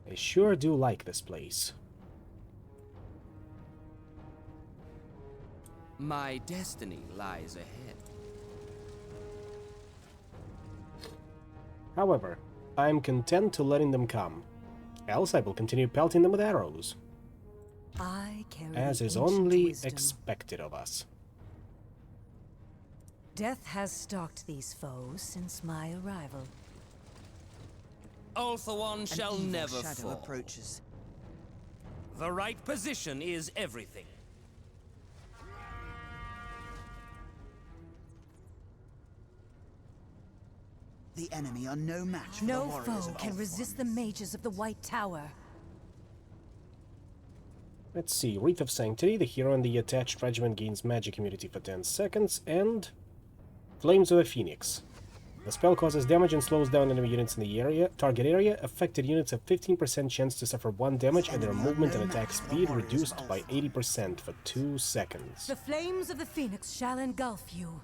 I sure do like this place. My destiny lies ahead. However, I am content to letting them come. Else I will continue pelting them with arrows, I carry as the is ancient only wisdom. expected of us. Death has stalked these foes since my arrival. Ulthuan An shall evil never shadow fall. approaches. The right position is everything. The enemy are no match for No the warriors foe of can Ulthuan. resist the mages of the White Tower. Let's see, Wreath of Sanctity, the hero and the attached regiment gains magic immunity for 10 seconds, and Flames of the Phoenix. The spell causes damage and slows down enemy units in the target area. Affected units have 15% chance to suffer 1 damage and their movement and attack speed reduced by 80% for 2 seconds. The flames of the Phoenix shall engulf you.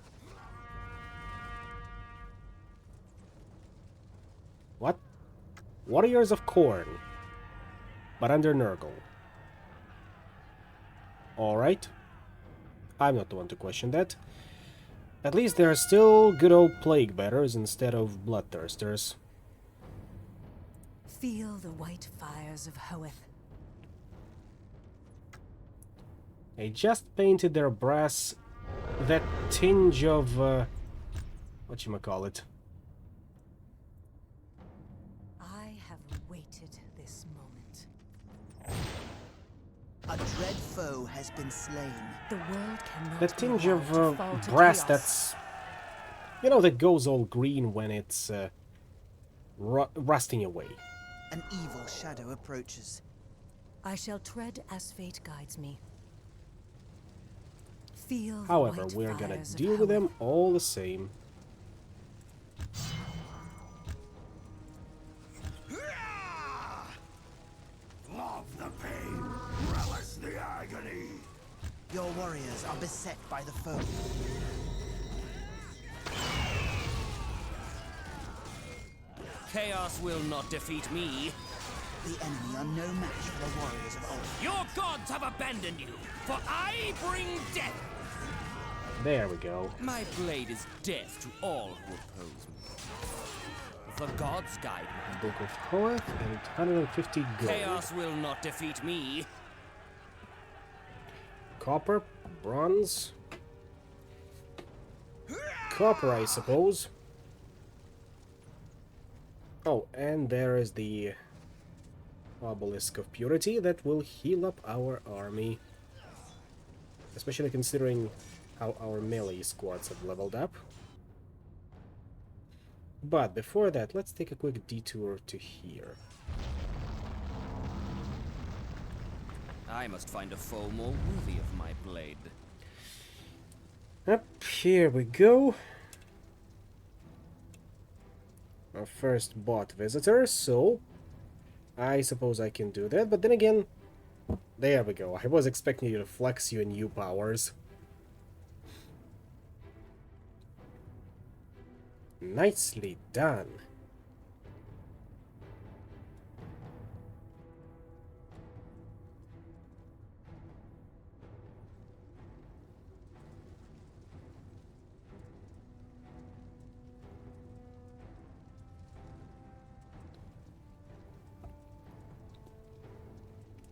What? Warriors of Khorne, but under Nurgle. Alright. I'm not the one to question that. At least there are still good old plague bearers instead of bloodthirsters. Feel the white fires of Hoeth. They just painted their brass that tinge of whatchamacallit. I have waited this moment. A dread foe has been slain. The world cannot That be tinge allowed to of fall to brass chaos. that's, you know, that goes all green when it's rusting away. An evil shadow approaches. I shall tread as fate guides me. Feel the However, white we're gonna fires of deal with them Hoeth. all the same. Love the pain, relish the agony. Your warriors are beset by the foe. Chaos will not defeat me. The enemy are no match for the warriors of Ulf. Your gods have abandoned you, for I bring death. There we go. My blade is death to all who oppose me. The gods guide me. Book of Hoeth and 150 gold. Chaos will not defeat me. Copper, bronze. Copper, I suppose. Oh, and there is the Obelisk of Purity that will heal up our army. Especially considering how our melee squads have leveled up. But before that, let's take a quick detour to here. I must find a foe more worthy of my blade. Up here we go. Our first bot visitor, so I suppose I can do that, but then again, there we go. I was expecting you to flex your new powers. Nicely done.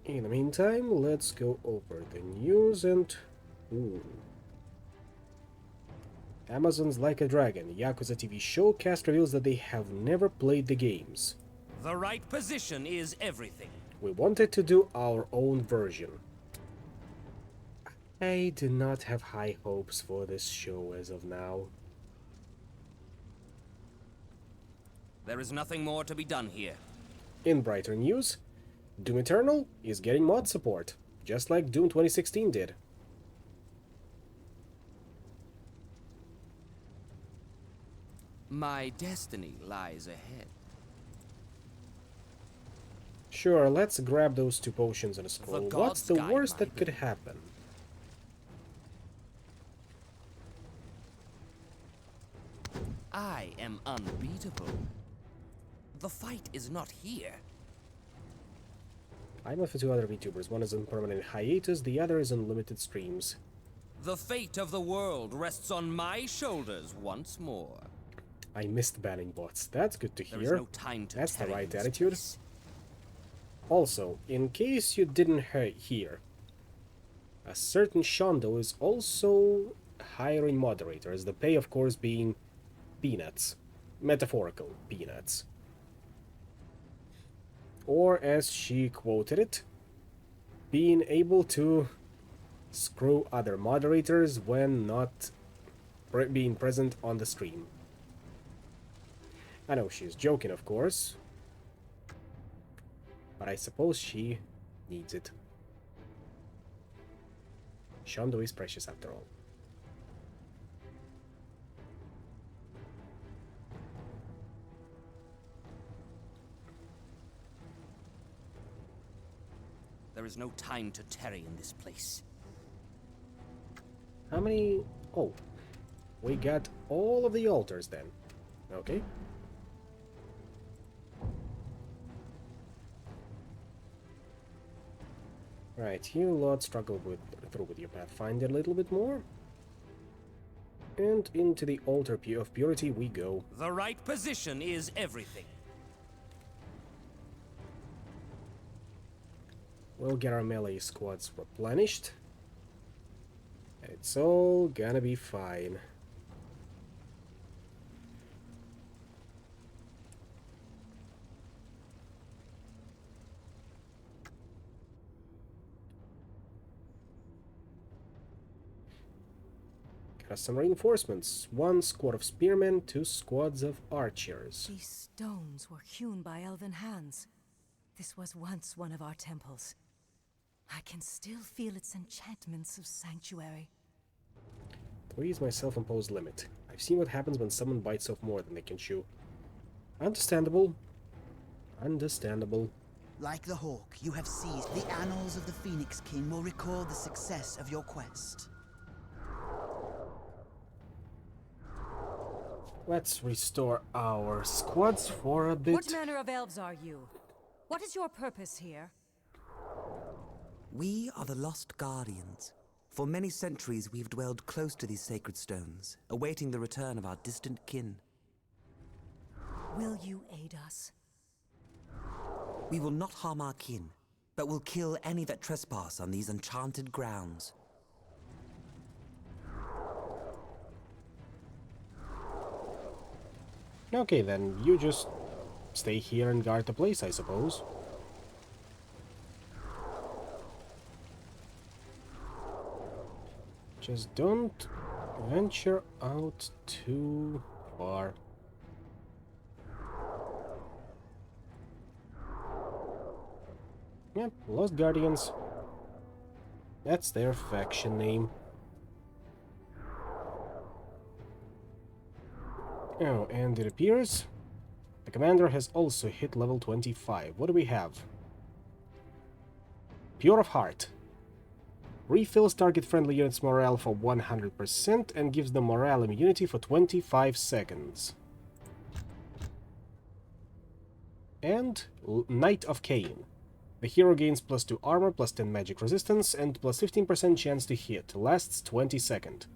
In the meantime, let's go over the news and... Ooh. Amazon's Like a Dragon, Yakuza TV show cast reveals that they have never played the games. The right position is everything. We wanted to do our own version. I do not have high hopes for this show as of now. There is nothing more to be done here. In brighter news, Doom Eternal is getting mod support, just like Doom 2016 did. My destiny lies ahead. Sure, let's grab those 2 potions and a scroll. What's the guide worst my that could happen? I am unbeatable. The fight is not here. I'm with 2 other VTubers. One is on permanent hiatus, the other is on limited streams. The fate of the world rests on my shoulders once more. I missed banning bots. That's good to hear. There is no time to That's the tarry right in this attitude. place. Also, in case you didn't hear, a certain Shondo is also hiring moderators, the pay of course being peanuts. Metaphorical peanuts. Or as she quoted it, being able to screw other moderators when not being present on the stream. I know she's joking, of course, but I suppose she needs it. Shondo is precious after all. There is no time to tarry in this place. How many... Oh, we got all of the altars then. Okay. Right, you lot struggle through with your Pathfinder a little bit more. And into the altar of purity we go. The right position is everything. We'll get our melee squads replenished. It's all gonna be fine. Got some reinforcements. 1 squad of spearmen, 2 squads of archers. These stones were hewn by elven hands. This was once one of our temples. I can still feel its enchantments of sanctuary. 3 is my self-imposed limit. I've seen what happens when someone bites off more than they can chew. Understandable. Understandable. Like the hawk, you have seized. The annals of the Phoenix King will record the success of your quest. Let's restore our squads for a bit. What manner of elves are you? What is your purpose here? We are the Lost Guardians. For many centuries we've dwelled close to these sacred stones, awaiting the return of our distant kin. Will you aid us? We will not harm our kin, but will kill any that trespass on these enchanted grounds. Okay, then you just stay here and guard the place, I suppose. Just don't venture out too far. Yep, Lost Guardians. That's their faction name. Oh, and it appears the commander has also hit level 25. What do we have? Pure of Heart. Refills target friendly units' morale for 100% and gives them morale immunity for 25 seconds. And Knight of Cain. The hero gains +2 armor, +10 magic resistance, and +15% chance to hit. Lasts 20 seconds.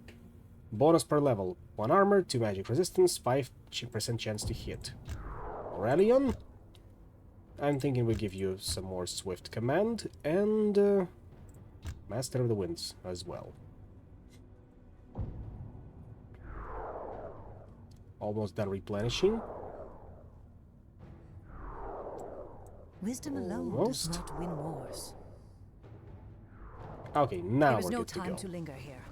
Bonus per level: 1 armor, 2 magic resistance, 5% chance to hit. Aurelion? I'm thinking we give you some more swift command, and Master of the Winds as well. Almost done replenishing. Wisdom alone does not win wars. Okay, now there is we're no good to time go. to linger here.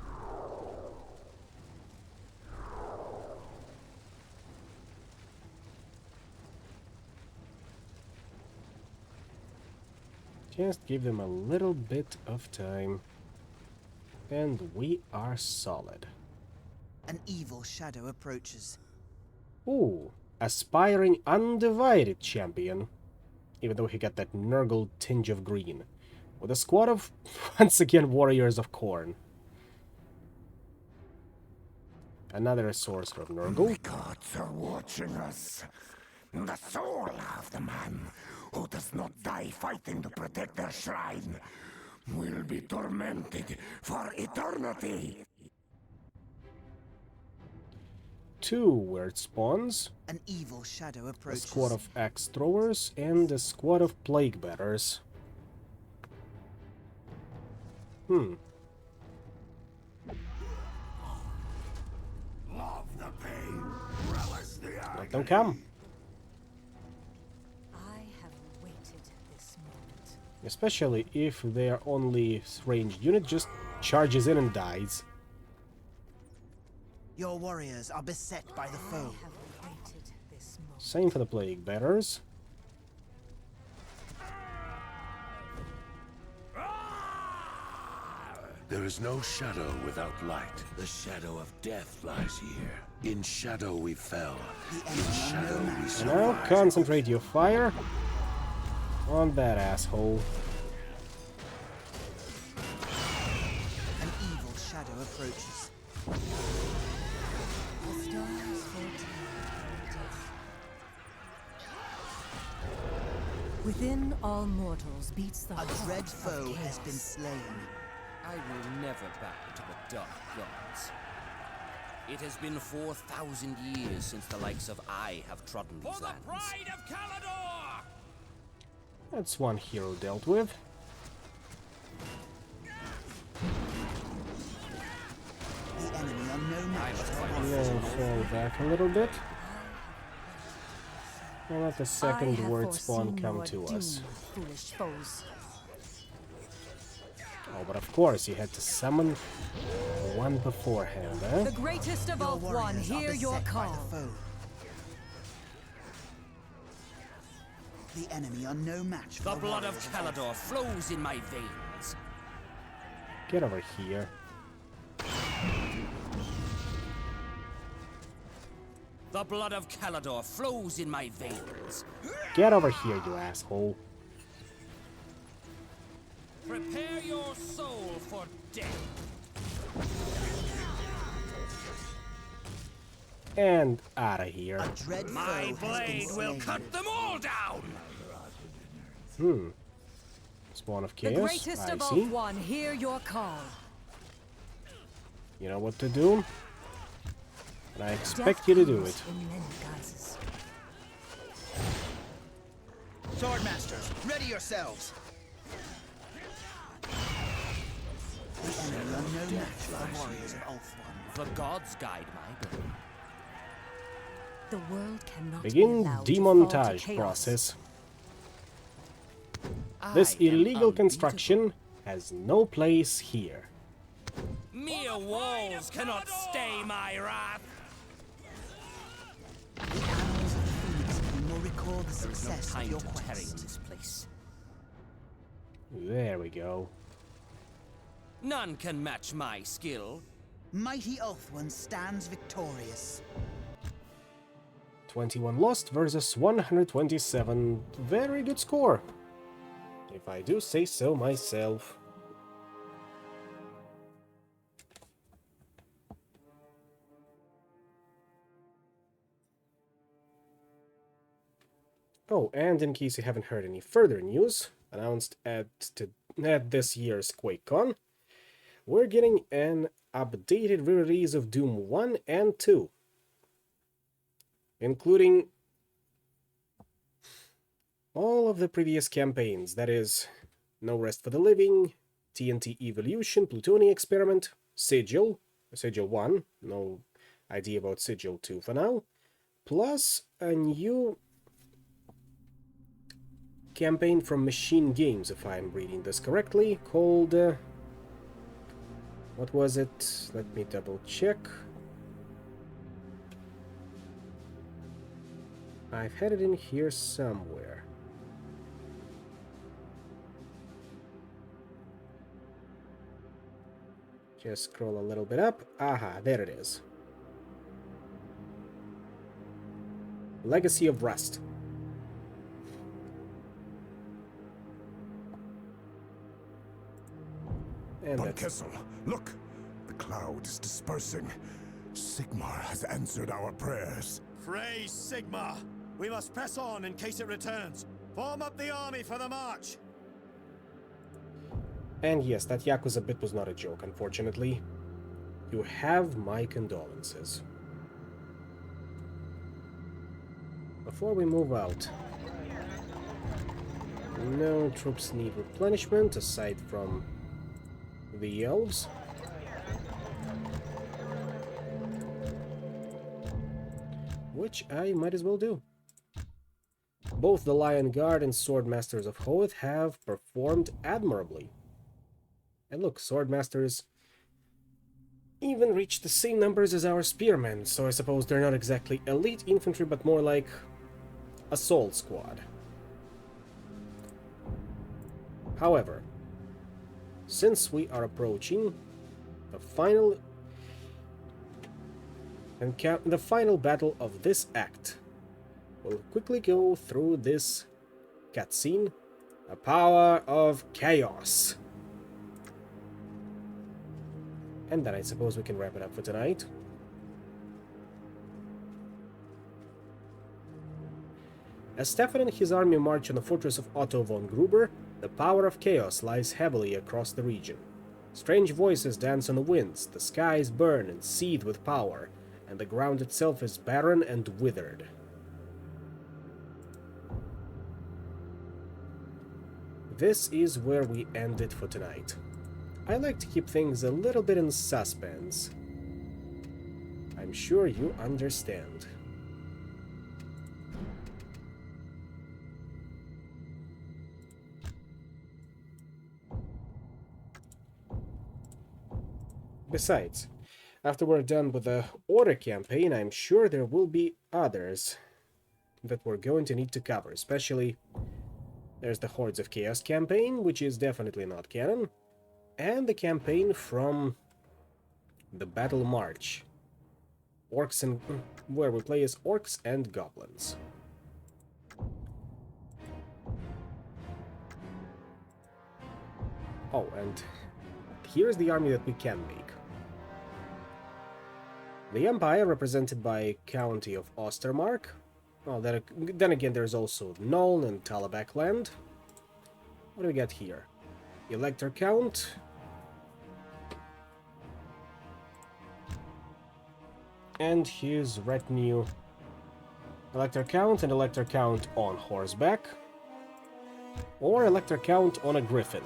Just give them a little bit of time. And we are solid. An evil shadow approaches. Ooh, aspiring undivided champion. Even though he got that Nurgle tinge of green. With a squad of, once again, warriors of Khorne. Another sorcerer of Nurgle. The gods are watching us. The soul of the man who does not die fighting to protect their shrine will be tormented for eternity. 2 weird spawns. An evil shadow A approaches. squad of axe throwers and a squad of plague bearers. Love the pain, relish the agony. Let them come. I have waited this moment. Especially if their only ranged unit just charges in and dies. Your warriors are beset by the foe. I have waited this moment. Same for the plague bearers. There is no shadow without light. The shadow of death lies here. In shadow we fell. In shadow we Now survived. concentrate your fire on that asshole. An evil shadow approaches. The stars foretell. Within all mortals beats the A heart dread of foe has chaos. been slain. I will never bow to the dark gods. It has been 4,000 years since the likes of I have trodden these lands. For the pride of Calador! That's one hero dealt with. The enemy are no match for Now fall back a little bit. And let the second word spawn come to us. Foolish foes. Oh, but of course you had to summon one beforehand, eh? The greatest of all one, warriors are hear your beset by call. the foe. The enemy are no match for The blood of warriors Calador flows in my veins. Get over here. The blood of Calador flows in my veins. Get over here, you asshole. Prepare your soul for death. And out of here. A dread My foe has been blade will slain. cut them all down. Spawn of The chaos. greatest I of all see. one, hear your call. You know what to do. And I expect you to do it. In many guises. Swordmasters, ready yourselves. The enemy are no match for the warriors of Ulthuan. The gods guide my going. The world cannot Begin be allowed to fall to demontage chaos. process. This I am illegal unbeatable. construction has no place here. Mere walls cannot stay my wrath. The annals of the Phoenix King will recall the There is no success of time your to tarry in quest. this place. There we go. None can match my skill. Mighty Ulthuan stands victorious. 21 lost versus 127. Very good score, if I do say so myself. Oh, and in case you haven't heard any further news, announced at this year's QuakeCon, we're getting an updated re-release of Doom 1 and 2, including all of the previous campaigns, that is, No Rest for the Living, TNT Evolution, Plutonian Experiment, Sigil 1, no idea about Sigil 2 for now, plus a new campaign from Machine Games, if I'm reading this correctly, called... what was it? Let me double check. I've had it in here somewhere. Just scroll a little bit up. Aha, there it is. Legacy of Rust. And Von that's... Kessel, look! The cloud is dispersing. Sigmar has answered our prayers. Praise Sigma! We must press on in case it returns. Form up the army for the march! And yes, that Yakuza bit was not a joke, unfortunately. You have my condolences. Before we move out... no troops need replenishment, aside from the elves. Which I might as well do. Both the Lion Guard and Sword Masters of Hoth have performed admirably. And look, Sword Masters even reached the same numbers as our Spearmen, so I suppose they're not exactly elite infantry, but more like assault squad. However, since we are approaching the final battle of this act, we'll quickly go through this cutscene, The Power of Chaos. And then I suppose we can wrap it up for tonight. As Stefan and his army march on the fortress of Otto von Gruber, the power of chaos lies heavily across the region. Strange voices dance on the winds, the skies burn and seethe with power, and the ground itself is barren and withered. This is where we end it for tonight. I like to keep things a little bit in suspense. I'm sure you understand. Besides, after we're done with the Order campaign, I'm sure there will be others that we're going to need to cover, especially there's the Hordes of Chaos campaign, which is definitely not canon, and the campaign from the Battle March, Orcs and where we play as Orcs and Goblins. Oh, and here's the army that we can make. The Empire, represented by County of Ostermark. Well, then again, there's also Nuln and Talabak land. What do we got here? Elector Count. And his retinue. Elector Count and Elector Count on horseback. Or Elector Count on a griffin.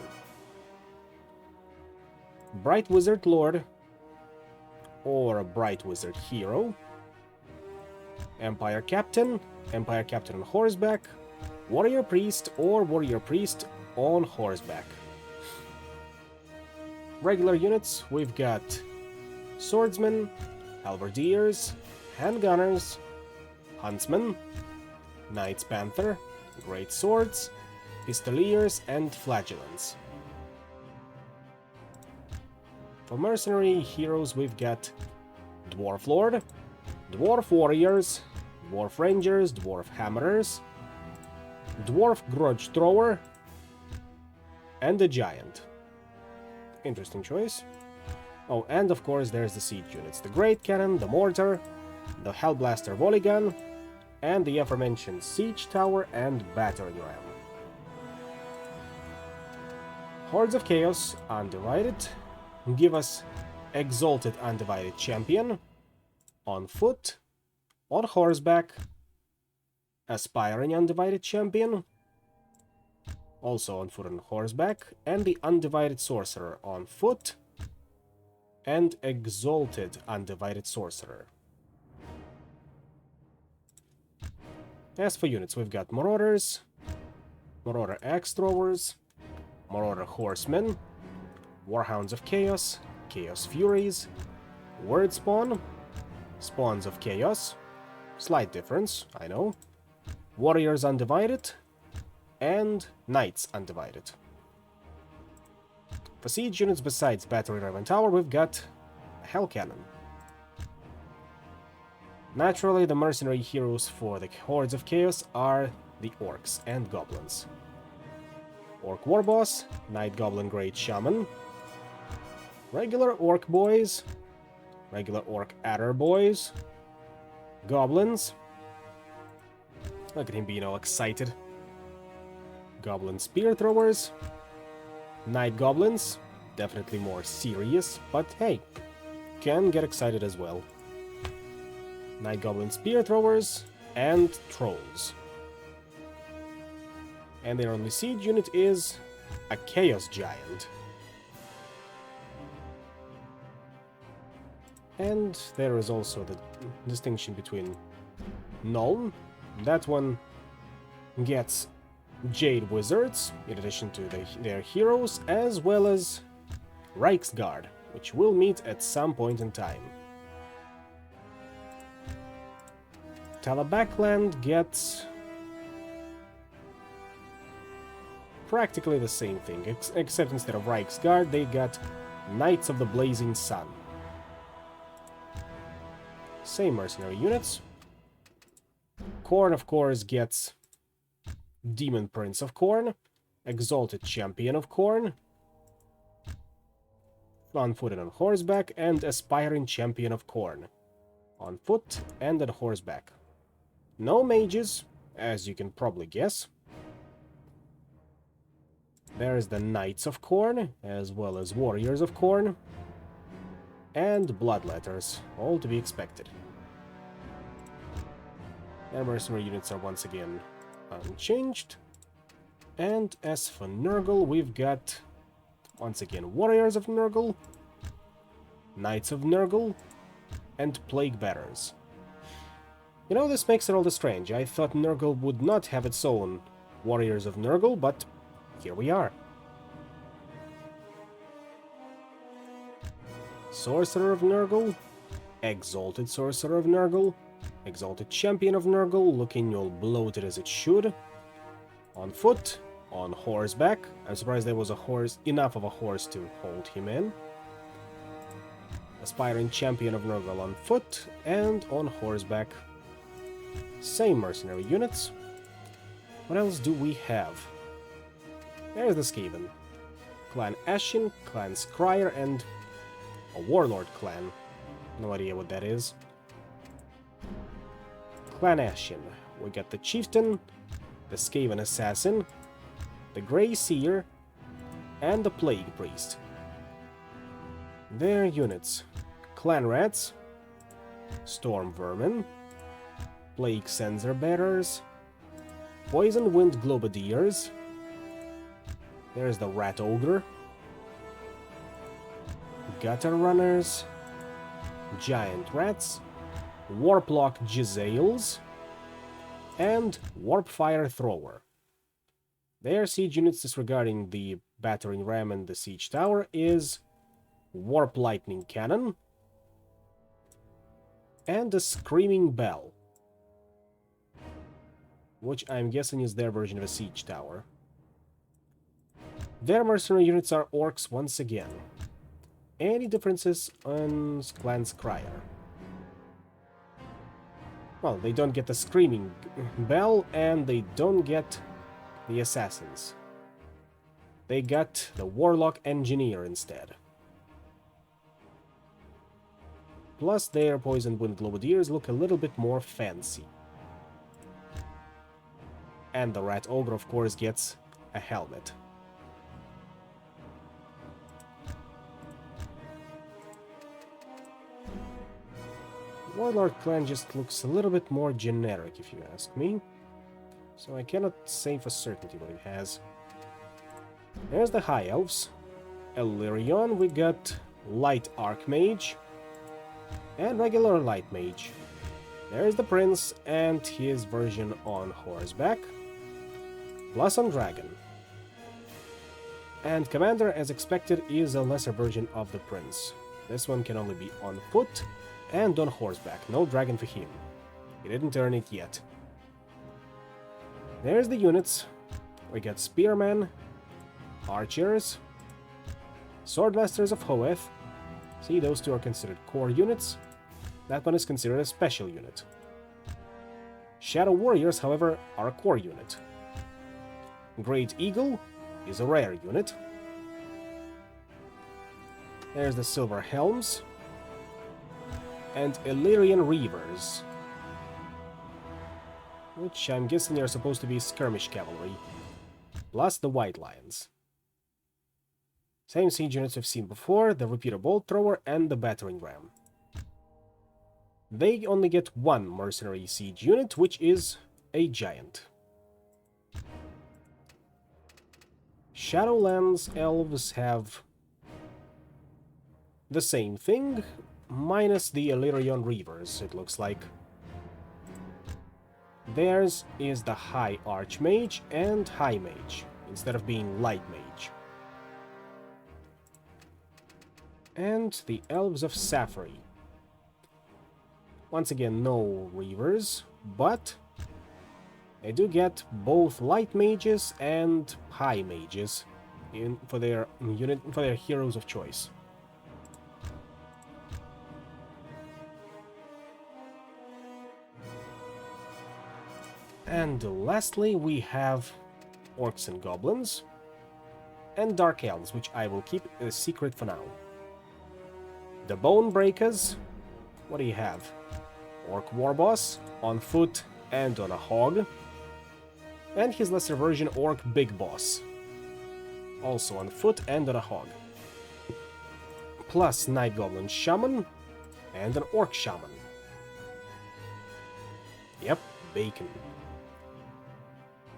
Bright Wizard Lord. Or a Bright Wizard Hero. Empire Captain on horseback, Warrior Priest or Warrior Priest on horseback. regular units, we've got swordsmen, halberdiers, handgunners, huntsmen, knights panther, great swords, pistoliers, and flagellants. For mercenary heroes, we've got dwarf lord, dwarf warriors, dwarf rangers, dwarf hammerers, dwarf grudge thrower, and a giant. Interesting choice. Oh, and of course there's the siege units. The great cannon, the mortar, the hellblaster volley gun, and the aforementioned siege tower and battering ram. Hordes of Chaos, undivided, give us exalted undivided champion, on foot, on horseback, aspiring undivided champion, also on foot and horseback, and the undivided sorcerer on foot, and exalted undivided sorcerer. As for units, we've got marauders, marauder axe throwers, marauder horsemen, warhounds of chaos, chaos furies, word spawn, spawns of chaos, slight difference, I know, warriors undivided, and knights undivided. For siege units besides battery ram and tower, we've got hell cannon. Naturally, the mercenary heroes for the Hordes of Chaos are the orcs and goblins. Orc warboss, Night Goblin Great Shaman, regular orc boys, regular orc adder boys, goblins. Look at him being all excited. Goblin spear throwers, night goblins, definitely more serious, but hey, can get excited as well. Night goblin spear throwers and trolls. And their only siege unit is a chaos giant. And there is also the distinction between Nuln. That one gets Jade Wizards, in addition to their heroes, as well as Reiksguard, which will meet at some point in time. Talabakland gets practically the same thing, except instead of Reiksguard, they got Knights of the Blazing Sun. Same mercenary units. Khorne, of course, gets Demon Prince of Khorne, Exalted Champion of Khorne, on foot and on horseback, and Aspiring Champion of Khorne, on foot and on horseback. No mages, as you can probably guess. There's the Knights of Khorne, as well as Warriors of Khorne, and Bloodletters, all to be expected. Their mercenary units are once again unchanged. And as for Nurgle, we've got, once again, Warriors of Nurgle, Knights of Nurgle, and Plague Bearers. You know, this makes it all the strange. I thought Nurgle would not have its own Warriors of Nurgle, but here we are. Sorcerer of Nurgle, Exalted Sorcerer of Nurgle, Exalted Champion of Nurgle, looking all bloated as it should. On foot, on horseback. I'm surprised there was a horse, enough of a horse to hold him in. Aspiring Champion of Nurgle on foot and on horseback. Same mercenary units. What else do we have? There's the Skaven. Clan Ashen, Clan Scryer, and a Warlord clan. No idea what that is. Clan Ashen. We got the Chieftain, the Skaven Assassin, the Grey Seer, and the Plague Priest. Their units: Clan Rats, Storm Vermin, Plague Censer Bearers, Poison Wind Globadiers. There's the Rat Ogre, Gutter Runners, Giant Rats, Warplock Jezzails, and Warpfire Thrower. Their siege units, disregarding the battering ram and the siege tower, is Warp Lightning Cannon, and a Screaming Bell, which I'm guessing is their version of a siege tower. Their mercenary units are orcs once again. Any differences on Clan's Crier? Well, they don't get the Screaming Bell, and they don't get the Assassins. They got the Warlock Engineer instead. Plus, their Poison Wind Globadiers look a little bit more fancy. And the Rat Ogre, of course, gets a helmet. Warlord clan just looks a little bit more generic, if you ask me. So I cannot say for certainty what it has. There's the High Elves. Illyrion, we got Light Archmage and regular Light Mage. There's the Prince and his version on horseback, plus on dragon. And Commander, as expected, is a lesser version of the Prince. This one can only be on foot and on horseback. No dragon for him. He didn't earn it yet. There's the units. We got Spearmen, Archers, Swordmasters of Hoeth. See, those two are considered core units. That one is considered a special unit. Shadow Warriors, however, are a core unit. Great Eagle is a rare unit. There's the Silver Helms and Illyrian Reavers, which I'm guessing are supposed to be skirmish cavalry, plus the White Lions. Same siege units we've seen before, the Repeater Bolt Thrower and the Battering Ram. They only get one mercenary siege unit, which is a Giant. Shadowlands Elves have the same thing, minus the Illyrian Reavers, it looks like. Theirs is the High Archmage and High Mage, instead of being Light Mage. And the Elves of Safari. Once again, no Reavers, but they do get both Light Mages and High Mages for their heroes of choice. And lastly, we have Orcs and Goblins, and Dark Elves, which I will keep a secret for now. The Bone Breakers, what do you have? Orc Warboss, on foot and on a hog, and his lesser version, Orc Big Boss, also on foot and on a hog. Plus Night Goblin Shaman, and an Orc Shaman. Yep, bacon.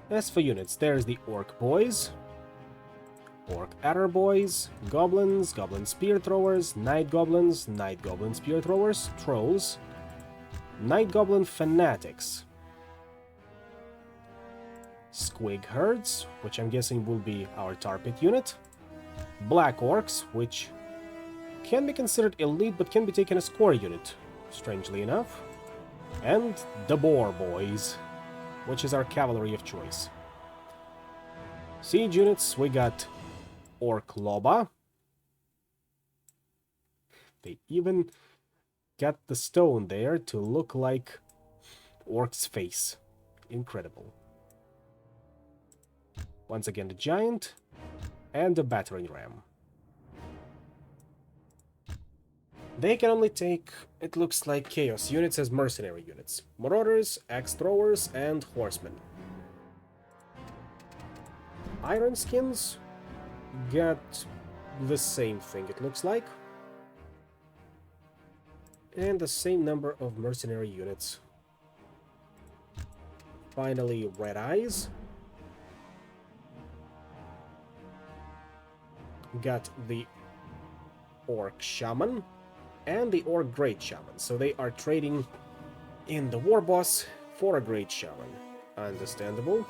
As for units, there's the Orc Boys, Orc Adder Boys, Goblins, Goblin Spear Throwers, Night Goblins, Night Goblin Spear Throwers, Trolls, Night Goblin Fanatics, Squig Herds, which I'm guessing will be our Tar Pit unit, Black Orcs, which can be considered elite but can be taken as core unit, strangely enough, and the Boar Boys, which is our cavalry of choice. Siege units, we got Orc Loba. They even got the stone there to look like Orc's face. Incredible. Once again, the Giant and the Battering Ram. They can only take, it looks like, Chaos units as mercenary units. Marauders, Axe Throwers, and Horsemen. Iron Skins got the same thing, it looks like. And the same number of mercenary units. Finally, Red Eyes. Got the Orc Shaman and the Orc Great Shaman. So they are trading in the War Boss for a Great Shaman. Understandable.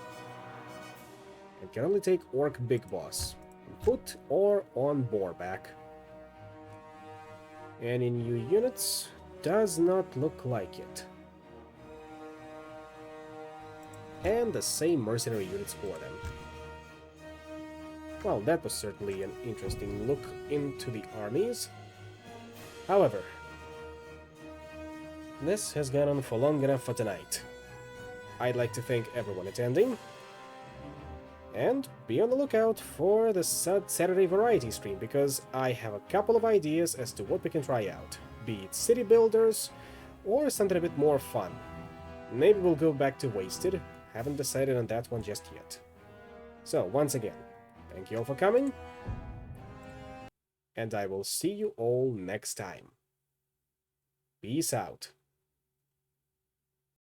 And can only take Orc Big Boss on foot or on boarback. Any new units? Does not look like it. And the same mercenary units for them. Well, that was certainly an interesting look into the armies. However, this has gone on for long enough for tonight. I'd like to thank everyone attending, and be on the lookout for the Saturday variety stream, because I have a couple of ideas as to what we can try out, be it city builders or something a bit more fun. Maybe we'll go back to Wasted, haven't decided on that one just yet. So, once again, thank you all for coming, and I will see you all next time. Peace out.